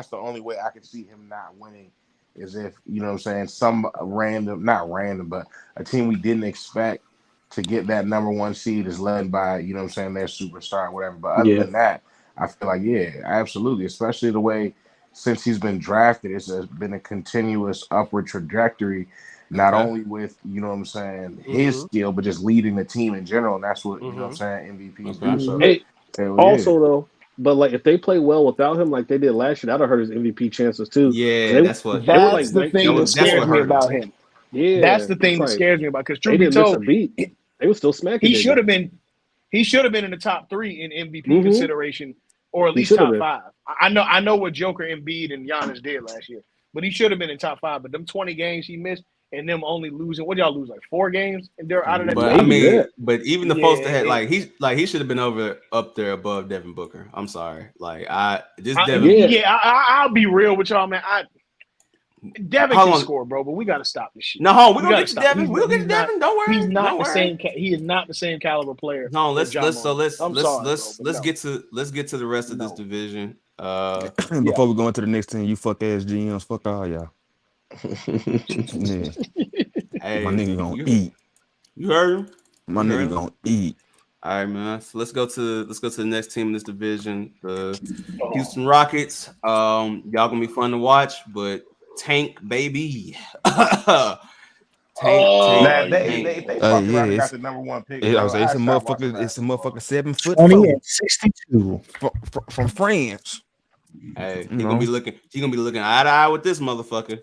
the only way I can see him not winning is if, you know what I'm saying, some not random, but a team we didn't expect to get that number 1 seed is led by, you know what I'm saying, their superstar or whatever. But other than that, I feel like, absolutely. Especially the way since he's been drafted, it's been a continuous upward trajectory, not only with, you know what I'm saying, his skill, but just leading the team in general. And that's what, you know what I'm saying, MVPs do. So, though, but like if they play well without him, like they did last year, that'll hurt his MVP chances too. Yeah, that's the thing that scares me about him. Yeah, that's the thing that scares me about, because truth be told, they were still smacking. He should have been in the top 3 in MVP consideration, or at least top 5. I know what Joker, Embiid, and Giannis did last year, but he should have been in top 5. But them 20 games he missed, and them only losing, what y'all lose, like 4 games, and they're out of that. But but even the folks that had he should have been up there above Devin Booker. I'm sorry, Devin. I'll be real with y'all, man. Devin can score, bro, but we got to stop this shit. No, we're gonna get you, Devin. We'll get Devin. Don't worry. He's not the same. He is not the same caliber player. No, let's get to the rest of this division. Before we go into the next team, you fuck ass GMs, fuck all y'all. Hey, my nigga gonna eat. You heard him. My nigga gonna eat. All right, man. So let's go to the next team in this division, the Houston Rockets. Y'all gonna be fun to watch, but Tank, baby. Tank. They got the number 1 pick. It's a motherfucker 7 foot 20 and 62 from France. Hey, he gonna be looking eye to eye with this motherfucker.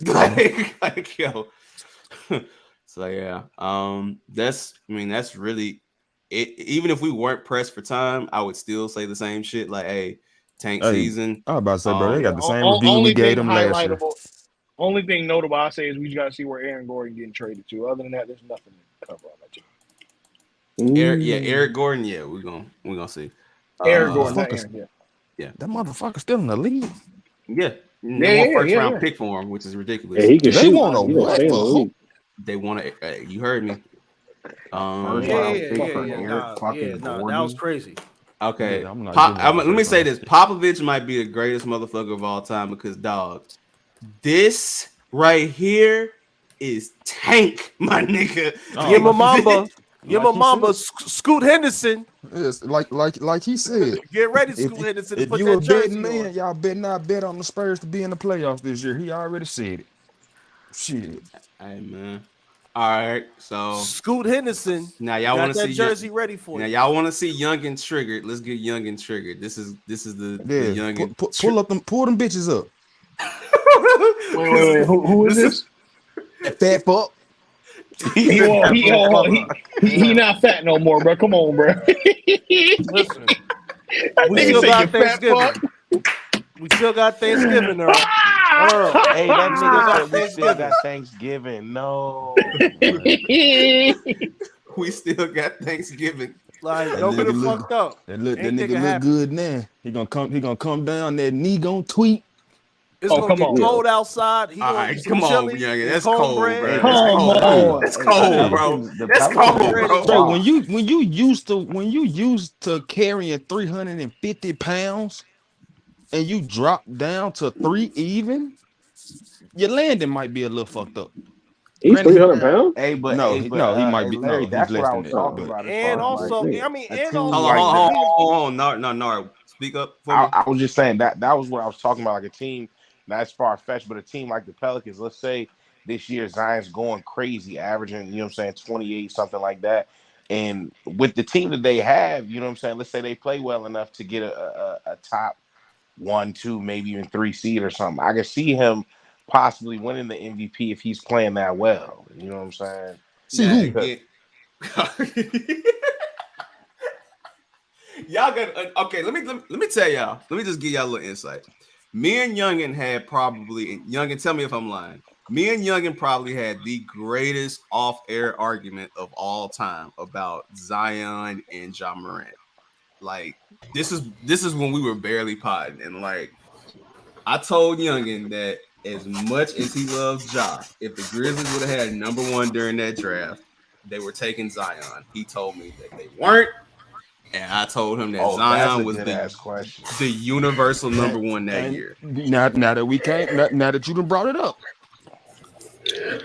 like yo. So yeah, that's really it. Even if we weren't pressed for time, I would still say the same shit. Like, hey, Tank season. I was about to say, bro, they got the same review we gave them last year. Only thing notable I say is we got to see where Aaron Gordon getting traded to. Other than that, there's nothing to cover on that team. Eric Gordon. Yeah, we're gonna see. Eric Gordon, not Aaron, yeah, that motherfucker still in the league. Yeah, first round pick for him, which is ridiculous. Yeah, he can shoot. Want a They want to. You heard me. That was crazy. Okay, I'm not let me say this: Popovich might be the greatest motherfucker of all time because, dog, this right here is tank, my nigga. Give him Mamba. Give him Mamba. Scoot Henderson. Yes, like he said. Get ready, Scoot Henderson. If you a betting man, y'all better not bet on the Spurs to be in the playoffs this year. He already said it. Shit. Hey man. All right, so Scoot Henderson. Now y'all want to see jersey ready for you. you. Now y'all want to see Young and triggered. Let's get Young and triggered. This is the Young and pull them bitches up. Wait. Who is this? Fat fuck. He not fat no more, bro. Come on, bro. Listen, we still got Thanksgiving. We still got Thanksgiving, Earl. Hey, that nigga said we still got Thanksgiving. No. We still got Thanksgiving. Like, don't get it fucked up. That nigga look good now. He gonna come down. That knee gonna tweet. It's gonna get cold outside. He gonna eat some chili. That's cold, bro. That's cold, bro. That's cold, bro. Bro, when you used to carrying 350 pounds and you drop down to 3 even, your landing might be a little fucked up. He's 300 pounds. Hey, but he might be. Larry, No, that's he's what less I than was that. talking about. And also, hold on. No. Speak up for me. I was just saying that was what I was talking about. Like a team, that's far fetched, but a team like the Pelicans. Let's say this year Zion's going crazy, averaging 28, something like that. And with the team that they have, let's say they play well enough to get a top 1, 2, maybe even 3 seed or something. I can see him possibly winning the MVP if he's playing that well. You know what I'm saying? See Y'all got okay. Let me tell y'all. Let me just give y'all a little insight. Me and Youngin had probably Youngin. Tell me if I'm lying. Me and Youngin probably had the greatest off-air argument of all time about Zion and Ja Morant. Like this is when we were barely potting, and like I told Youngin that as much as he loves Ja, if the Grizzlies would have had number 1 during that draft, they were taking Zion. He told me that they weren't. And I told him that Zion was the universal number 1 that year. Now that you done brought it up,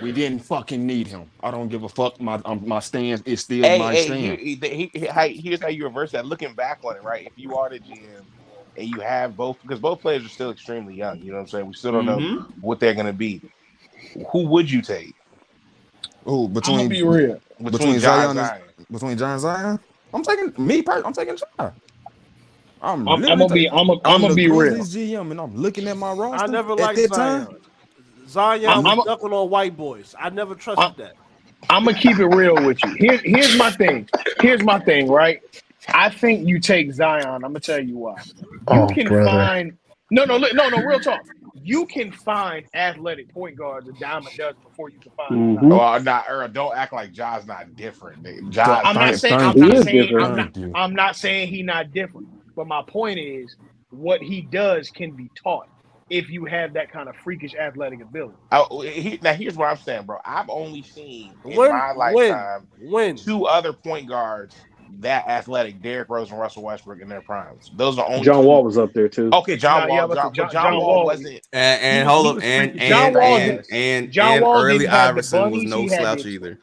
we didn't fucking need him. I don't give a fuck. My stance is still my stand. Here's how you reverse that. Looking back on it, right? If you are the GM and you have both, because both players are still extremely young. You know what I'm saying? We still don't know what they're going to be. Who would you take? Oh, between be real. Between Zion and Zion. I'm taking Ja. I'm gonna be real. GM, and I'm looking at my roster. I never liked Zion. Zion was ducking on white boys. I never trusted that. I'm gonna keep it real with you. Here's my thing. Right? I think you take Zion. I'm gonna tell you why. You can find no. Real talk. You can find athletic point guards a dime a dozen before you can find. Earl, don't act like Ja's not different. I'm not saying he's not different, but my point is, what he does can be taught if you have that kind of freakish athletic ability. Now here's what I'm saying, bro. I've only seen in my lifetime 2 other point guards that athletic: Derrick Rose and Russell Westbrook in their primes. Those are only. John Wall was up there too. Okay, John Wall wasn't. And hold up, and early Iverson was no slouch either.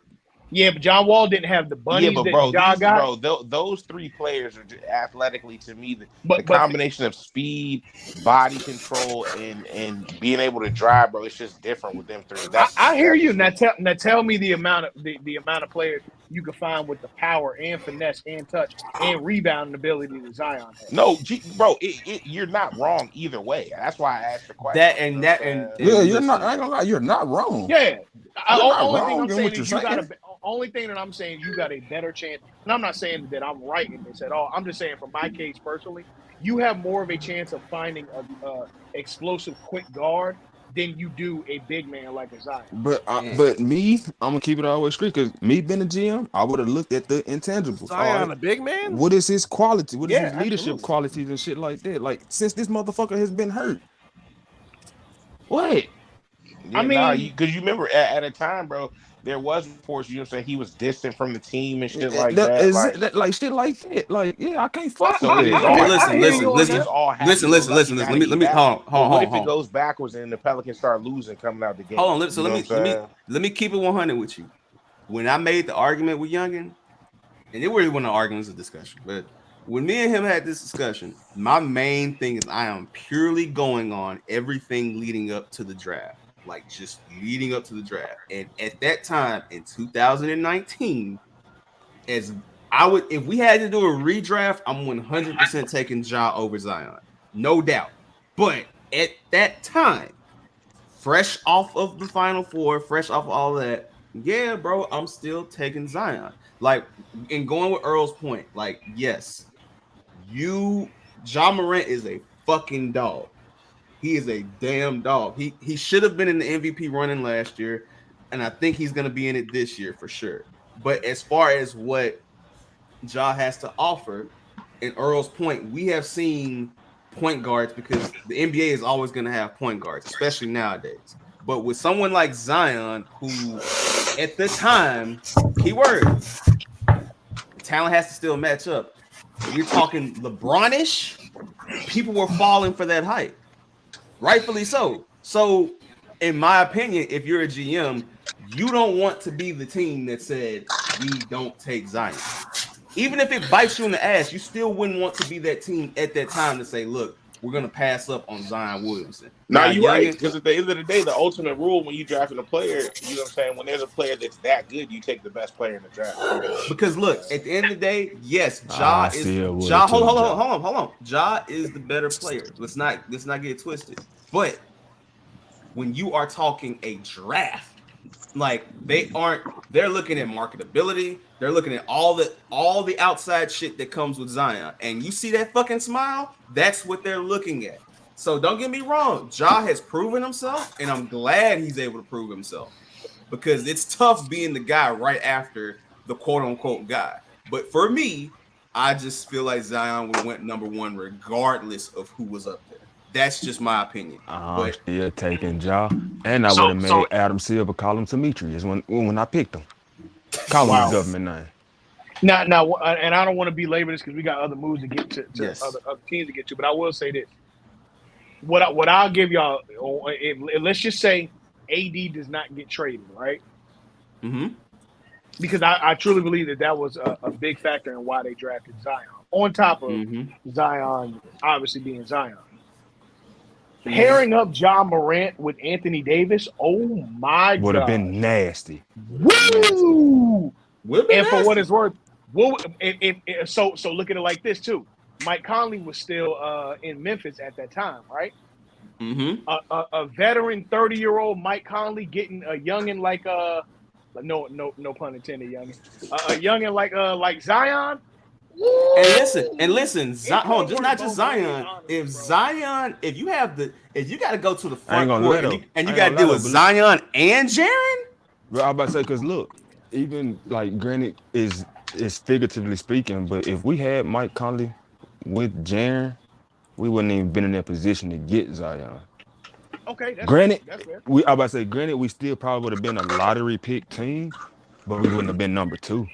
Yeah, but John Wall didn't have the bunnies that Ja got. Those 3 players are athletically, to me, the combination of speed, body control, and being able to drive, bro. It's just different with them 3. I hear you. Now tell me the amount of players you can find with the power and finesse and touch and rebounding ability that Zion has. No, bro, you're not wrong either way. That's why I asked the question. You're not. I ain't gonna lie, you're not wrong. Yeah. Only thing that I'm saying, you got a better chance. And I'm not saying that I'm right in this at all. I'm just saying, from my case personally, you have more of a chance of finding a explosive, quick guard than you do a big man like a Zion. But me, I'm gonna keep it always straight, because me being a GM, I would have looked at the intangibles. Zion, a big man. What is his quality? What is his leadership qualities and shit like that? Like, since this motherfucker has been hurt, what? Yeah, because you remember at a time, bro, there was reports. You know, what I'm saying he was distant from the team and shit like that. Like shit like that. Like, yeah, I can't fuck so with it it. is all. Listen. Let me hold But what if it on. goes backwards and the Pelicans start losing coming out the game? Hold on. So let me keep it 100 with you. When I made the argument with Youngin, and it really wasn't an argument, it was a discussion. But when me and him had this discussion, my main thing is I am purely going on everything leading up to the draft. Like just leading up to the draft. And at that time in 2019, as I would, if we had to do a redraft, I'm 100% taking Ja over Zion, no doubt. But at that time, fresh off of the Final Four, fresh off of all that, yeah, bro, I'm still taking Zion. Like, and going with Earl's point, like, yes, Ja Morant is a fucking dog. He is a damn dog. He should have been in the MVP running last year, and I think he's going to be in it this year for sure. But as far as what Ja has to offer, in Earl's point, we have seen point guards because the NBA is always going to have point guards, especially nowadays. But with someone like Zion, who at the time, keyword, the talent has to still match up. If you're talking LeBron-ish, people were falling for that hype. Rightfully so. So, in my opinion, if you're a GM, you don't want to be the team that said, we don't take Zion. Even if it bites you in the ass, you still wouldn't want to be that team at that time to say, look, we're going to pass up on Zion Williamson. Now you're right, because at the end of the day, the ultimate rule when you drafting a player, you know what I'm saying, when there's a player that's that good, you take the best player in the draft. Because look, at the end of the day, yes, Ja is hold on. Ja is the better player. Let's not get it twisted. But when you are talking a draft, like they're looking at marketability, they're looking at all the outside shit that comes with Zion. And you see that fucking smile, that's what they're looking at. So don't get me wrong, Ja has proven himself, and I'm glad he's able to prove himself. Because it's tough being the guy right after the quote-unquote guy. But for me, I just feel like Zion would have went number one regardless of who was up there. That's just my opinion. I'm still taking Ja, and I would have made Adam Silver call him Demetrius when I picked him. Call him his government name. Now, and I don't want to belabor this because we got other moves to get to other teams to get to, but I will say this. What I'll give y'all, let's just say AD does not get traded, right? Mm-hmm. Because I truly believe that was a big factor in why they drafted Zion. On top of Zion obviously being Zion. Pairing up Ja Morant with Anthony Davis, oh my God. Would have been nasty. Woo! And for what it's worth, so look at it like this too. Mike Conley was still in Memphis at that time, right? Mm-hmm. A veteran 30-year-old Mike Conley getting a youngin like no pun intended, youngin. A youngin like Zion. And listen, hold on, just not just Zion. If you got to go to the front court and you got to deal with Zion and Jaren. Well, I was about to say, because look, even like granted is figuratively speaking, but if we had Mike Conley with Jaren, we wouldn't even been in that position to get Zion. Okay, that's granted, fair. I was about to say, granted, we still probably would have been a lottery pick team, but we wouldn't have been number 2.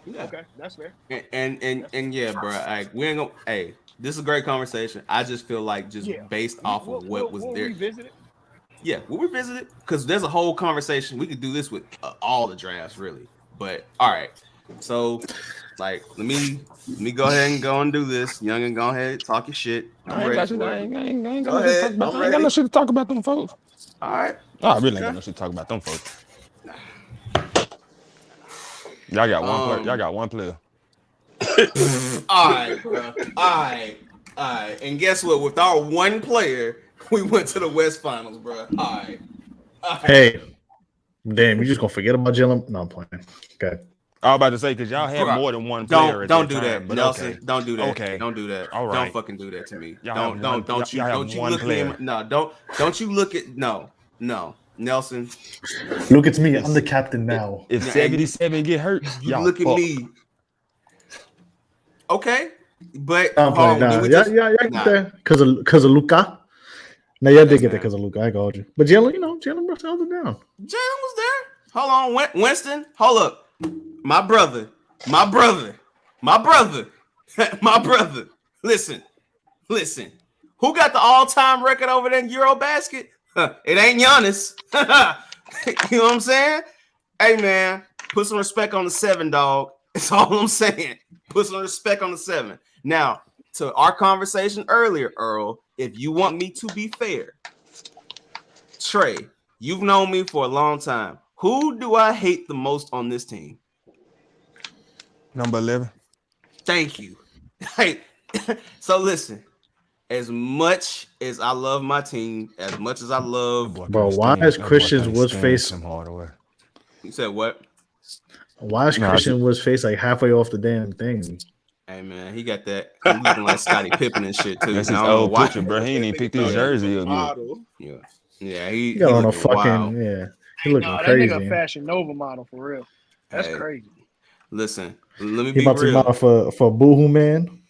Yeah. Okay, that's fair. And yeah, bro. Like we ain't gonna. Hey, this is a great conversation. I just feel like based off of what was there. Revisit it. Yeah, we'll revisit it because there's a whole conversation. We could do this with all the drafts, really. But all right, so like let me go ahead and go and do this. Young and go ahead, talk your shit. I ain't got no shit to talk about them folks. All right. I really ain't got no shit to talk about them folks. Y'all got one player. Y'all got one player. All right, bro. All right. And guess what? With our one player, we went to the West Finals, bro. All right. Hey, damn, you just gonna forget about Jalen? No, I'm playing. Okay. I was about to say because y'all have more than one player. Don't do that, but Nelson. Okay. Don't do that. Okay. Don't do that. All right. Don't fucking do that to me. Don't you look at me. No, don't you look at no. Nelson. Look at me. I'm the captain now. If 77 get hurt, you look at me. Okay, but I'm playing. Get there because of Luca. No, y'all did get that because of Luca. I got you. But Jalen, Jalen held it down. Jalen was there. Hold on, Winston. Hold up. My brother. My brother. Listen. Who got the all-time record over there in Eurobasket? It ain't Giannis. You know what I'm saying? Hey, man, put some respect on the 7, dog. That's all I'm saying. Put some respect on the 7. Now, to our conversation earlier, Earl, if you want me to be fair, Trey, you've known me for a long time. Who do I hate the most on this team? Number 11. Thank you. Hey, so listen. As much as I love my team, as much as I love, bro, why is Christian's Woods face? You said what? Why is Christian Woods face like halfway off the damn thing? Hey man, he got that. He looking like Scottie Pippen and shit too. That's his old picture, bro. He ain't even picked his jersey up yet. Yeah. He got on a looking wild. He looking crazy. That nigga a Fashion Nova model for real. That's crazy. Listen, let me he be about real. To model for Boohoo Man.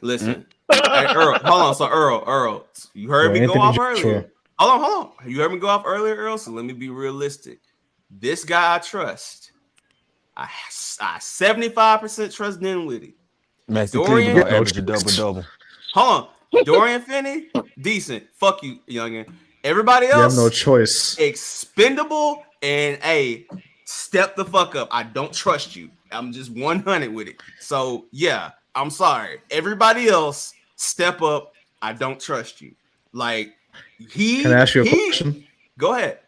Listen, hey Earl, hold on. So Earl, you heard me go off earlier. Hold on. You heard me go off earlier, Earl. So let me be realistic. This guy I trust. I 75% trust Dinwiddie. Dorian average a double. Hold on. Dorian Finney, decent. Fuck you, youngin. Everybody else, you have no choice. Expendable and step the fuck up. I don't trust you. I'm just 100 with it. So yeah, I'm sorry. Everybody else, step up. I don't trust you. Like Can I ask you a question? Go ahead.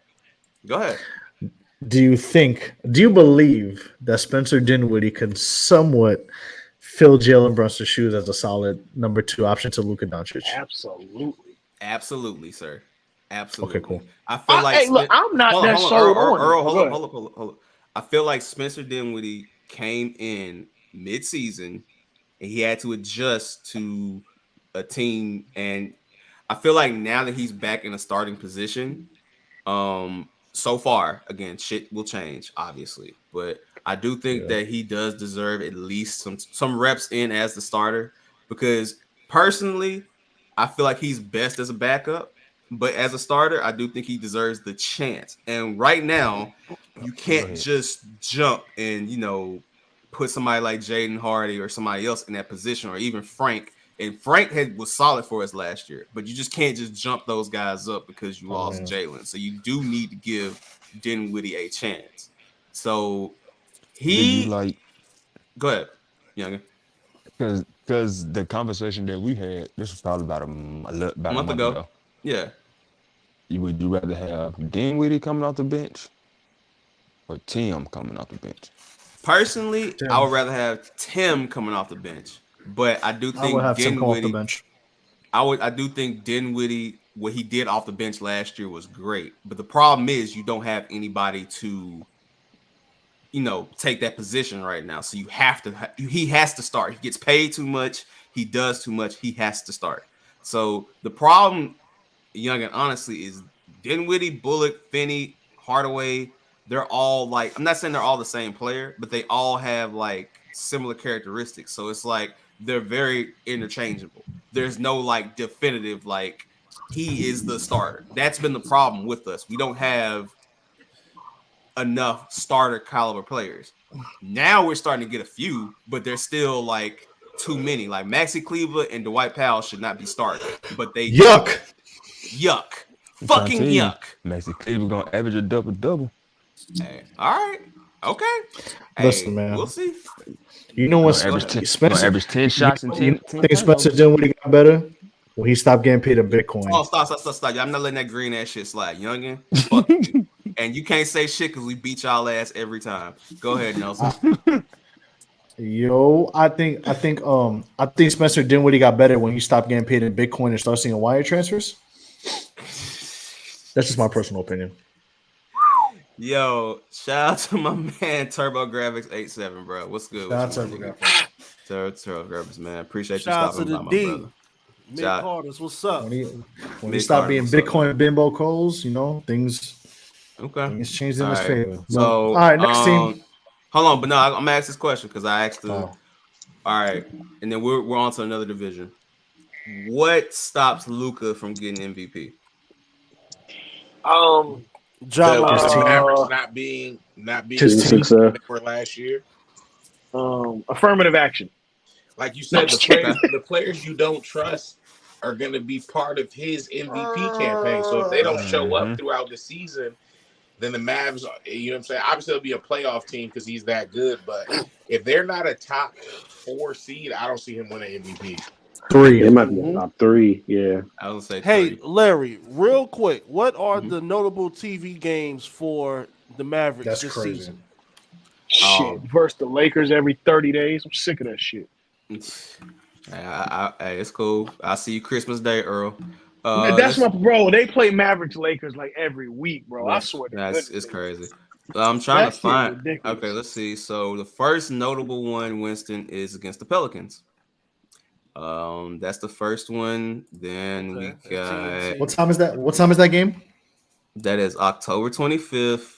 Do you believe that Spencer Dinwiddie can somewhat fill Jalen Brunson's shoes as a solid number 2 option to Luka Doncic? Absolutely, sir. Absolutely. Okay, cool. I feel like look, I'm not that sold on Earl, hold up. I feel like Spencer Dinwiddie came in mid-season and he had to adjust to a team, and I feel like now that he's back in a starting position, so far, again, shit will change, obviously, but I do think that he does deserve at least some reps in as the starter, because personally, I feel like he's best as a backup, but as a starter, I do think he deserves the chance. And right now, you can't just jump and put somebody like Jaden Hardy or somebody else in that position, or even Frank. And Frank was solid for us last year, but you just can't just jump those guys up because you lost Jalen. So you do need to give Dinwiddie a chance. So go ahead, Younger. Because the conversation that we had, this was probably about a month ago. Yeah. Would you rather have Dinwiddie coming off the bench or Tim coming off the bench? Personally, I would rather have Tim coming off the bench. But I do think I would have Tim come off the bench. I do think Dinwiddie, what he did off the bench last year was great. But the problem is you don't have anybody to, take that position right now. So he has to start. He gets paid too much. He does too much. He has to start. So the problem, young and honestly, is Dinwiddie, Bullock, Finney, Hardaway. They're all I'm not saying they're all the same player, but they all have similar characteristics. So it's they're very interchangeable. There's no definitive he is the starter. That's been the problem with us. We don't have enough starter caliber players. Now we're starting to get a few, but they're still too many. Maxi Kleber and Dwight Powell should not be started, but they yuck. Fucking yuck. Maxi Kleber gonna average a double. Hey, all right, okay. Listen, man, we'll see. You know what? Spencer average 10 shots and 10. I think Spencer Dinwiddie got better when he stopped getting paid in Bitcoin. Oh, stop! I'm not letting that green ass shit slide, youngin. Fuck you. And you can't say shit because we beat y'all ass every time. Go ahead, Nelson. Yo, I think Spencer Dinwiddie got better when he stopped getting paid in Bitcoin and started seeing wire transfers. That's just my personal opinion. Yo, shout out to my man TurboGrafx 87, bro. What's good? Shout out to TurboGrafx, man. Appreciate you stopping by, my brother. Mick Carters, what's up? When he stopped being Bitcoin bimbo calls, things changed in his favor. So, all right, next team. Hold on, but no, I'm gonna ask this question because I asked the. All right, and then we're on to another division. What stops Luca from getting MVP? The Mavericks Jamaal. not being success. they were last year. Affirmative action. Like you No, I'm said, just kidding. the players you don't trust are going to be part of his MVP campaign. So if they don't show up throughout the season, then the Mavs, you know what I'm saying? Obviously, it'll be a playoff team because he's that good. But if they're not a top 4 seed, I don't see him winning MVP. 3. It might be a top 3. Yeah. I would say 3. Hey, Larry, real quick, what are the notable TV games for the Mavericks this season? Shit, versus the Lakers every 30 days. I'm sick of that shit. Hey, it's cool. I'll see you Christmas Day, Earl. That's my bro. They play Mavericks Lakers like every week, bro. I swear to goodness. It's crazy. I'm trying to find. Ridiculous. Okay, let's see. So the first notable one, Winston, is against the Pelicans. That's the first one. Then we got. What time is that? What time is that game? That is October 25th,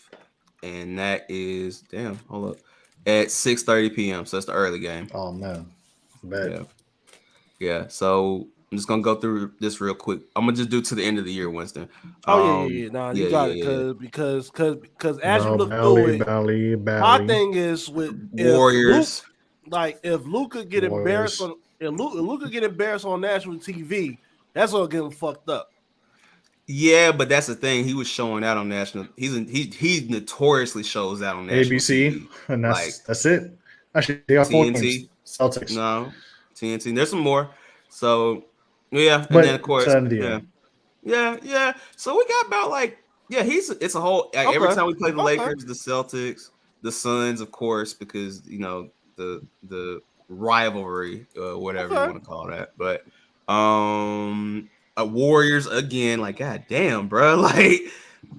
and that is hold up, at 6:30 p.m. So that's the early game. Oh man, bad. Yeah. So I'm just gonna go through this real quick. I'm gonna just do to the end of the year, Winston. You got it, because as you look through it, my thing is with Warriors. If Luca get embarrassed on national TV, that's gonna get him fucked up. Yeah, but that's the thing. He was showing out on national. He notoriously shows out on national ABC, TV. and that's it. Actually, they got 4 games. Celtics. No, TNT. There's some more. So yeah, and then of course, yeah. So we got about it's a whole every time we play the Lakers, the Celtics, the Suns, of course, because the rivalry, whatever you want to call that. But Warriors again, god damn, bro, that's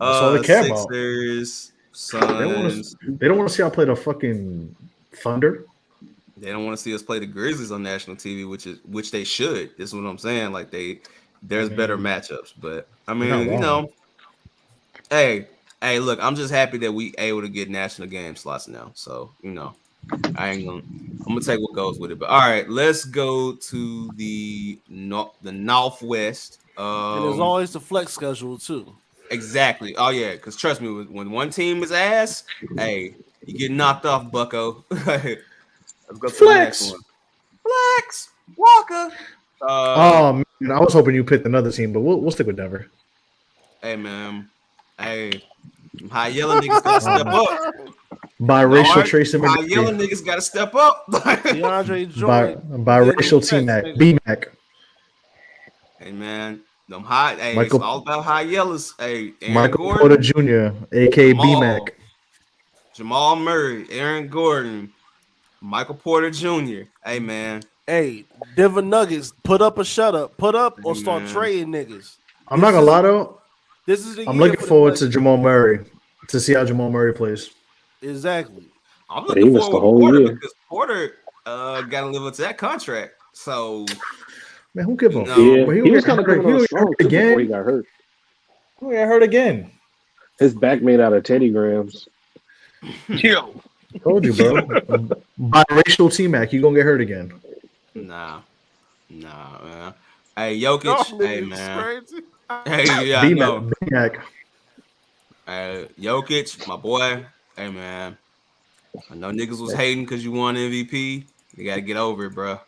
all they care Sixers, Suns. They don't want to see y'all play the fucking Thunder. They don't want to see us play the Grizzlies on national TV, which they should. This is what I'm saying. There's better matchups, but I mean, hey, look, I'm just happy that we able to get national game slots now. So I'm gonna take what goes with it. But all right, let's go to the Northwest. And there's always the flex schedule too. Exactly. Oh yeah, because trust me, when one team is ass, hey, you get knocked off, Bucko. Let's go to the next one. Flex Walker. Man, I was hoping you picked another team, but we'll stick with Denver. Hey man, high yellow niggas gotta step up. Biracial Tracy McGrady. High yellow niggas gotta step up. DeAndre Jordan. Biracial T-Mac. B-Mac. Hey man, them high. Hey, it's all about high yellows. Hey, Aaron Michael Gordon, Porter Jr., aka B-Mac. Jamal Murray, Aaron Gordon, Michael Porter Jr. Hey man. Hey, Denver Nuggets, put up or shut up. Put up or start trading niggas. I'm not gonna lie though. This is the I'm looking forward to Jamal Murray to see how Jamal Murray plays. Exactly. I'm looking forward to Porter because Porter got to live up to that contract. So, man, who give a fuck? He was kind of coming on strong again before he got hurt. Who got hurt again? His back made out of Teddy Grahams. Yo, told you, bro. Biracial T-Mac, you gonna get hurt again? Nah, man. Hey, Jokic. Hey, man. Hey, yeah, I know. Jokic, my boy. Hey, man. I know niggas was hating because you won MVP. You got to get over it, bro.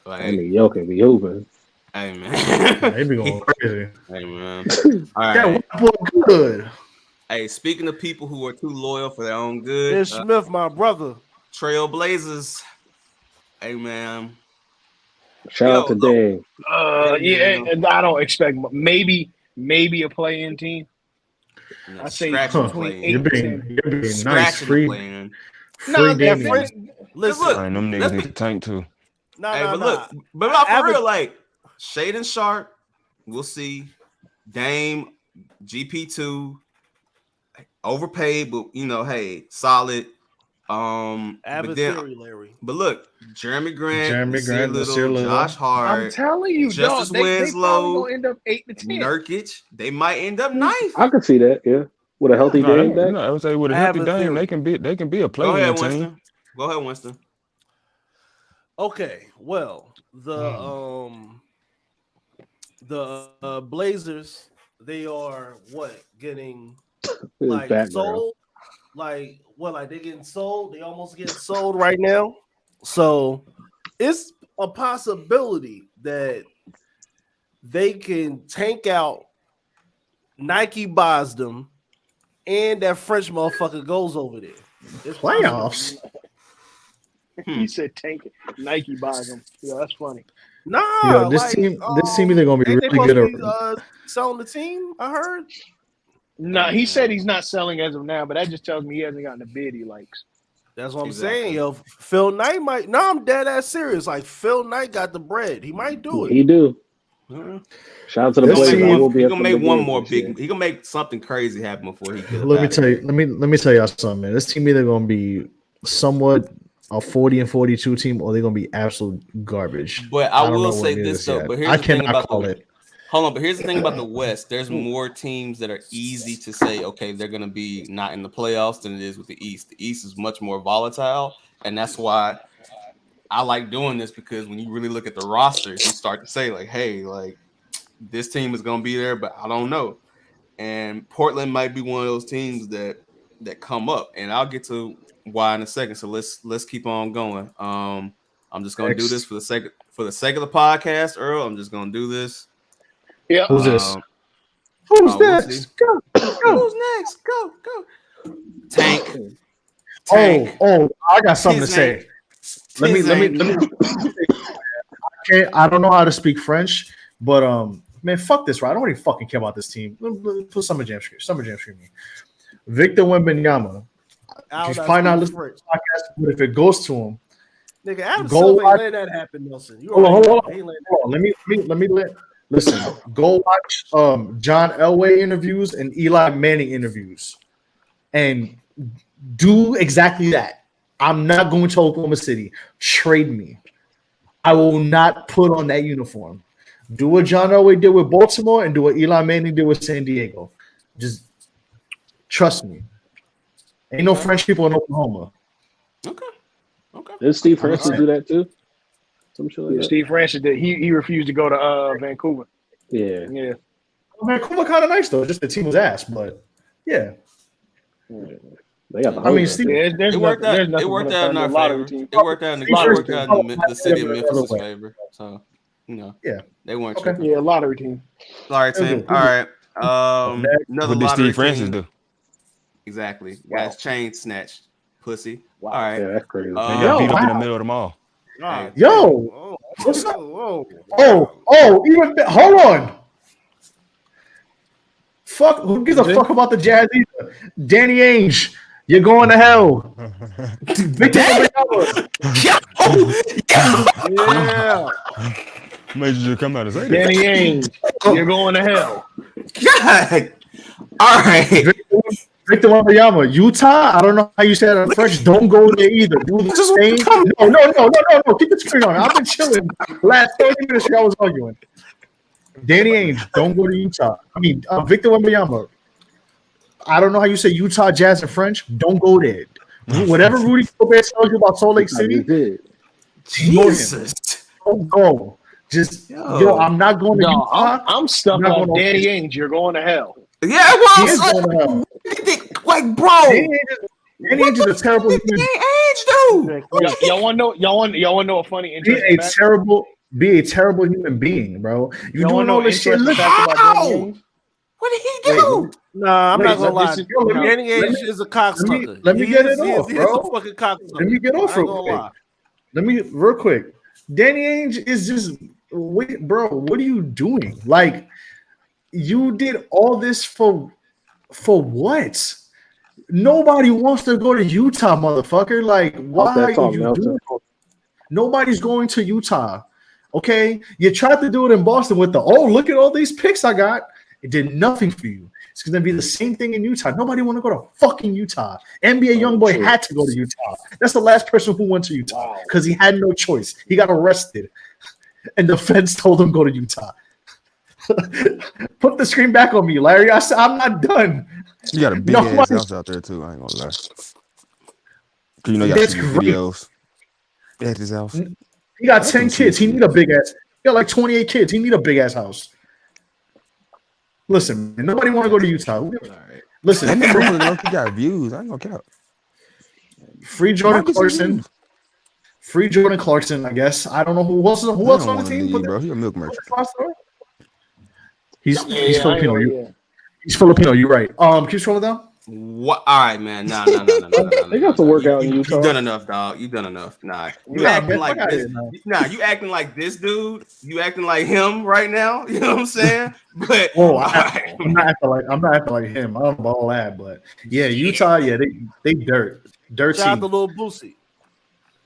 I mean, Jokic be hooping. Hey, man. They be going crazy. Hey, man. All right. Good. Hey, speaking of people who are too loyal for their own good. Ish Smith, my brother. Trailblazers. Hey, man. Shout out to Dave. I don't expect maybe a play-in team. I say between 8 and 10. You're being nice. Free Damian. Listen, them niggas need to tank too. But not for real. Shaden Sharp, we'll see. Dame, GP2, overpaid, but hey, solid. Larry. But look, Jeremy Grant, Little, Josh Hart. I'm telling you, Justice Winslow, they end up 8 to 10. Nurkic, they might end up 9th. I could see that, yeah. With a healthy Dame, I would say with a healthy Dame, they can be a player team. Go ahead, Winston. Okay, well, the Blazers they are getting Background. sold. Like they're getting sold. They almost getting sold right now. So it's a possibility that they can tank out. Nike buys them, and that French motherfucker goes over there. It's playoffs. He said tank it. Nike buys them. Yeah, that's funny. Nah, this team either gonna be really good or selling the team. I heard. Nah, he said he's not selling as of now, but that just tells me he hasn't gotten the bid he likes. That's what I'm saying, yo. Phil Knight might. No, I'm dead ass serious. Like Phil Knight got the bread. He might do it. He do. Shout out to the Blazers. He gonna make one more big. He gonna make something crazy happen before he gets. Let me tell y'all something, man. This team either gonna be somewhat a 40 and 42 team, or they're gonna be absolute garbage. But I will say this though. But here's I the thing cannot about call it. Hold on, but here's the thing about the West. There's more teams that are easy to say, okay, they're gonna be not in the playoffs than it is with the East. The East is much more volatile, and that's why I like doing this, because when you really look at the rosters, you start to say, like, hey, like, this team is going to be there, but I don't know. And Portland might be one of those teams that come up, and I'll get to why in a second. So let's keep on going. I'm just going to do this for the sake of the podcast, Earl. I'm just going to do this. Yeah. Who's this? Who's next? Go. Who's next? Go. Tank. Oh, I got something to say. Let me. I don't know how to speak French, but man, fuck this, right? I don't really fucking care about this team. Put Summer Jam screaming. Victor Wembanyama. He's probably not listening to the podcast, but if it goes to him, nigga, Adam Silver ain't let that happen, Nelson. Hold on. Listen. Go watch John Elway interviews and Eli Manning interviews, and do exactly that. I'm not going to Oklahoma City. Trade me. I will not put on that uniform. Do what John Elway did with Baltimore and do what Eli Manning did with San Diego. Just trust me. Ain't no French people in Oklahoma. Okay. Did Steve Francis do that too? Some shit like that. Steve Francis did. He refused to go to Vancouver. Yeah. Vancouver kind of nice though. Just the team was ass, but yeah. They got the it worked out in our favor. It worked out in the city of Memphis' favor. So, yeah, they weren't. Okay. Yeah, lottery team. Lottery team. All right. Another what did Steve Francis do? Exactly. Guys, chain snatched. Pussy. Wow. All right. Yeah, that's crazy. They got beat up in the middle of the mall. Yo. What's up? Even hold on. Fuck. Who gives a fuck about the Jazz either? Danny Ainge. You're going to hell. Yeah. Made you come out and say Danny Ainge, you're going to hell. God. All right. Victor Wembanyama, Utah. I don't know how you say that in French. Don't go there either. Do the same. No. Keep the screen on. I've been chilling. Last 30 minutes, I was arguing. Danny Ainge, don't go to Utah. I mean, Victor Wembanyama. I don't know how you say Utah Jazz in French. Don't go there. Whatever Rudy Gobert tells you about Salt Lake City, Jesus, don't go. Just I'm not going to Utah. I'm stuck on Danny Ainge. You're going to hell. Yeah, well, like, bro, Danny Ainge is a terrible human. Y'all want to know a funny interesting fact? Be a terrible human being, bro. You doing all this shit. Look out. What did he do? Nah, I'm not gonna lie. Danny Ainge is a cocksucker. Let me get it off, bro. He's a fucking cocksucker. Let me get off real quick. Danny Ainge is just wait, bro. What are you doing? Like, you did all this for what? Nobody wants to go to Utah, motherfucker. Like, why are you doing it? Nobody's going to Utah. Okay, you tried to do it in Boston with look at all these picks I got. It did nothing for you. It's going to be the same thing in Utah. Nobody want to go to fucking Utah. NBA YoungBoy had to go to Utah. That's the last person who went to Utah because he had no choice. He got arrested, and the feds told him go to Utah. Put the screen back on me, Larry. I'm not done. You got a big ass house out there too. I ain't gonna lie. You know, you got some videos at his house. He got 10 kids. He need a big ass. He got like 28 kids. He need a big ass house. Listen, man, nobody want to go to Utah. All right. Listen, That motherfucker got views. I ain't gonna count. free Jordan Clarkson. Free Jordan Clarkson, I guess. I don't know who else on the team. Leave, bro. He a milk merchant. He's Filipino. He's Filipino. You're right. Keep scrolling down. What? All right, man. Nah. They got to work out in Utah. You done enough, dog. You done enough. Nah. You acting like this. Nah, you acting like this dude. You acting like him right now. You know what I'm saying? But whoa, I'm not acting like him. I don't know all that, but yeah, Utah. Yeah, they dirt. Shout out to Lil Boosie.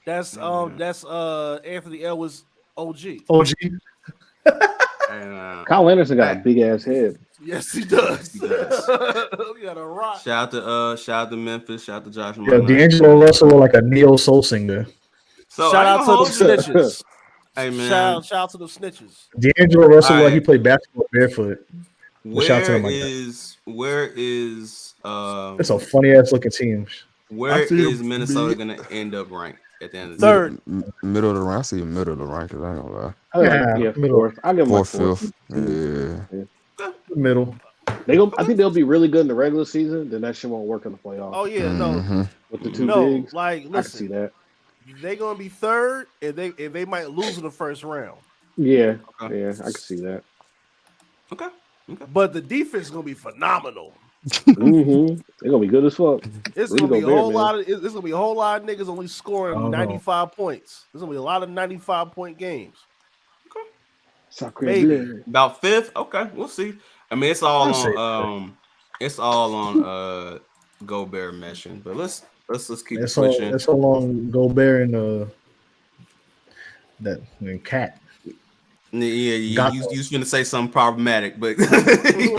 That's Anthony Edwards OG. Kyle Anderson got a big ass head. Yes, he does. He got a rock. Shout out to Memphis. Shout out to Josh. Yeah, D'Angelo Russell like a neo soul singer. So shout out to the snitches. Hey man, shout out to the snitches. D'Angelo Russell, he played basketball barefoot. Where is it's a funny ass looking team. Where is Minnesota gonna end up ranked at the end of the third? Middle of the rank. I see middle of the rank because I ain't gonna lie. Fourth. I give them fourth, fifth. Yeah. Middle. I think they'll be really good in the regular season. Then that shit won't work in the playoffs. Oh yeah, no. With the two bigs, like listen, I can see that. They're gonna be third, and they might lose in the first round. Yeah, yeah, I can see that. Okay. But the defense is gonna be phenomenal. They're gonna be good as fuck. It's gonna be a whole lot of niggas only scoring 95 points. There's gonna be a lot of 95-point games. Maybe. About fifth. Okay, we'll see. I mean, it's all on Gobert meshing, but let's keep pushing. That's all on Gobert and Cat. Yeah, you was gonna say something problematic, but he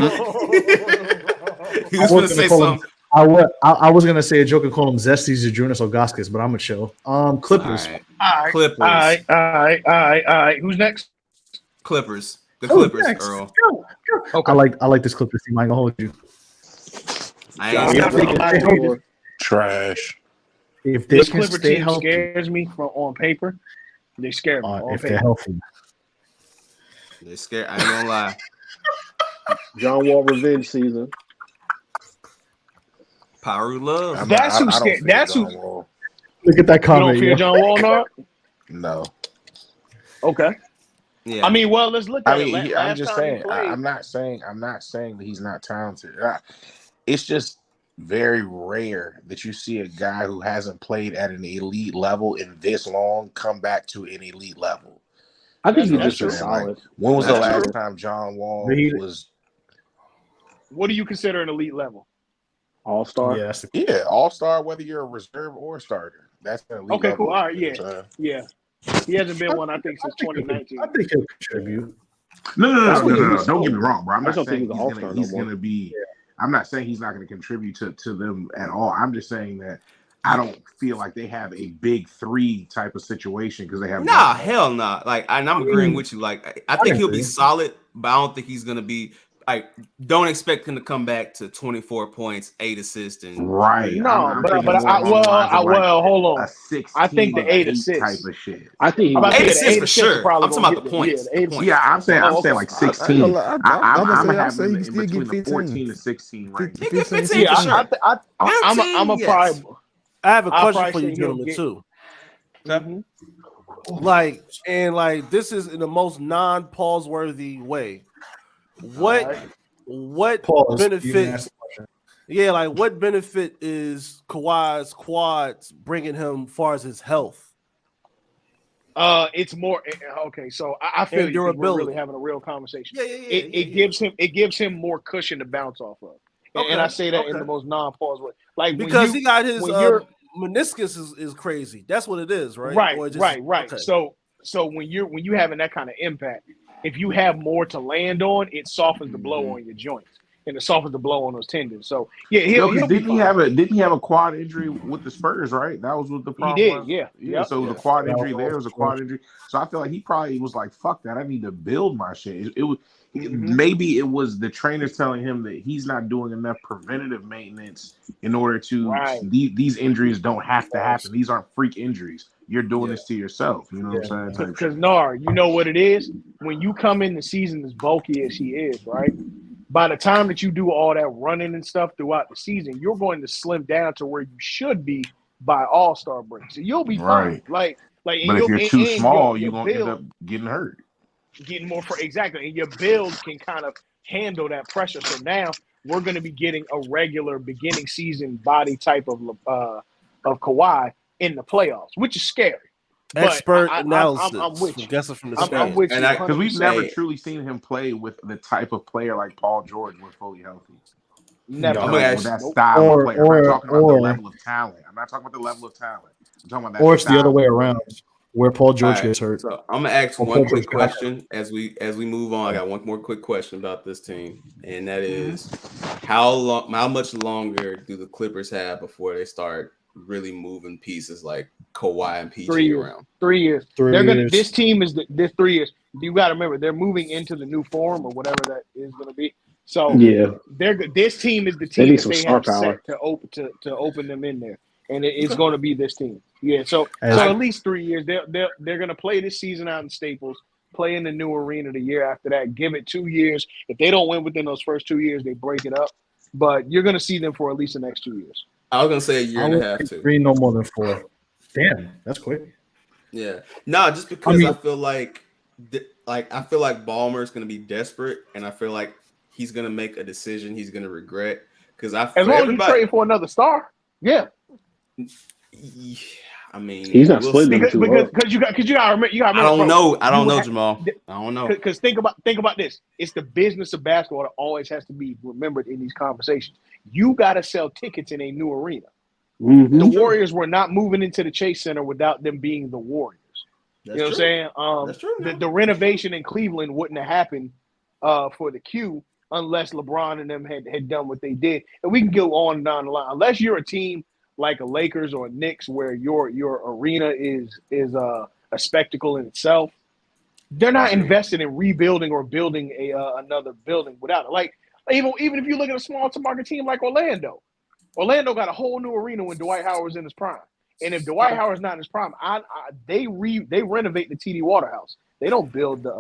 was gonna say something. I was gonna say a joke and call him Zesties or Jonas Ogaskis, but I'm gonna chill. Clippers. Clippers. All right. Who's next? Clippers. The Clippers, Earl. Okay. I like this Clippers team. I ain't gonna hold you. Trash. If they this can Clipper stay team healthy, scares me on paper. They scare me. If they're healthy, they scare. I ain't gonna lie. John Wall revenge season. Pyru love. That's who scared. That's who. Look at that comment. You don't fear John Wall, not? No. Okay. Yeah. I mean, well, let's look at it. I'm just saying. I'm not saying that he's not talented. It's just very rare that you see a guy who hasn't played at an elite level in this long come back to an elite level. I think he's just solid. Like, when was the last time John Wall was? What do you consider an elite level? All-star. Yeah, all-star. Whether you're a reserve or a starter, that's an elite level. Cool. All right, yeah. He hasn't been one, I think, since 2019. I think he'll contribute. No. Don't get me wrong, bro. I'm not saying he's going to be. I'm not saying he's not going to contribute to them at all. I'm just saying that I don't feel like they have a big three type of situation because they have. Nah, hell nah. Like, and I'm agreeing with you. Like, I think he'll be solid, but I don't think he's going to be. Like, don't expect him to come back to 24 points, 8 assists, and right. No, but hold on. I think the 8 assists type of shit. I think 8 assists for sure. I'm talking about the points. Yeah, I'm saying like 16. I'm gonna have him between the 14 to 16 range. He get 15 for sure. I'm a probably. I have a question for you, gentlemen, too. Like this is in the most non-pause worthy way. What benefit? Yeah, like what benefit is Kawhi's quads bringing him as far as his health? It's more okay. So I feel we're really having a real conversation. Yeah. It gives him more cushion to bounce off of, and I say that in the most non-pause way. Like because he got his meniscus is crazy. That's what it is, right? Right. Okay. So when you having that kind of impact. If you have more to land on, it softens the blow on your joints and it softens the blow on those tendons. So didn't he have a quad injury with the Spurs? Right, that was what the problem. He did, was. yeah. So the quad injury there was a quad injury. So I feel like he probably was like, "Fuck that! I need to build my shit." It was maybe it was the trainers telling him that he's not doing enough preventative maintenance in order to these injuries don't have to happen. These aren't freak injuries. You're doing this to yourself. You know what I'm saying? Because Nar, you know what it is? When you come in the season as bulky as he is, right? by the time that you do all that running and stuff throughout the season, you're going to slim down to where you should be by All-Star break. So you'll be fine. Like, but and if you're too small, your you're gonna end build up getting hurt. getting more for exactly, and your build can kind of handle that pressure. So now we're going to be getting a regular beginning season body type of Kawhi in the playoffs, which is scary. Expert but analysis. I'm with you. Guessing from the I'm with you because we've never truly seen him play with the type of player like Paul George when fully healthy. Never. With that style of player. I'm not talking about the level of talent. I'm not talking about the level of talent. I'm talking about that. Or it's the other way around, where Paul George gets hurt. So I'm gonna ask one quick question as we move on. I got one more quick question about this team, and that is how much longer do the Clippers have before they start really moving pieces like Kawhi and PG around? 3 years. This team is this 3 years. You got to remember they're moving into the new form or whatever that is going to be. So this team is the team that they have set to open them in there, and it's going to be this team. Yeah. So at least 3 years. They're going to play this season out in Staples, play in the new arena the year after that. Give it 2 years. If they don't win within those first 2 years, they break it up. But you're going to see them for at least the next 2 years. I was gonna say a year and a half too. 3, no more than 4. Damn, that's quick. Yeah, no, just because I feel like Ballmer's gonna be desperate, and I feel like he's gonna make a decision he's gonna regret. Because as long as you trade for another star, yeah. I mean, he's not splitting because you got to remember. I don't know, Jamaal. I don't know. Because think about this. It's the business of basketball that always has to be remembered in these conversations. You got to sell tickets in a new arena. Mm-hmm. The Warriors were not moving into the Chase Center without them being the Warriors. You know what I'm saying? That's true. The renovation in Cleveland wouldn't have happened for the Q unless LeBron and them had done what they did. And we can go on and down the line. Unless you're a team like a Lakers or a Knicks where your arena is a spectacle in itself, they're not invested in rebuilding or building another building without it. Like even if you look at a small to market team like Orlando got a whole new arena when Dwight Howard's in his prime. And if Dwight Howard's not in his prime, they renovate the TD Waterhouse. They don't build the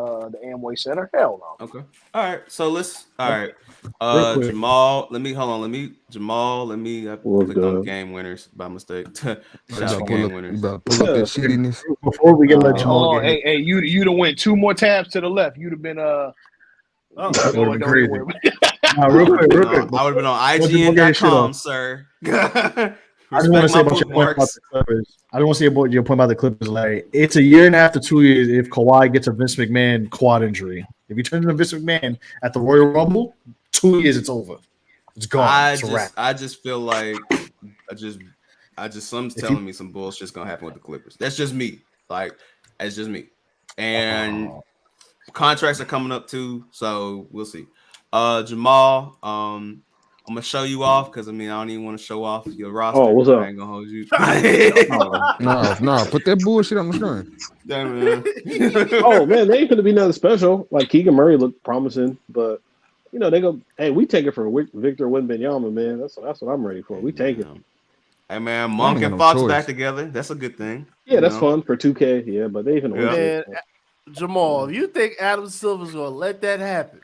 Amway Center. Hell no. Okay. All right. So Jamaal, let me I clicked on game winners by mistake. You better pull up that shittiness. Before we get let Jamaal get hey, you'd have went 2 more tabs to the left. You'd have been that would have been crazy. Real quick. I would have been on IGN.com, sir. I just want to say about your point about the Clippers. I don't want to say about your point about the Clippers, Larry. It's a year and a half to 2 years if Kawhi gets a Vince McMahon quad injury. If he turns into Vince McMahon at the Royal Rumble, 2 years it's over. It's gone. I just feel like something's telling me some bullshit's gonna happen with the Clippers. That's just me. Like that's just me. And contracts are coming up too, so we'll see. Jamaal, I'm gonna show you off because I don't even want to show off your roster. Oh, what's up? I ain't gonna hold you. No, put that bullshit on the screen. Damn, man. Oh man, they ain't gonna be nothing special. Like Keegan Murray looked promising, but they go, hey, we take it for Victor Wembanyama, man. That's what I'm ready for. We take it. Hey man, Monk and Fox back together. That's a good thing. Yeah, that's fun for 2K. Yeah, but they even man, Jamaal, you think Adam Silver's gonna let that happen?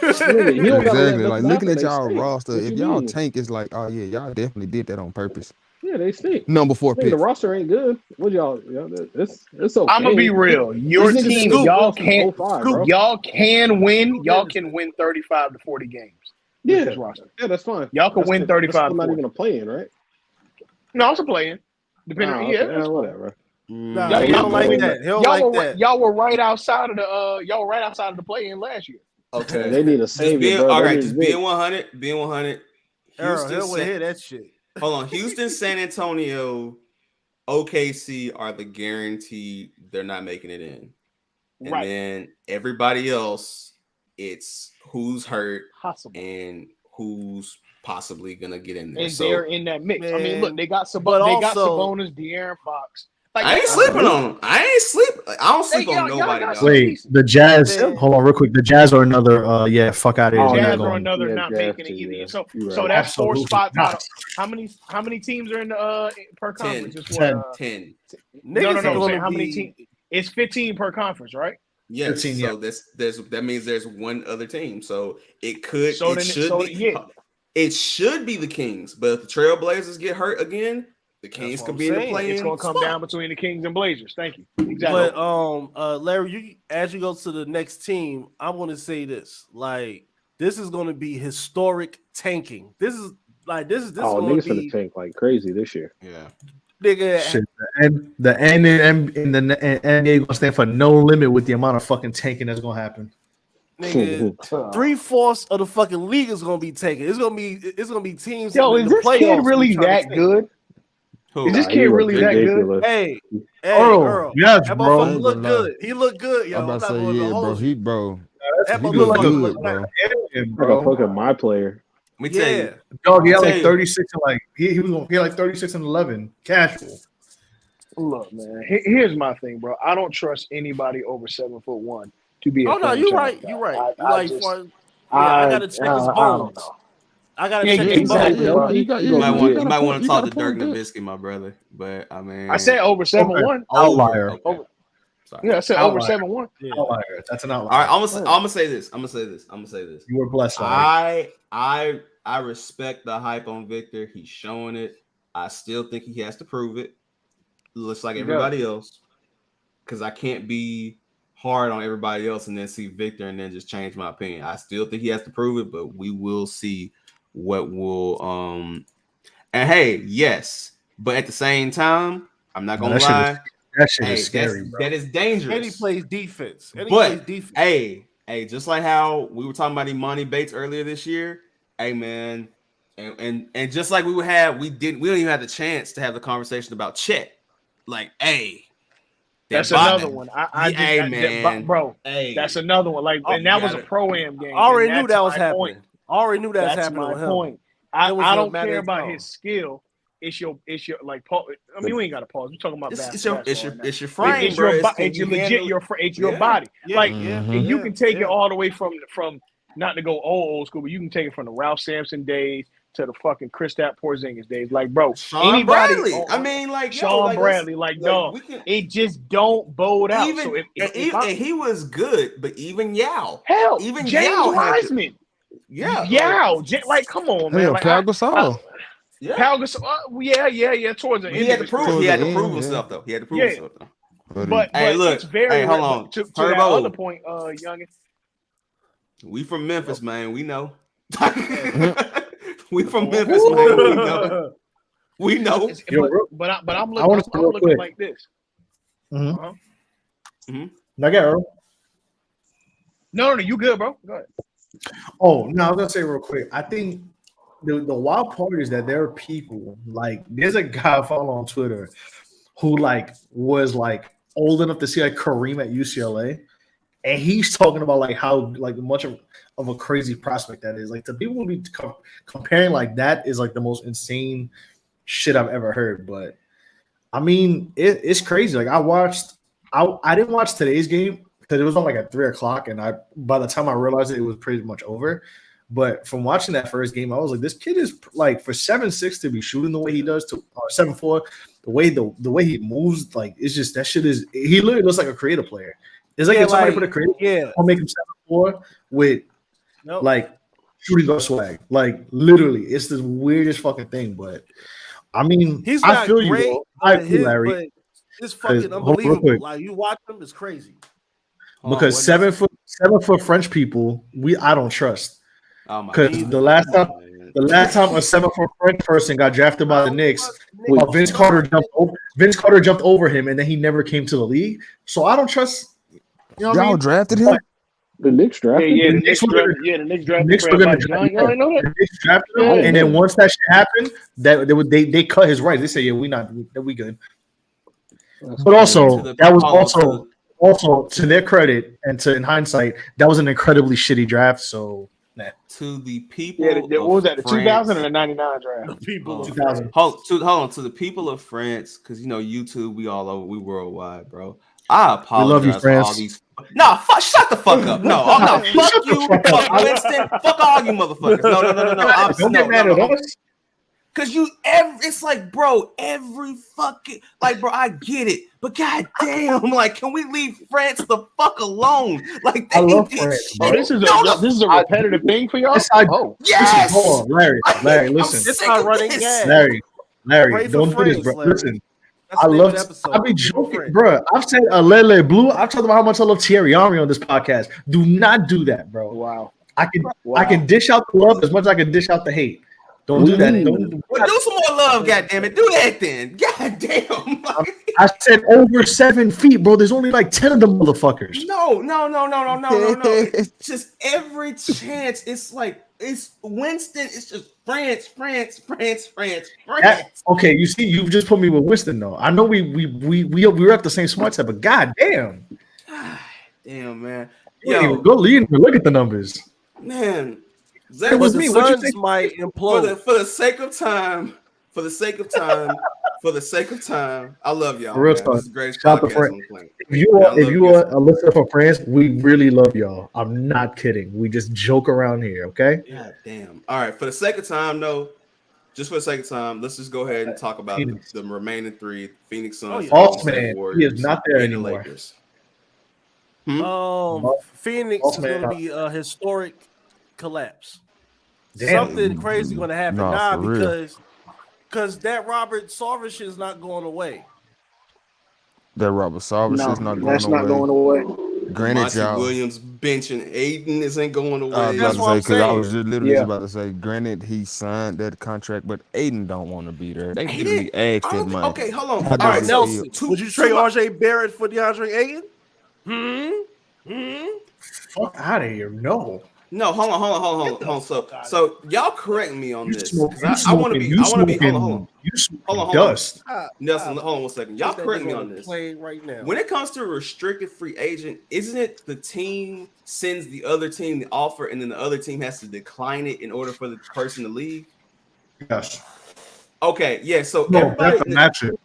Exactly. Like looking at y'all roster, if y'all tank, it's like, oh yeah, y'all definitely did that on purpose. Yeah, they stink. Number 4 pick. The roster ain't good. What y'all? It's okay. I'm gonna be real. Your team, y'all can win. Y'all can win 35 to 40 games. Yeah, that's fine. Y'all can win 35. I'm not even a play-in, right? No, I'm still playing. Depending, whatever. Nah, he don't like that. Y'all were right outside of the play-in last year. Okay, they need a savior. All right, just being 100. Being 100. Houston, hear that shit. Hold on, Houston, San Antonio, OKC are the guarantee they're not making it in, and then everybody else, it's who's hurt and who's possibly gonna get in there. And they're in that mix. Man, look, they got Sabonis, De'Aaron Fox. Like, I ain't sleeping on them. I don't sleep on nobody. Wait, the Jazz. Hold on, real quick. The Jazz are another. Fuck out of here. Jazz are another not making it either. So that's 4 spots out. How many teams are in the per conference? 10. No. How many teams? It's 15 per conference, right? Yes. 13, so that means there's one other team. So it could. So it should be. yeah. It should be the Kings, but if the Trailblazers get hurt again, the Kings could be in the play-in. It's going to come down between the Kings and Blazers. Thank you. Exactly. But Larry, as you go to the next team, I want to say this: like, this is going to be historic tanking. This is going niggas to be gonna tank like crazy this year. Yeah, nigga. Shit, and the N in the NBA gonna stand for no limit with the amount of fucking tanking that's gonna happen. Nigga, 3/4 of the fucking league is gonna be taken. It's gonna be teams. Yo, is this kid really that good? Is this kid really that good? Hey, Earl, yes, that bro. motherfucker look good. He look good, yo. I'm about to say, yeah, bro. That He motherfucker look look good, bro. Like a fucking my player. Let me tell you, dog. He had like 36 and like he had like 36 and 11 casual. Look, man. Here's my thing, bro. I don't trust anybody over 7'1" to be. Oh no, you're right. You're right. I gotta check his bones. I gotta check his bones. You might want to talk to Dirk Nowitzki, my brother. But I mean, I said over 7'1". Outlier. Okay. Yeah, I said over 7'1". Yeah. Outlier. That's an outlier. All right, I'm gonna say this. I'm gonna say this. You were blessed. I respect the hype on Victor. He's showing it. I still think he has to prove it. Looks like everybody else, because I can't be hard on everybody else and then see Victor and then just change my opinion. I still think he has to prove it, but we will see what will. And hey, yes, but at the same time, I'm not gonna lie. That shit is scary, bro. That is dangerous. And he plays defense. Hey, just like how we were talking about Imani Bates earlier this year. Hey, man, and just like we don't even have the chance to have the conversation about Chet. Like, hey, that's another one. Bro, that's another one. Like, and that was a pro-am game. I already knew that was happening. I already knew that was happening with him. Point. I don't care about his skill. It's your like Paul. I mean, we ain't got to pause. We're talking about basketball. It's your frame, bro. It's your body. Like, and you can take it all the way from not to go old school, but you can take it from the Ralph Sampson days to the fucking Kristaps Porzingis days. Like, bro, Sean Bradley. I mean, like Sean Bradley. Like, no, it just don't bode out. Even, so if he was good, but even Yao, even James Wiseman, Yao, like, come on, man. Like, Pau Gasol. Pau Gasol, yeah. Towards the end, he had to prove himself, though. He had to prove himself, though. But hey, look, it's very hold on. To that other point, youngin. We from Memphis, man. We know. We from Memphis, man. We know. But I'm looking like this. Now get Earl. No, you good, bro. Go ahead. Oh no, I was gonna say real quick. I think the wild part is that there are people like there's a guy I follow on Twitter who like was like old enough to see like Kareem at UCLA, and he's talking about like how like much of a crazy prospect that is. Like the people will be comparing like that is like the most insane shit I've ever heard. But I mean, it's crazy. Like I didn't watch today's game because it was on like at 3:00, and by the time I realized it was pretty much over. But from watching that first game, I was like, this kid is like for 7'6" to be shooting the way he does, to 7'4", the way he moves, like it's just that shit is. He literally looks like a creative player. It's like if somebody put a creative, I'll make him 7'4" with like shooting guard swag. Like literally, it's the weirdest fucking thing. But I mean, I feel great, you. I feel Larry. It's fucking unbelievable. Like you watch them, it's crazy. Because 7 foot French people, I don't trust. Because the last time a 7 foot French person got drafted by the Knicks, Vince Carter jumped over him, and then he never came to the league. So I don't trust. You know what Y'all drafted him. The Knicks drafted. The Knicks drafted. The Knicks drafted him, and then once that shit happened, they cut his rights. They said, "Yeah, we good." But also, that was also to their credit and in hindsight, that was an incredibly shitty draft. So. To the people, what was that? The 2000 or the 99 draft? The people, 2000. Hold on. To the people of France, because YouTube, we all over, we worldwide, bro. I apologize. We love you, France. For all these. Shut the fuck up. No, fuck you, fuck Winston, fuck all you motherfuckers. No. Don't get mad at us. Cause it's like, bro, every fucking bro, I get it, but goddamn, like, can we leave France the fuck alone? Like, I love France. Oh, this is a repetitive thing for y'all. Yes. Hold on, Larry, listen. It's my running gag. Larry, don't do this, bro. Listen, I be joking, bro. I've said Alele Blue. I've talked about how much I love Thierry Henry on this podcast. Do not do that, bro. Wow. I can dish out the love as much as I can dish out the hate. Don't do that. Well, do some more love, goddamn it. Do that then. Goddamn. I said over 7 feet, bro. There's only like 10 of them motherfuckers. No. It's just every chance. It's like it's Winston. It's just France. Okay, you see, you just put me with Winston though. I know we were at the same smart set, but goddamn. Damn, man. Go lead and look at the numbers. Man. That was me. What you think? Might implode. For the sake of time, I love y'all. Real man. talk. This is the greatest Shout podcast on the planet. If you are a listener from France, we really love y'all. I'm not kidding. We just joke around here, okay? God damn. All right, for the sake of time, though, just for the sake of time, let's just go ahead and talk about the remaining 3: Phoenix Suns, Bossman, he is not there and the anymore. Lakers. Phoenix is going to be a historic collapse. Damn. Something crazy going to happen because that Robert Sarver is not going away. That Robert Sarver is not going away. That's not going away. Granted, Monty y'all. Williams benching Aiden isn't going away. I was about to say, because I was just literally about to say, granted, he signed that contract, but Aiden don't want to be there. They literally asked him, man. Okay, hold on. How All does right, it Nelson, feel? would you trade RJ Barrett for DeAndre Ayton? Fuck out of here. No. No, hold on. So y'all correct me on this. I want to be. Hold on. Dust. Nelson, hold on 1 second. Y'all correct me on this. Play right now. When it comes to a restricted free agent, isn't it the team sends the other team the offer, and then the other team has to decline it in order for the person to leave? Yes. Okay. Yeah. So No, everybody, they have to match it.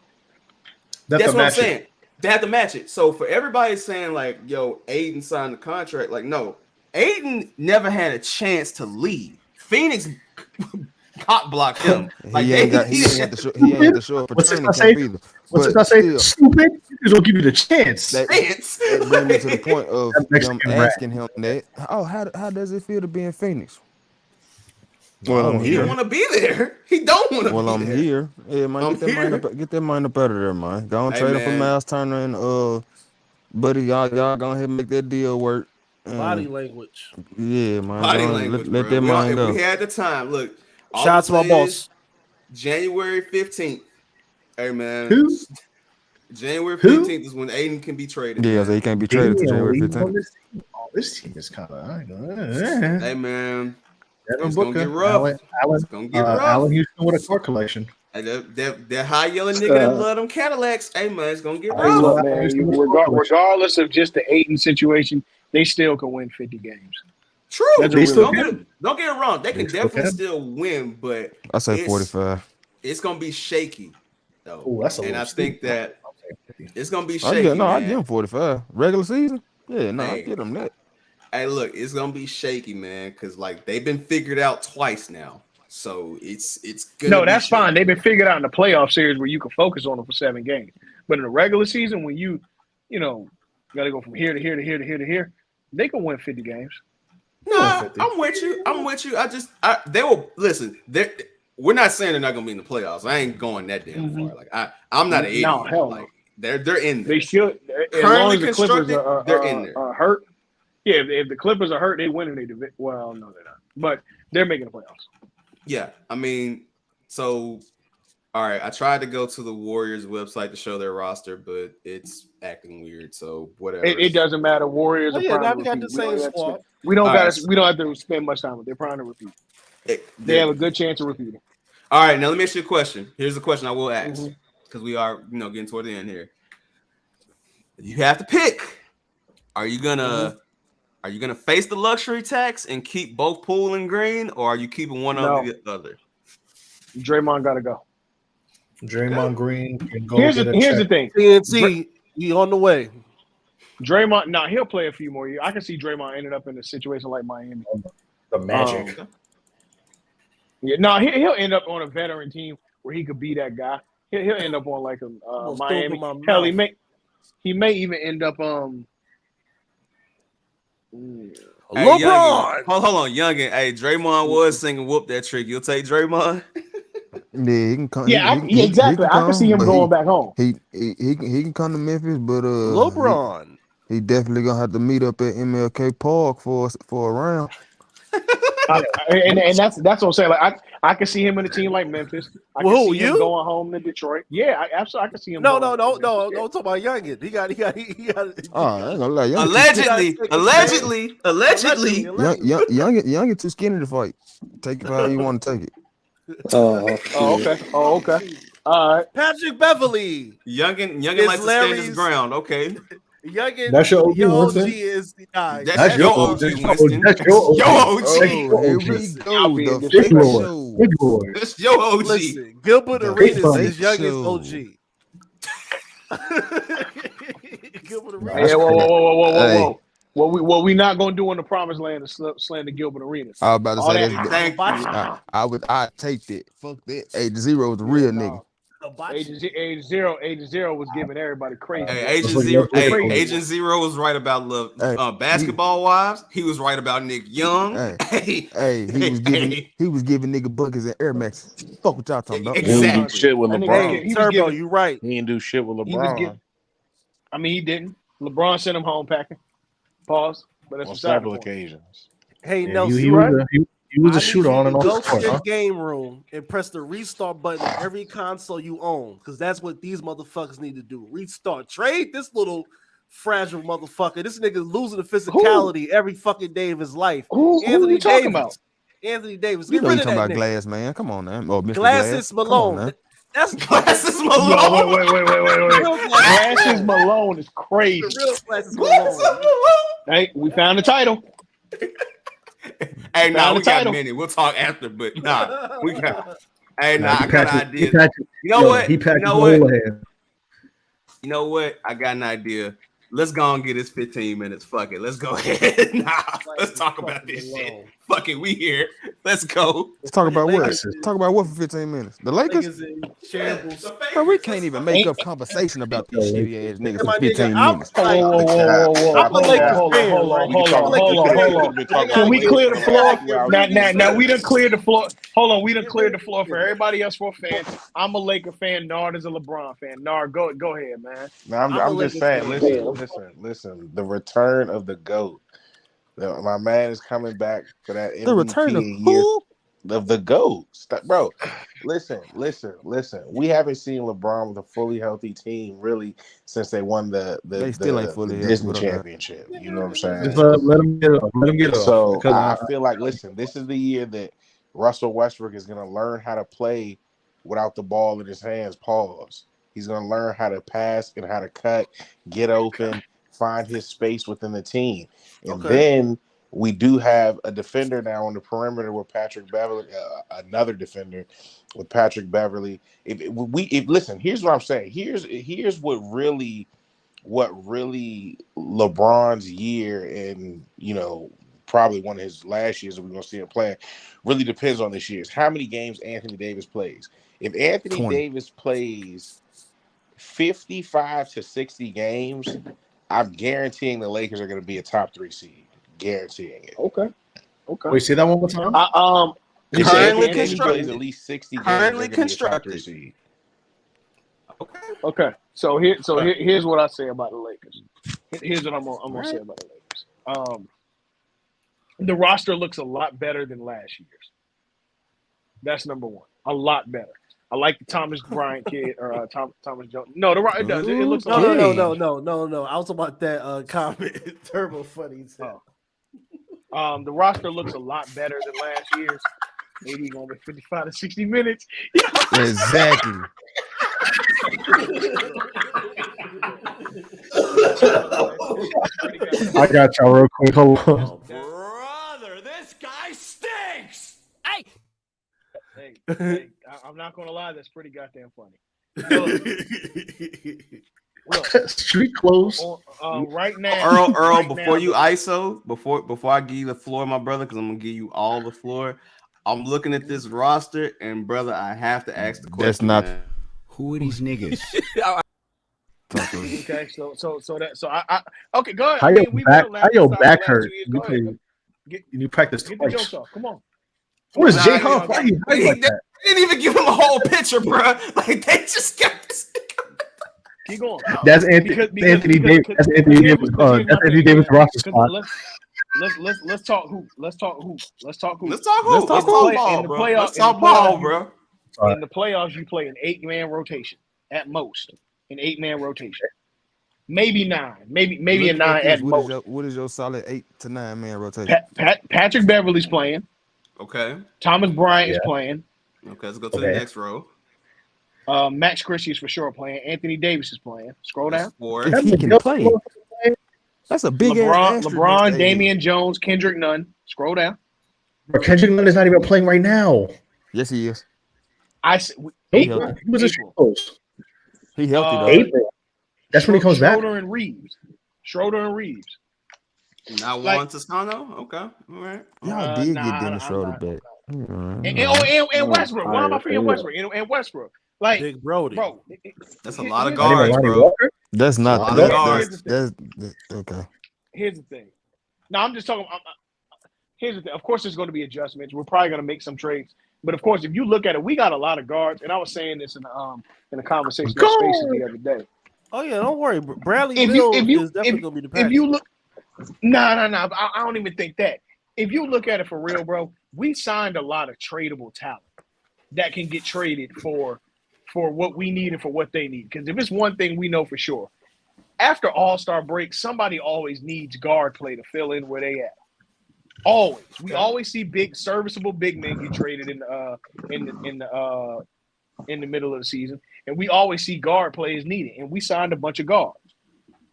That's what I'm saying. They have to match it. So for everybody saying like, "Yo, Aiden signed the contract," like, no. Aiden never had a chance to leave. Phoenix cop blocked him. Like he ain't had to show up for training camp either. What's it I say? Stupid. You don't give you the chance. That brings me to the point of them asking him that. Oh, how does it feel to be in Phoenix? Well, I'm he here. don't want to be there. He don't want to be there. Well, I'm here. Yeah, man, get that mind up out of there, man. Go and trade him for Miles Turner and buddy, y'all go ahead and make that deal work. Body language. Yeah, man. Body language. Let that mind go. We had the time. Look, shout out to my boss. January 15th. Hey, man. Who? January 15th is when Aiden can be traded. Yeah, so he can't be traded to January 15th. This team is kind of. Hey, man. Devin It's Booker, gonna get rough. Alan, It's gonna get rough. Allen Houston with a car collection. Hey, that high yelling nigga that love them Cadillacs. Hey, man, it's gonna get Hey, rough. look, man, regardless of just the Aiden situation, they still can win 50 games. True. Don't get it wrong. They can definitely still win, but I say 45. It's gonna be shaky, though. Ooh, that's and I think that it's gonna be shaky. I give him 45. Regular season? Yeah, I get him that. Hey, look, it's gonna be shaky, man, because like they've been figured out twice now. So it's good. No, that's fine. They've been figured out in the playoff series where you can focus on them for 7 games. But in the regular season, when you gotta go from here to here to here to here to here, they can win 50 games. No, I'm with you. They will listen. We're not saying they're not gonna be in the playoffs. I ain't going that damn far. Like I'm not an idiot. No, hell like they're in there. They should. Currently constructed, they're in there. Are hurt. Yeah, if the Clippers are hurt, they win in their division. Well, no, they're not. But they're making the playoffs. Yeah, I mean, so all right. I tried to go to the Warriors website to show their roster, but it's acting weird. So whatever. It doesn't matter. Warriors are now we got the same squad. We don't have to spend much time with. They're trying to repeat. They have a good chance of repeating. All right, now let me ask you a question. Here's the question I will ask because we are, getting toward the end here. You have to pick. Are you gonna face the luxury tax and keep both Poole and Green, or are you keeping one over the other? Draymond got to go. Draymond Green can go. Here's the thing. TNT, he on the way. Draymond, he'll play a few more years. I can see Draymond ending up in a situation like Miami. The Magic. Yeah, no, he'll end up on a veteran team where he could be that guy. He'll end up on like a Miami. Hell, he may even end up Hey, LeBron. Hold on, youngin. Hey, Draymond was singing "Whoop That Trick." You'll take Draymond. Yeah, he can come. Yeah, He exactly. can I can see him going back home. He can come to Memphis, but LeBron. he definitely gonna have to meet up at MLK Park for a round. And that's what I'm saying. Like I can see him in a team like Memphis. I can see him going home to Detroit. Yeah, absolutely. I can see him. No. Don't talk about Youngin. He got. Oh, I ain't gonna lie. Allegedly. Young too skinny to fight. Take it how you want to take it. Okay. All right. Patrick Beverly. Youngin likes to stand his ground. Okay. Youngin, that's your OG, OG is that's your OG, Winston. That's your OG. Here we go. The big Lord. That's your OG. Listen, Gilbert Arenas is Youngest OG. Gilbert Arenas. Hey, whoa. What we not gonna do in the promised land is slander Gilbert Arenas. I was about to say that. I take that. Fuck that. Agent Zero was a real nigga. Agent Zero was giving everybody crazy. Hey, Agent Zero was right about basketball wives. He was right about Nick Young. He was giving nigga buckets and Air Max. Fuck what y'all talking about. Exactly. Shit with LeBron. Turbo, you right. He didn't do shit with LeBron. He didn't. LeBron sent him home packing. Pause. But that's on several occasions. Hey, Nelson, he was a shooter on and off. Go to your game room and press the restart button on every console you own, because that's what these motherfuckers need to do. Restart. Trade this little fragile motherfucker. This nigga losing the physicality every fucking day of his life. Who are you talking about? Anthony Davis. You Get know rid you of talking that about nigga. Glass, man. Come on, man. Oh, Mr. Glasses Malone. That's Glasses Malone. No, wait. Glasses Malone is crazy. The real Glasses Malone. Hey, we found the title. Hey, we got a minute. We'll talk after, but we got. Hey, I got an idea. You know what? I got an idea. Let's go and get this 15 minutes. Fuck it. Let's go ahead. Let's talk about this shit. Fuck it. We here. Let's go. Let's talk about what? Talk about what for 15 minutes? The Lakers? Bro, we can't even make up conversation about these shitty ass niggas for 15 minutes. Whoa. I'm a Lakers fan. Hold on. Can we clear the floor? Now we done cleared the floor. Hold on. We done cleared the floor for everybody else for fans. I'm a Laker fan. Nard is a LeBron fan. Nard, go ahead, man. I'm just saying, listen. The return of the GOAT. My man is coming back for that MVP. The return of who? Of the GOAT. Bro, listen. We haven't seen LeBron with a fully healthy team really since they won the Disney championship. You know what I'm saying? Just let him get up. So I feel like, listen, this is the year that Russell Westbrook is going to learn how to play without the ball in his hands. Pause. He's going to learn how to pass and how to cut, get open, find his space within the team. And then we do have a defender now on the perimeter with Patrick Beverly, another defender with Patrick Beverly. Listen, here's what I'm saying. Here's what really LeBron's year and, probably one of his last years that we're going to see him playing really depends on this year's. How many games Anthony Davis plays? If Anthony 20. Davis plays 55 to 60 games, I'm guaranteeing the Lakers are going to be a top 3 seed. Guaranteeing it. Okay. Wait, say that one more time. Currently constructed. At least 60 games. Currently constructed. Okay. So here's what I say about the Lakers. Here's what I'm gonna say about the Lakers. The roster looks a lot better than last year's. That's number one. A lot better. I like the Thomas Bryant kid or Thomas Jones. No, it does. It looks no. I was about that comment. Turbo funny. The roster looks a lot better than last year's. Maybe going to 55 to 60 minutes. Exactly. I got y'all real quick. Hold on. Brother, this guy stinks. Hey, I'm not going to lie. That's pretty goddamn funny. Street clothes. Right now, Earl, before you ISO, before I give you the floor, my brother, because I'm gonna give you all the floor. I'm looking at this roster, and brother, I have to ask the question. That's not. Man. Who are these niggas? Okay, so I okay, go ahead. How I mean, we've been on how your the back last hurt? 2 years. Go ahead. You practice Get the jokes twice. off. Come on. Who is Jay Huff? Why you like that? They didn't even give him a whole picture, bro. Like they just got this. Keep going. That's Anthony Davis. That's Anthony Davis. That's Anthony Davis roster spot. Let's talk hoop. Let's talk hoop. Let's talk ball, bro. Let's talk ball, bro. In the playoffs, you play an 8-man rotation at most. An 8-man rotation, maybe 9, maybe a 9 at most. What is your solid 8 to 9 man rotation? Patrick Beverly's playing. Okay. Thomas Bryant is playing. Okay, let's go to the next row. Max Christie is for sure playing. Anthony Davis is playing. Scroll down. If he can play. That's a big LeBron, Damian Jones, Kendrick Nunn. Scroll down. But Kendrick Nunn is not even playing right now. Yes, he is. He was a close. He healthy though. April. That's when he comes back. Schroeder and Reeves. Not Juan Toscano? Okay. All right. Y'all did get Dennis Schroeder back. And Westbrook. Why am I forgetting Westbrook? And Westbrook. Like Big Brody. Bro. That's a lot of guards, bro. That's not that's okay. Here's the thing. No, I'm just talking. Here's the thing. Of course, there's going to be adjustments. We're probably going to make some trades. But of course, if you look at it, we got a lot of guards. And I was saying this in a conversation in Spaces the other day. Oh yeah, don't worry. Bradley Beal is definitely going to be the package. If you look, no. I don't even think that. If you look at it for real, bro, we signed a lot of tradable talent that can get traded for what we need and for what they need. Because if it's one thing we know for sure, after All-Star break, somebody always needs guard play to fill in where they at. Always. We always see serviceable big men get traded in the middle of the season, and we always see guard plays needed. And we signed a bunch of guards.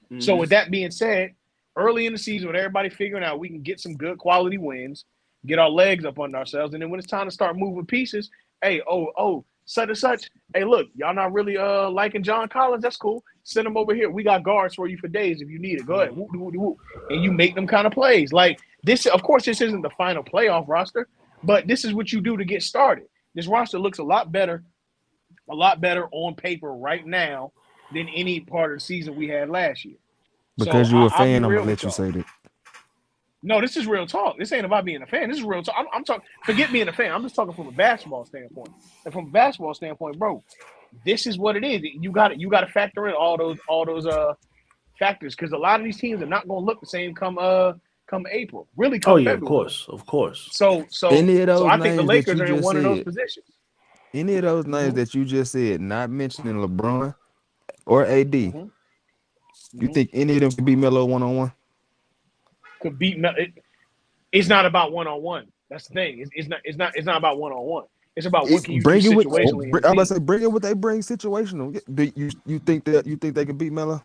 Mm-hmm. So with that being said, early in the season, with everybody figuring out we can get some good quality wins, get our legs up under ourselves, and then when it's time to start moving pieces, hey, such and such. Hey, look, y'all not really liking John Collins. That's cool. Send him over here. We got guards for you for days if you need it. Go ahead. Whoop, whoop, whoop. And you make them kind of plays. Like this, of course, this isn't the final playoff roster, but this is what you do to get started. This roster looks a lot better on paper right now than any part of the season we had last year. Because so you're a fan, I'm gonna let you say that. No, this is real talk. This ain't about being a fan. This is real talk. I'm talking. Forget being a fan. I'm just talking from a basketball standpoint. And from a basketball standpoint, bro, this is what it is. You got to factor in all those factors because a lot of these teams are not going to look the same come April. Really, come February. Of course. So any of those I think the Lakers are in one of those said, positions. Any of those names that you just said, not mentioning LeBron or AD, you think any of them could beat Melo 1-on-1? Could beat Melo. It's not about 1-on-1. That's the thing. It's not about 1-on-1. It's about what can you do situationally. I'm about to say bring it what they bring situational. Do you think they could beat Melo?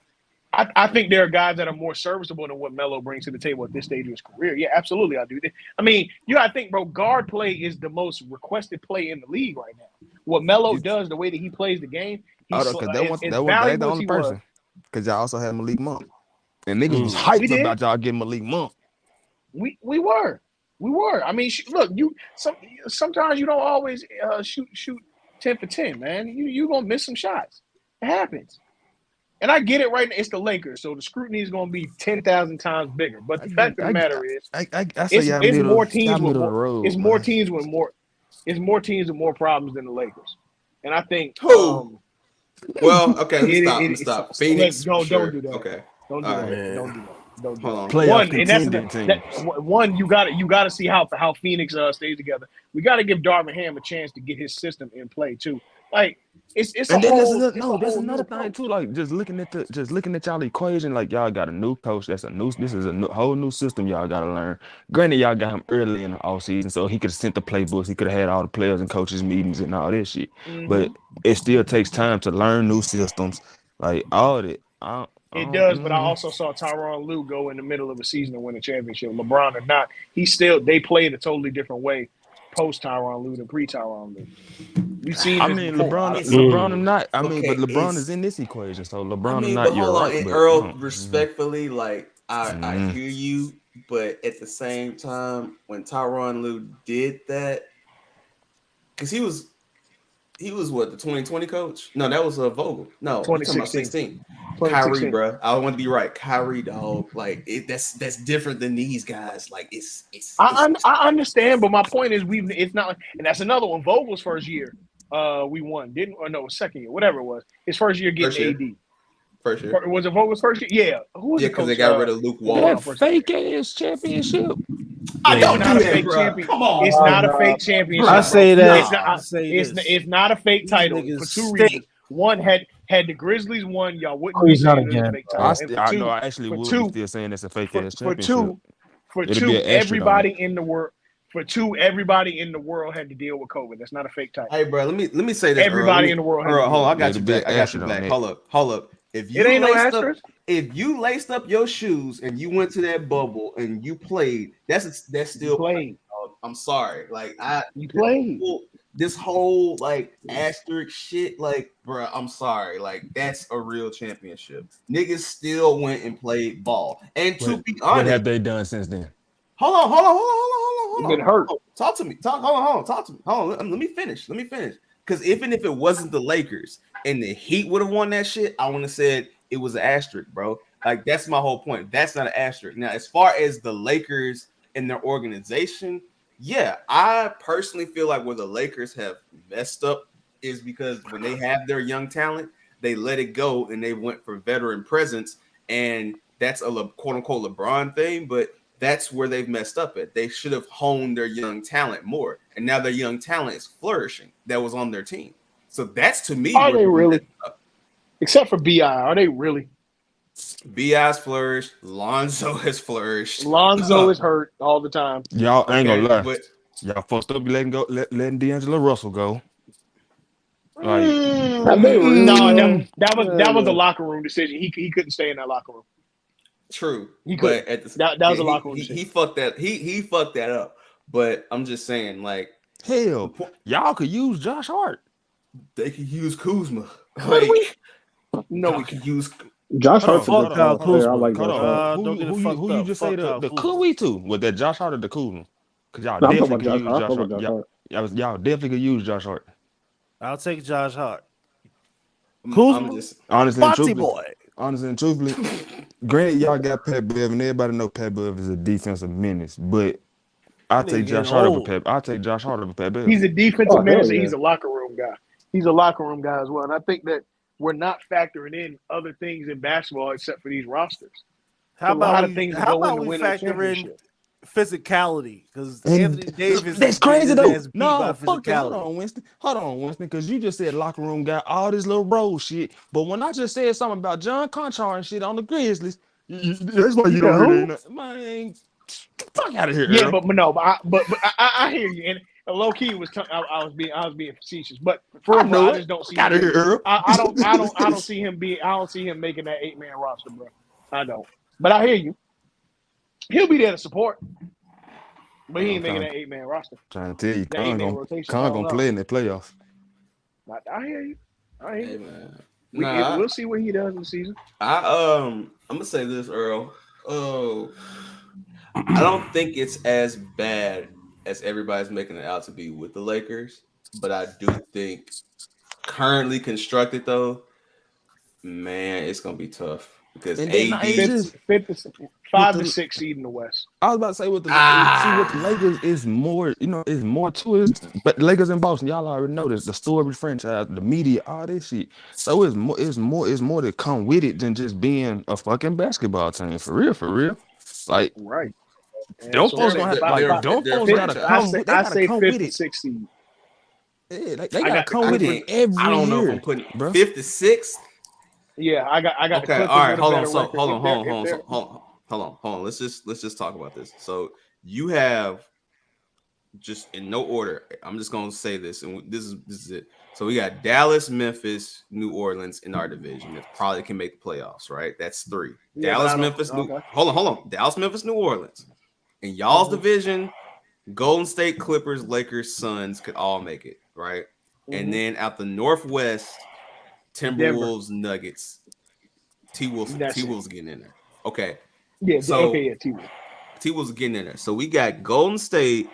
I think there are guys that are more serviceable than what Melo brings to the table at this stage of his career. Yeah, absolutely, I do. I mean, you got to think, bro. Guard play is the most requested play in the league right now. What Melo does, the way that he plays the game, they the only person. Because y'all also had Malik Monk, and niggas was hyped about y'all getting Malik Monk. We were. I mean, look, sometimes you don't always shoot 10 for 10, man. You gonna miss some shots. It happens. And I get it right now. It's the Lakers, so the scrutiny is going to be 10,000 times bigger. But the fact of the matter is, it's more teams with more problems than the Lakers. And I think well, okay, stop. Phoenix, don't do that. Okay, don't do that. Don't do that. Don't do that. Playoff contending team. You got to see how Phoenix stays together. We got to give Darvin Ham a chance to get his system in play too. Like it's and then there's another thing too. Like just looking at y'all equation, like y'all got a new coach. This is a whole new system y'all got to learn. Granted, y'all got him early in the offseason, so he could have sent the playbooks. He could have had all the players and coaches meetings and all this shit. But it still takes time to learn new systems. Like all that. It does, but I also saw Tyronn Lue go in the middle of a season and win a championship. LeBron or not, they played a totally different way post Tyronn Lue than pre Tyronn Lue. We've seen. I mean, LeBron and not. I mean, but LeBron is in this equation, so LeBron and not. You're right, but Earl, respectfully, like I hear you, but at the same time, when Tyronn Lue did that, because he was what, the 2020 coach? No, that was Vogel. No, you're talking about 16. Kyrie, bro. I want to be right. Kyrie, dog. Like that's different than these guys. Like I understand, but my point is it's not, and that's another one. Vogel's first year, we won, didn't or no, second year, whatever it was. His first year getting AD. First year. Was it Vogel's first year? Yeah. Who was the coach? Because they got rid of Luke Wall. That fake ass championship. I don't do that, bro. Come on. It's not a fake championship. I say that. It's not a fake title for two reasons. One, had the Grizzlies won, y'all wouldn't be saying it's a fake title. I know. I actually would be still saying it's a fake ass championship. For two, everybody in the world. Everybody in the world had to deal with COVID. That's not a fake title. Hey, bro, let me say this. Everybody in the world. Hold on, I got you back. Hold up. If you laced up your shoes and you went to that bubble and you played, that's still played. I'm sorry, like you played. This whole like asterisk shit, like, bro, I'm sorry, like that's a real championship. Niggas still went and played ball. And to be honest, what have they done since then? Hold on. Been hurt. Talk to me. Hold on. Talk to me. Hold on. Let me finish. Because even if it wasn't the Lakers and the Heat would have won that shit, I would have said it was an asterisk, bro. Like that's my whole point. That's not an asterisk. Now, as far as the Lakers and their organization, yeah, I personally feel like where the Lakers have messed up is because when they have their young talent, they let it go and they went for veteran presence, and that's a quote unquote LeBron thing, but that's where they've messed up at. They should have honed their young talent more, and now their young talent is flourishing. That was on their team, so that's to me. Are they really? Except for BI, are they really? BI's flourished. Lonzo has flourished. Lonzo is hurt all the time. Y'all ain't gonna lie. But y'all fucked up letting D'Angelo Russell go. Like, that was a locker room decision. He couldn't stay in that locker room. True, but that was a locker room. He fucked that. He fucked that up. But I'm just saying, like, hell, y'all could use Josh Hart. They could use Kuzma. No, we can use Josh Hart's a good player. I like Josh Hart. Who you just say the could we to? Was that Josh Hart or the Kuzma? Because y'all definitely could use Josh Hart. Y'all definitely could use Josh Hart. I'll take Josh Hart. Kuzma, honestly and truthfully, granted, y'all got Pat Bev, and everybody know Pat Bev is a defensive menace, but I take Josh Hart over Pat. I take Josh Hart over Pat Bev. He's a defensive menace, and he's a locker room guy. He's a locker room guy as well, and I think that we're not factoring in other things in basketball except for these rosters. How about we factor in physicality? Because Anthony Davis, that's crazy though. No, fuck that. Hold on, Winston, because you just said locker room guy, all this little role shit. But when I just said something about John Conchar and shit on the Grizzlies, that's why you don't hear that. Man, fuck out of here. Yeah, but I hear you. And low key I was being facetious, but for real, I just don't see him. I don't see him making that 8-man roster, bro. I don't. But I hear you. He'll be there to support, but he ain't making that 8-man roster. Trying to tell you, Khan gonna play in the playoffs. I hear you. Man. We'll see what he does in the season. I'm gonna say this, Earl. I don't think it's as bad as everybody's making it out to be with the Lakers, but I do think currently constructed though, man, it's gonna be tough because AD 5 to 6 seed in the West. I was about to say with the Lakers is more, is more to it. But Lakers in Boston, y'all already know this. The story franchise, the media, all this shit. So it's more to come with it than just being a fucking basketball team. For real. Like right. Don't folks gonna have gotta come with it. 6th seed. Yeah, they gotta come with it every year. I don't know if I'm putting 5th to 6th. Yeah, I got. Okay, all right. Hold on. Let's just talk about this. So you have, just in no order, I'm just gonna say this, and this is it. So we got Dallas, Memphis, New Orleans in our division that probably can make the playoffs, right? That's 3. Yeah, Dallas, Memphis, hold on. Dallas, Memphis, New Orleans. In y'all's division, Golden State, Clippers, Lakers, Suns could all make it, right? And then out the Northwest, Timberwolves, Nuggets. T-Wolves getting in there. Okay. Yeah, so T-Wolves. T-Wolves getting in there. So we got Golden State,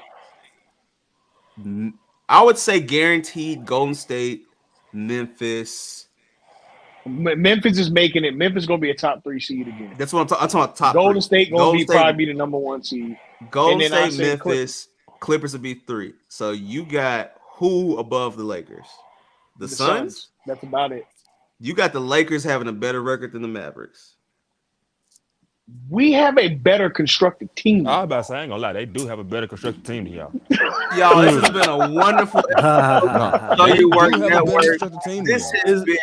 I would say guaranteed Golden State, Memphis. Memphis is making it. Memphis is going to be a top 3 seed again. That's what I'm talking about. Top Golden 3. State going to probably be the number 1 seed. Golden State, Memphis, Clippers would be 3. So you got who above the Lakers? The Suns? That's about it. You got the Lakers having a better record than the Mavericks. We have a better constructed team. I was about to say, I ain't gonna lie, they do have a better constructed team than y'all. Y'all, this has been a wonderful episode. So you work network. This has been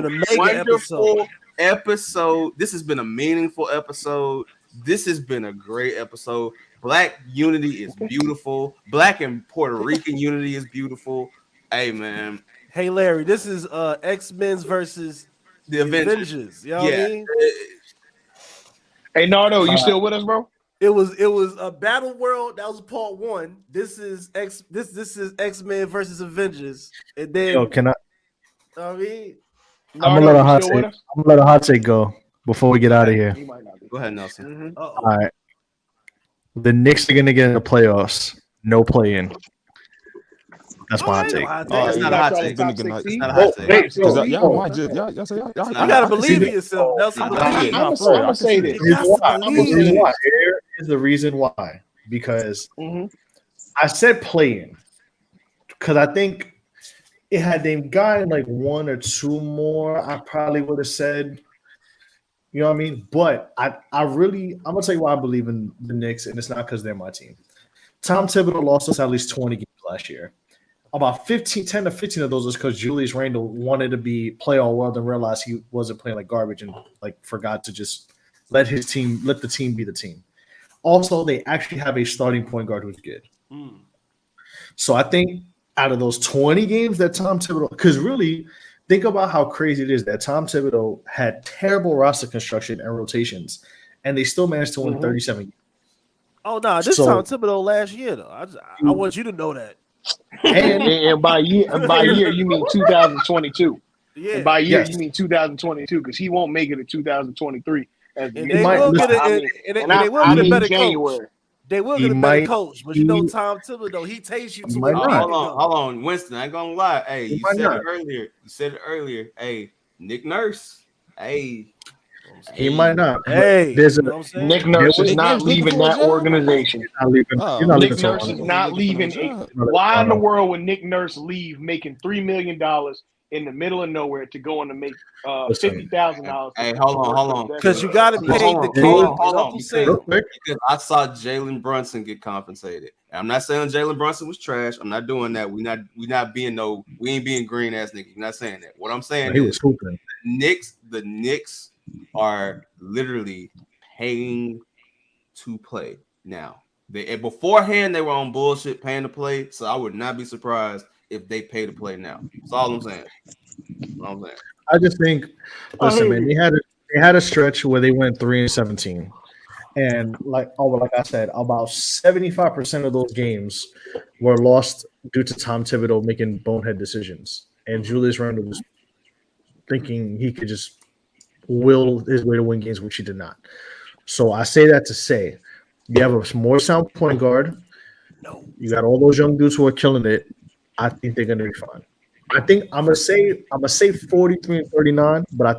a wonderful episode. This has been a meaningful episode. This has been a great episode. Black unity is beautiful. Black and Puerto Rican unity is beautiful. Hey, man. Hey, Larry, this is X-Men versus the Avengers. You know what I mean? Hey, Nardo, you still with us, bro? It was a Battle World. That was part 1. This is X-Men versus Avengers. And then can I? I mean, I'm gonna let a hot take go before we get out of here. Go ahead, Nelson. All right. The Knicks are gonna get in the playoffs. No play-in. That's my hot take. It's not a hot take. It's not a hot take. Y'all might just y'all you gotta believe in yourself, Nelson. I'm gonna say this. Here is the reason why. Because I said play-in because I think it had they gotten like 1 or 2 more, I probably would have said, you know what I mean? But I'm gonna tell you why I believe in the Knicks, and it's not because they're my team. Tom Thibodeau lost us at least 20 games last year. About 10 to 15 of those was because Julius Randle wanted to play all well and realized he wasn't playing like garbage and like forgot to just let the team be the team. Also, they actually have a starting point guard who's good. So I think out of those 20 games that Tom Thibodeau, because really think about how crazy it is that Tom Thibodeau had terrible roster construction and rotations, and they still managed to win 37 games. Oh no, this Tom Thibodeau last year though. I want you to know that. And by year you mean 2022. Yeah. And by year you mean 2022 because he won't make it in 2023. And they will get a better coach. They will get a better coach, but you know Tom Thibodeau, he takes you to hold on, Winston. I ain't gonna lie. Hey, you said it earlier. Hey, Nick Nurse. Hey. He might not. Hey, Nick Nurse is not leaving that organization. Nick Nurse is not leaving. Why in the world would Nick Nurse leave making $3 million in the middle of nowhere to go on to make $50,000? Hey, hold on. Because you got to pay the king. Because I saw Jalen Brunson get compensated. I'm not saying Jalen Brunson was trash. I'm not doing that. We ain't being green ass niggas. I'm not saying that. What I'm saying he was hooping. The Knicks are literally paying to play now. Beforehand they were on bullshit paying to play, so I would not be surprised if they pay to play now. That's all I'm saying. I just think, listen, man, they had a stretch where they went 3-17, and like I said, about 75% of those games were lost due to Tom Thibodeau making bonehead decisions, and Julius Randle was thinking he could just will his way to win games, which he did not. So I say that to say you have a more sound point guard. No, you got all those young dudes who are killing it. I think they're gonna be fine. I think I'm gonna say 43-39, but I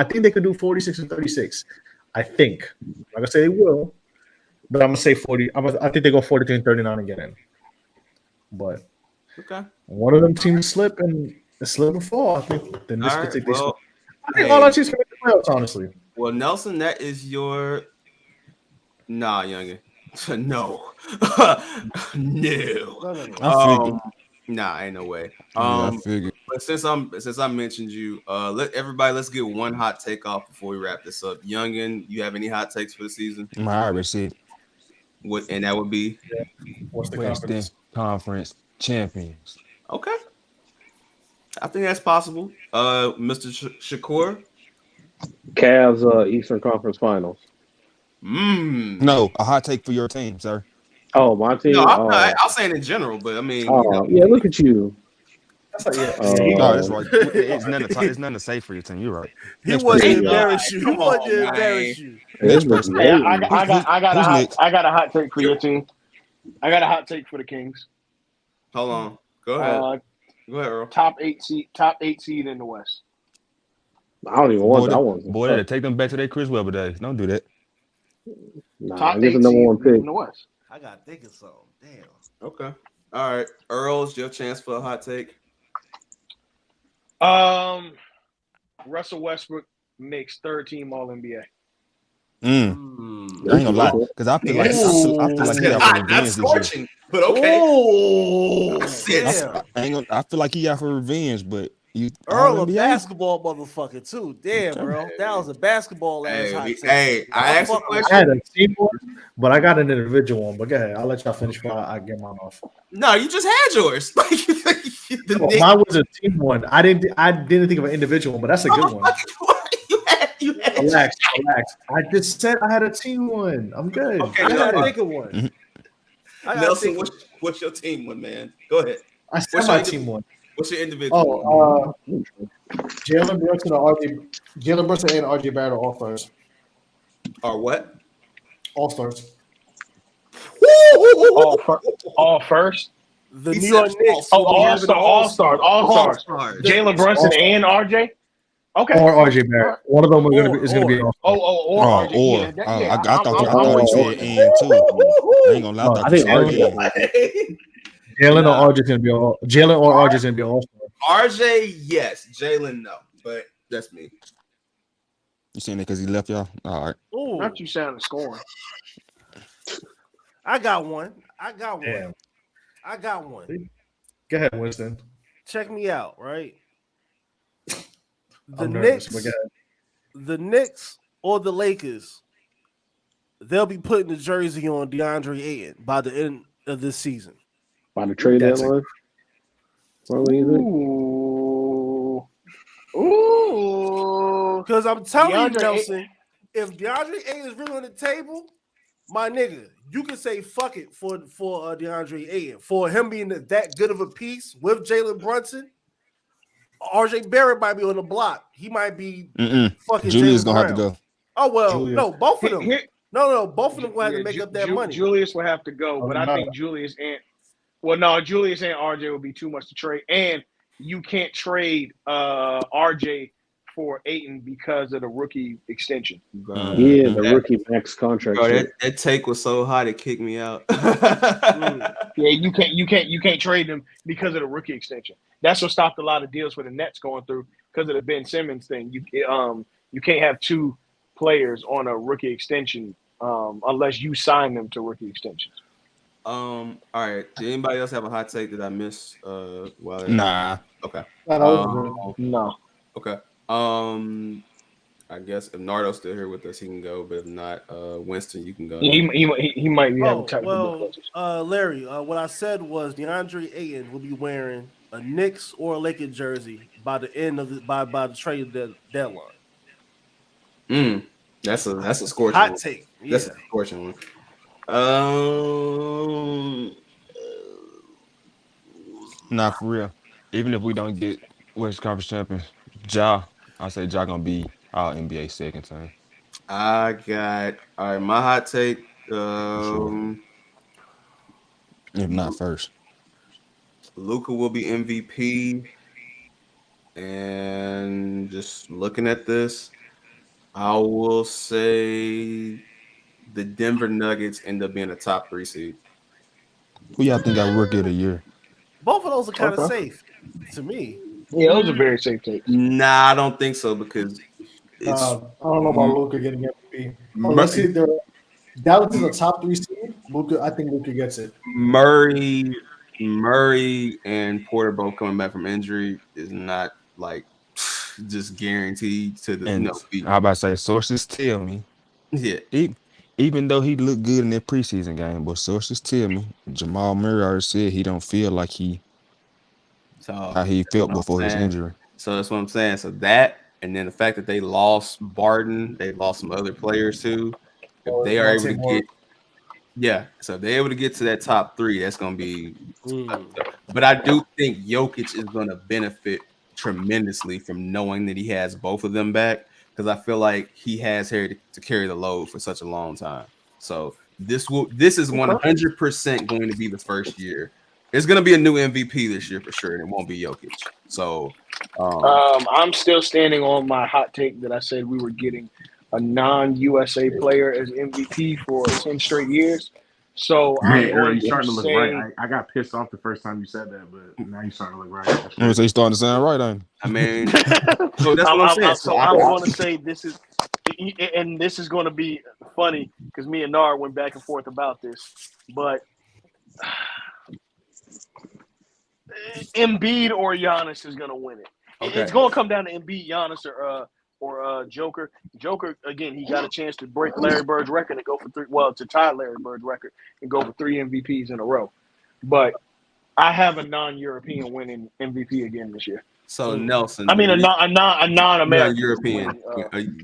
think they could do 46-36. I think. I'm not gonna say they will, but I'm gonna say 40. I think they go 43-39 and get in. But one of them teams slip and fall. I think the Knicks could take this. I think all our teams can make the playoffs, honestly. Well, Nelson, that is your youngin. No. Nah, ain't no way. I figured. But since I mentioned you, let's get one hot take off before we wrap this up. Youngin, you have any hot takes for the season? I already said. What, and that would be what's the Western Conference champions. Okay. I think that's possible. Mr. Shakoor? Cavs Eastern Conference Finals. No, a hot take for your team, sir. Oh, my team? No, I'll say it in general, but I mean. Yeah, look at you. That's right. It's nothing to say for your team. You're right. He wasn't embarrass you. He wasn't embarrass you. I got a hot take for your team. I got a hot take for the Kings. Hold on. Go ahead. Go ahead, Earl. Top eight seed in the West. I don't even want that. I want boy, take them back to their Chris Webber days. Don't do that. Nah, top I guess the 8 number seed one pick. in the West. I got to think of something. Damn. Okay. All right. Earl's your chance for a hot take. Russell Westbrook makes third team All NBA. I ain't gonna lie, because I feel like he out for revenge this year. But okay. I feel like he out for revenge, but Earl a basketball motherfucker too. Damn, Earl. That was a basketball ass hot take. I asked a question. I had a team one, but I got an individual one. But go ahead. I'll let y'all finish while I get mine off. No, you just had yours. Mine was a team one. I didn't think of an individual one, but that's a good one. You had relax. I just said I had a team one. I'm good. Okay, I gotta think of one. Nelson, what's your team one, man? Go ahead. I said my team one. What's your individual? Jalen Brunson and RJ Barrett are all stars. Are what? All stars. All first. The New York Knicks. All stars. Jalen Brunson and RJ. Okay. Or RJ Barrett. One of them is going to be. RJ. I thought you said and too. I ain't gonna lie. I think RJ. Jalen or RJ is going to be all. Jalen or RJ is going to be all star. RJ, yes. Jalen, no. But that's me. You saying that because he left y'all? All right. Ooh. Not you sounding scoring. I got one. Damn. I got one. Go ahead, Winston. Check me out, right? The Knicks or the Lakers, they'll be putting the jersey on DeAndre Ayton by the end of this season. By the trade deadline? Ooh. Because I'm telling you, Nelson, if DeAndre Ayton is really on the table, my nigga, you can say fuck it for DeAndre Ayton. For him being that good of a piece with Jalen Brunson, RJ Barrett might be on the block. He might be fucking Julius Jaylen gonna Brown. have to go. Oh well, Julius. No, both of them. No, both of them will have to make up that money. Julius will have to go, but I think Julius and RJ will be too much to trade, and you can't trade RJ for Ayton because of the rookie extension. The rookie max contract. Bro, that take was so hot it kicked me out. Yeah, you can't trade them because of the rookie extension. That's what stopped a lot of deals for the Nets going through because of the Ben Simmons thing. You can't have two players on a rookie extension unless you sign them to rookie extensions. All right. Did anybody else have a hot take that I missed? Nah. Okay. No. Okay. I guess if Nardo's still here with us, he can go. But if not, Winston, you can go. He might be having technical difficulties. Larry, what I said was DeAndre Ayton will be wearing a Knicks or a Lakers jersey by the end of by the trade deadline. That's a scorching hot one. take. Yeah. That's a scorching one. Nah, for real. Even if we don't get West Conference champions, I say Ja gonna be our NBA second team. I got all right. My hot take. If not first, Luca will be MVP. And just looking at this, I will say the Denver Nuggets end up being a top 3 seed. Who y'all think got rookie of the year? Both of those are kind of safe to me. Yeah, those are very safe takes. Nah, I don't think so because it's. I don't know about Luca getting MVP. Unless they're Dallas is a top 3 seed. I think Luca gets it. Murray and Porter both coming back from injury is not like just guaranteed to the I about to say sources tell me. Yeah. Even though he looked good in that preseason game, but sources tell me Jamal Murray already said he don't feel like how he felt before his injury. So that's what I'm saying. So that, and then the fact that they lost Barton, they lost some other players too. If they are able to get, so if they're able to get to that top 3, that's going to be. But I do think Jokic is going to benefit tremendously from knowing that he has both of them back, because I feel like he has here to carry the load for such a long time. So this is 100% going to be the first year There's gonna be a new MVP this year for sure, and it won't be Jokic. So, I'm still standing on my hot take that I said we were getting a non-USA player as MVP for 10 straight years. So I'm Hey, Earl, going you to starting to look say, right. I got pissed off the first time you said that, but now you starting to look right. I'm say starting to sound right, ain't I mean, so that's what I'm saying. so I'm going to say this is, and this is going to be funny because me and Nar went back and forth about this, but Embiid or Giannis is going to win it. Okay. It's going to come down to Embiid, Giannis, or Joker. Joker, again, he got a chance to break Larry Bird's record and go for three. Well, to tie Larry Bird's record and go for 3 MVPs in a row. But I have a non-European winning MVP again this year. So Nelson, I mean a non-American European,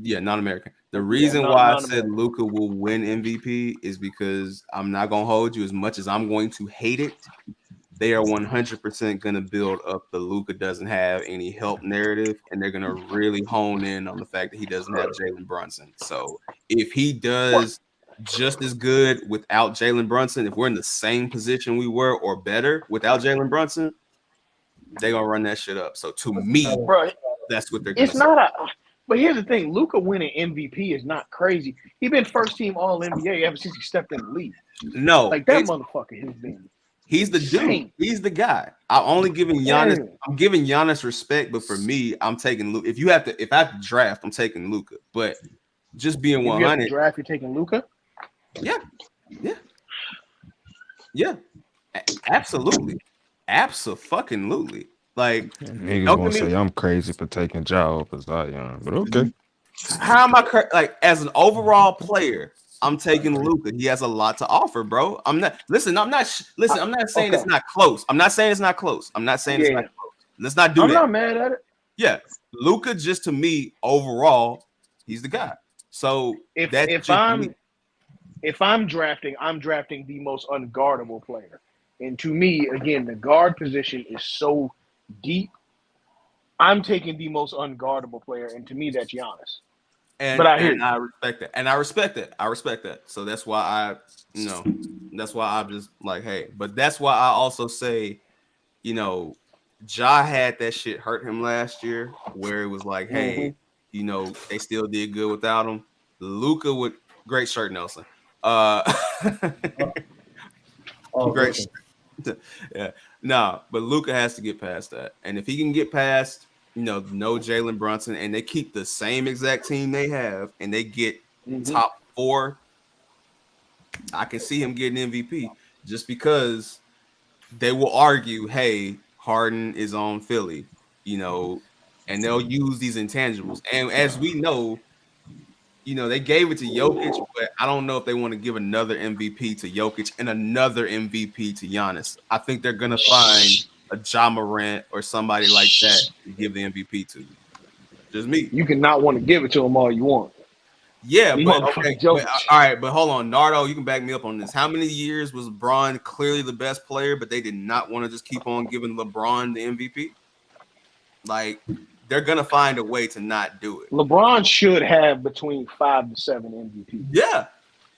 non-American. The reason why I said Luca will win MVP is because I'm not gonna hold you as much as I'm going to hate it. They are 100% going to build up the Luca doesn't have any help narrative, and they're going to really hone in on the fact that he doesn't have Jalen Brunson. So if he does just as good without Jalen Brunson, if we're in the same position we were or better without Jalen Brunson, they're going to run that shit up. So to me, that's what they're going to say. But here's the thing. Luca winning MVP is not crazy. He's been first team All-NBA ever since he stepped in the league. No. Like that motherfucker has been. He's the dude. He's the guy. I'm only giving Giannis. I'm giving Giannis respect, but for me, I'm taking Luca. If I have to draft, I'm taking Luca. But just being 100, if you have to draft, you're taking Luca. Yeah, absolutely, absolutely. Like niggas gonna say I'm crazy for taking Ja over Zion, but okay. How am I like as an overall player? I'm taking Luca. He has a lot to offer, bro. I'm not saying it's not close. I'm not saying it's not close. It's not close. Let's not do that. I'm not mad at it. Yeah. Luca, just to me, overall, he's the guy. So if I'm drafting, I'm drafting the most unguardable player. And to me, again, the guard position is so deep. I'm taking the most unguardable player, and to me, that's Giannis. But I respect that. And I respect that. So that's why that's why I'm just like, hey, but that's why I also say, Ja had that shit hurt him last year where it was like, hey, they still did good without him. Luca with great shirt, Nelson. Great shirt. Yeah. No, but Luca has to get past that. And if he can get past no Jalen Brunson, and they keep the same exact team they have, and they get top 4, I can see him getting MVP just because they will argue, hey, Harden is on Philly, and they'll use these intangibles. And as we know, they gave it to Jokic, but I don't know if they want to give another MVP to Jokic and another MVP to Giannis. I think they're going to find a Ja Morant or somebody like that to give the MVP to. Just me. You can not want to give it to him all you want. Yeah, but okay. All right, but hold on. Nardo, you can back me up on this. How many years was LeBron clearly the best player, but they did not want to just keep on giving LeBron the MVP? Like, they're going to find a way to not do it. LeBron should have between 5 to 7 MVPs. Yeah.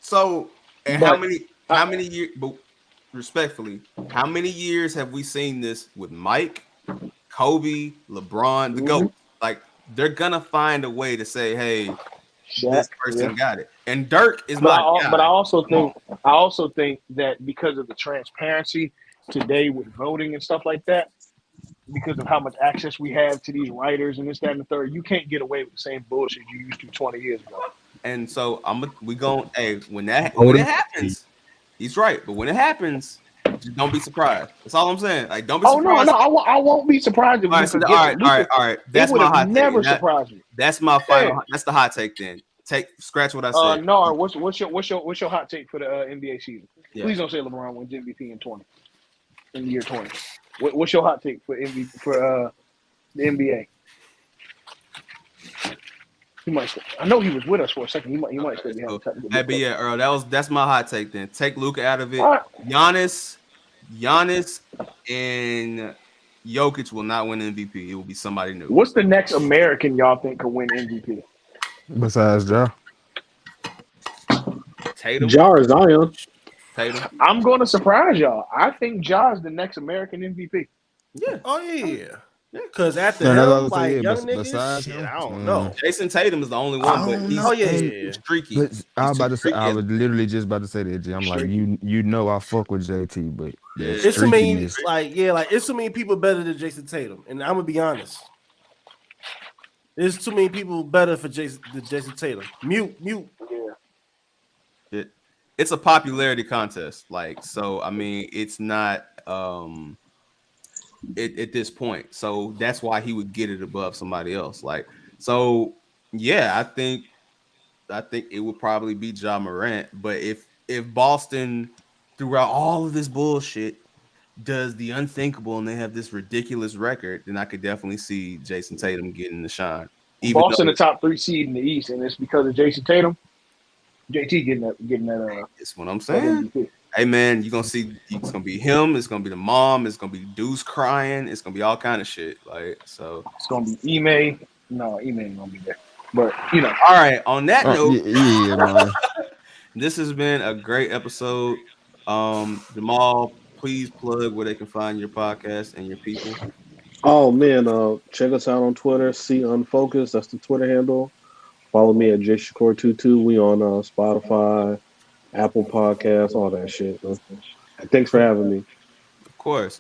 So, and how many years, but respectfully, how many years have we seen this with Mike, Kobe, LeBron, the GOAT? Like, they're going to find a way to say, hey, this person got it. And Dirk is my guy. But I also think that because of the transparency today with voting and stuff like that, because of how much access we have to these writers and this, that, and the third, you can't get away with the same bullshit you used to 20 years ago. And so when it happens, he's right. But when it happens, just don't be surprised. That's all I'm saying. Like, don't be surprised. I won't be surprised if all right. That's my hot take. Never surprised me. That's my final. That's the hot take. Then scratch what I said. No, what's your hot take for the NBA season? Yeah. Please don't say LeBron wins MVP in the year 20. What's your hot take for MVP for the NBA? He might. I know he was with us for a second. He might still be having time. Hey, but yeah, Earl, that's my hot take. Then take Luca out of it. Right. Giannis, and Jokic will not win MVP. It will be somebody new. What's the next American y'all think could win MVP? Besides Ja? Tatum. Ja or Zion? Tatum. I'm going to surprise y'all. I think Ja's the next American MVP. Yeah. Oh yeah. Because after him, like young niggas, shit, I don't know. Jason Tatum is the only one, but he's streaky. But I was literally just about to say that, G. I'm like, you know, I fuck with JT, but it's so many, it's so many people better than Jason Tatum, and I'm gonna be honest. There's too many people better for Jason Tatum. Mute. Yeah. It's a popularity contest, so. I mean, it's not at this point, so that's why he would get it above somebody else. So, yeah, I think it would probably be Ja Morant. But if Boston, throughout all of this bullshit, does the unthinkable and they have this ridiculous record, then I could definitely see Jason Tatum getting the shine. Boston the top 3 seed in the East, and it's because of Jason Tatum. JT getting that. That's what I'm saying. Hey man, you're gonna see it's gonna be him, it's gonna be the mom, it's gonna be Deuce crying, it's gonna be all kind of shit. So it's gonna be Ime. No, Ime ain't gonna be there. But all right, on that note, man. This has been a great episode. Jamaal, please plug where they can find your podcast and your people. Oh man, check us out on Twitter, @Unfocused. That's the Twitter handle. Follow me at JShakoor22. We on Spotify, Apple Podcasts, all that shit. Thanks for having me. Of course.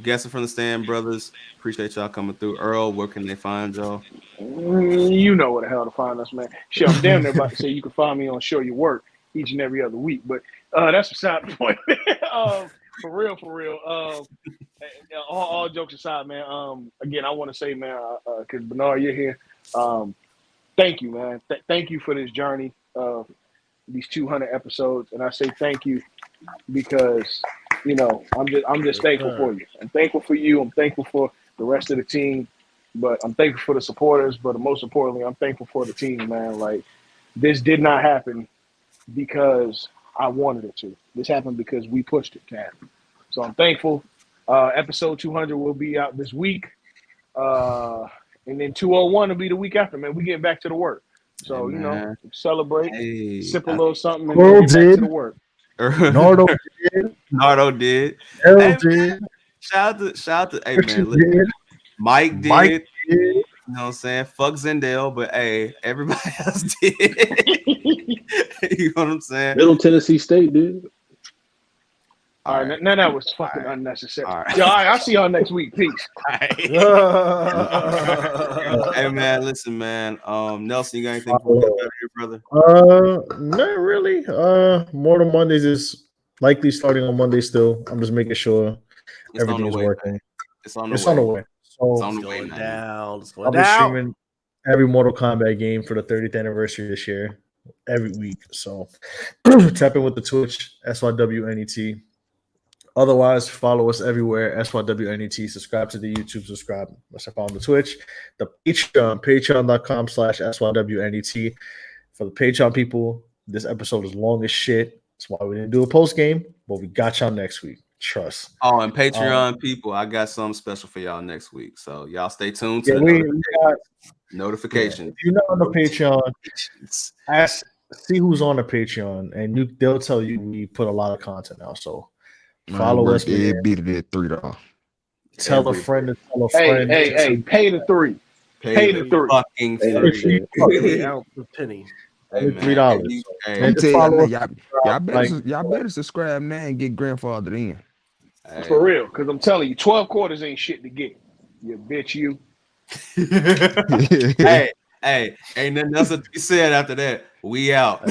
Guessing from the Stand Brothers. Appreciate y'all coming through. Earl, where can they find y'all? You know where the hell to find us, man. Shit, I'm damn near about to say you can find me on Show Your Work each and every other week, but that's beside the point. For real. All jokes aside, man. Again, I want to say, man, because Bernard, you're here. Thank you, man. Thank you for this journey of these 200 episodes, and I say thank you because I'm just thankful for you. I'm thankful for you. I'm thankful for the rest of the team, but I'm thankful for the supporters. But most importantly, I'm thankful for the team, man. Like, this did not happen because I wanted it to. This happened because we pushed it to happen. So I'm thankful. Episode 200 will be out this week. And then 201 will be the week after, man. We get back to the work. So, celebrate, sip a little something, and get back to the work. Nardo did. Errol did. Shout out to hey man, listen, Mike did. You know what I'm saying? Fuck Zendale, but hey, everybody else did. You know what I'm saying? Middle Tennessee State, dude. All right, now that was fucking unnecessary. All right, I'll see y'all next week. Peace. Hey man, listen, man. Nelson, you got anything for here, brother? Not really. More than Mondays is likely starting on Monday still. I'm just making sure everything is working. It's on the way. So it's on the way down. I'll be streaming every Mortal Kombat game for the 30th anniversary this year, every week. So tap in with the Twitch, SYWNET. Otherwise, follow us everywhere, SYWNET. Subscribe to the YouTube, subscribe. Let's follow the Twitch, the Patreon, patreon.com/SYWNET. For the Patreon people, this episode is long as shit. That's why we didn't do a post game, but we got y'all next week. Trust. Oh, and Patreon people, I got something special for y'all next week. So y'all stay tuned to the notifications. If you're not on the Patreon, see who's on the Patreon, and they'll tell you we put a lot of content out. So follow us. It beat it at $3. Tell a friend to tell a friend. Hey, pay the $3. Pay the $3. Fucking $3. Out the penny. Hey, $3. Y'all better subscribe now and get grandfathered in. For real, because I'm telling you, 12 quarters ain't shit to get. You bitch, you. Hey, ain't nothing else to be said after that. We out.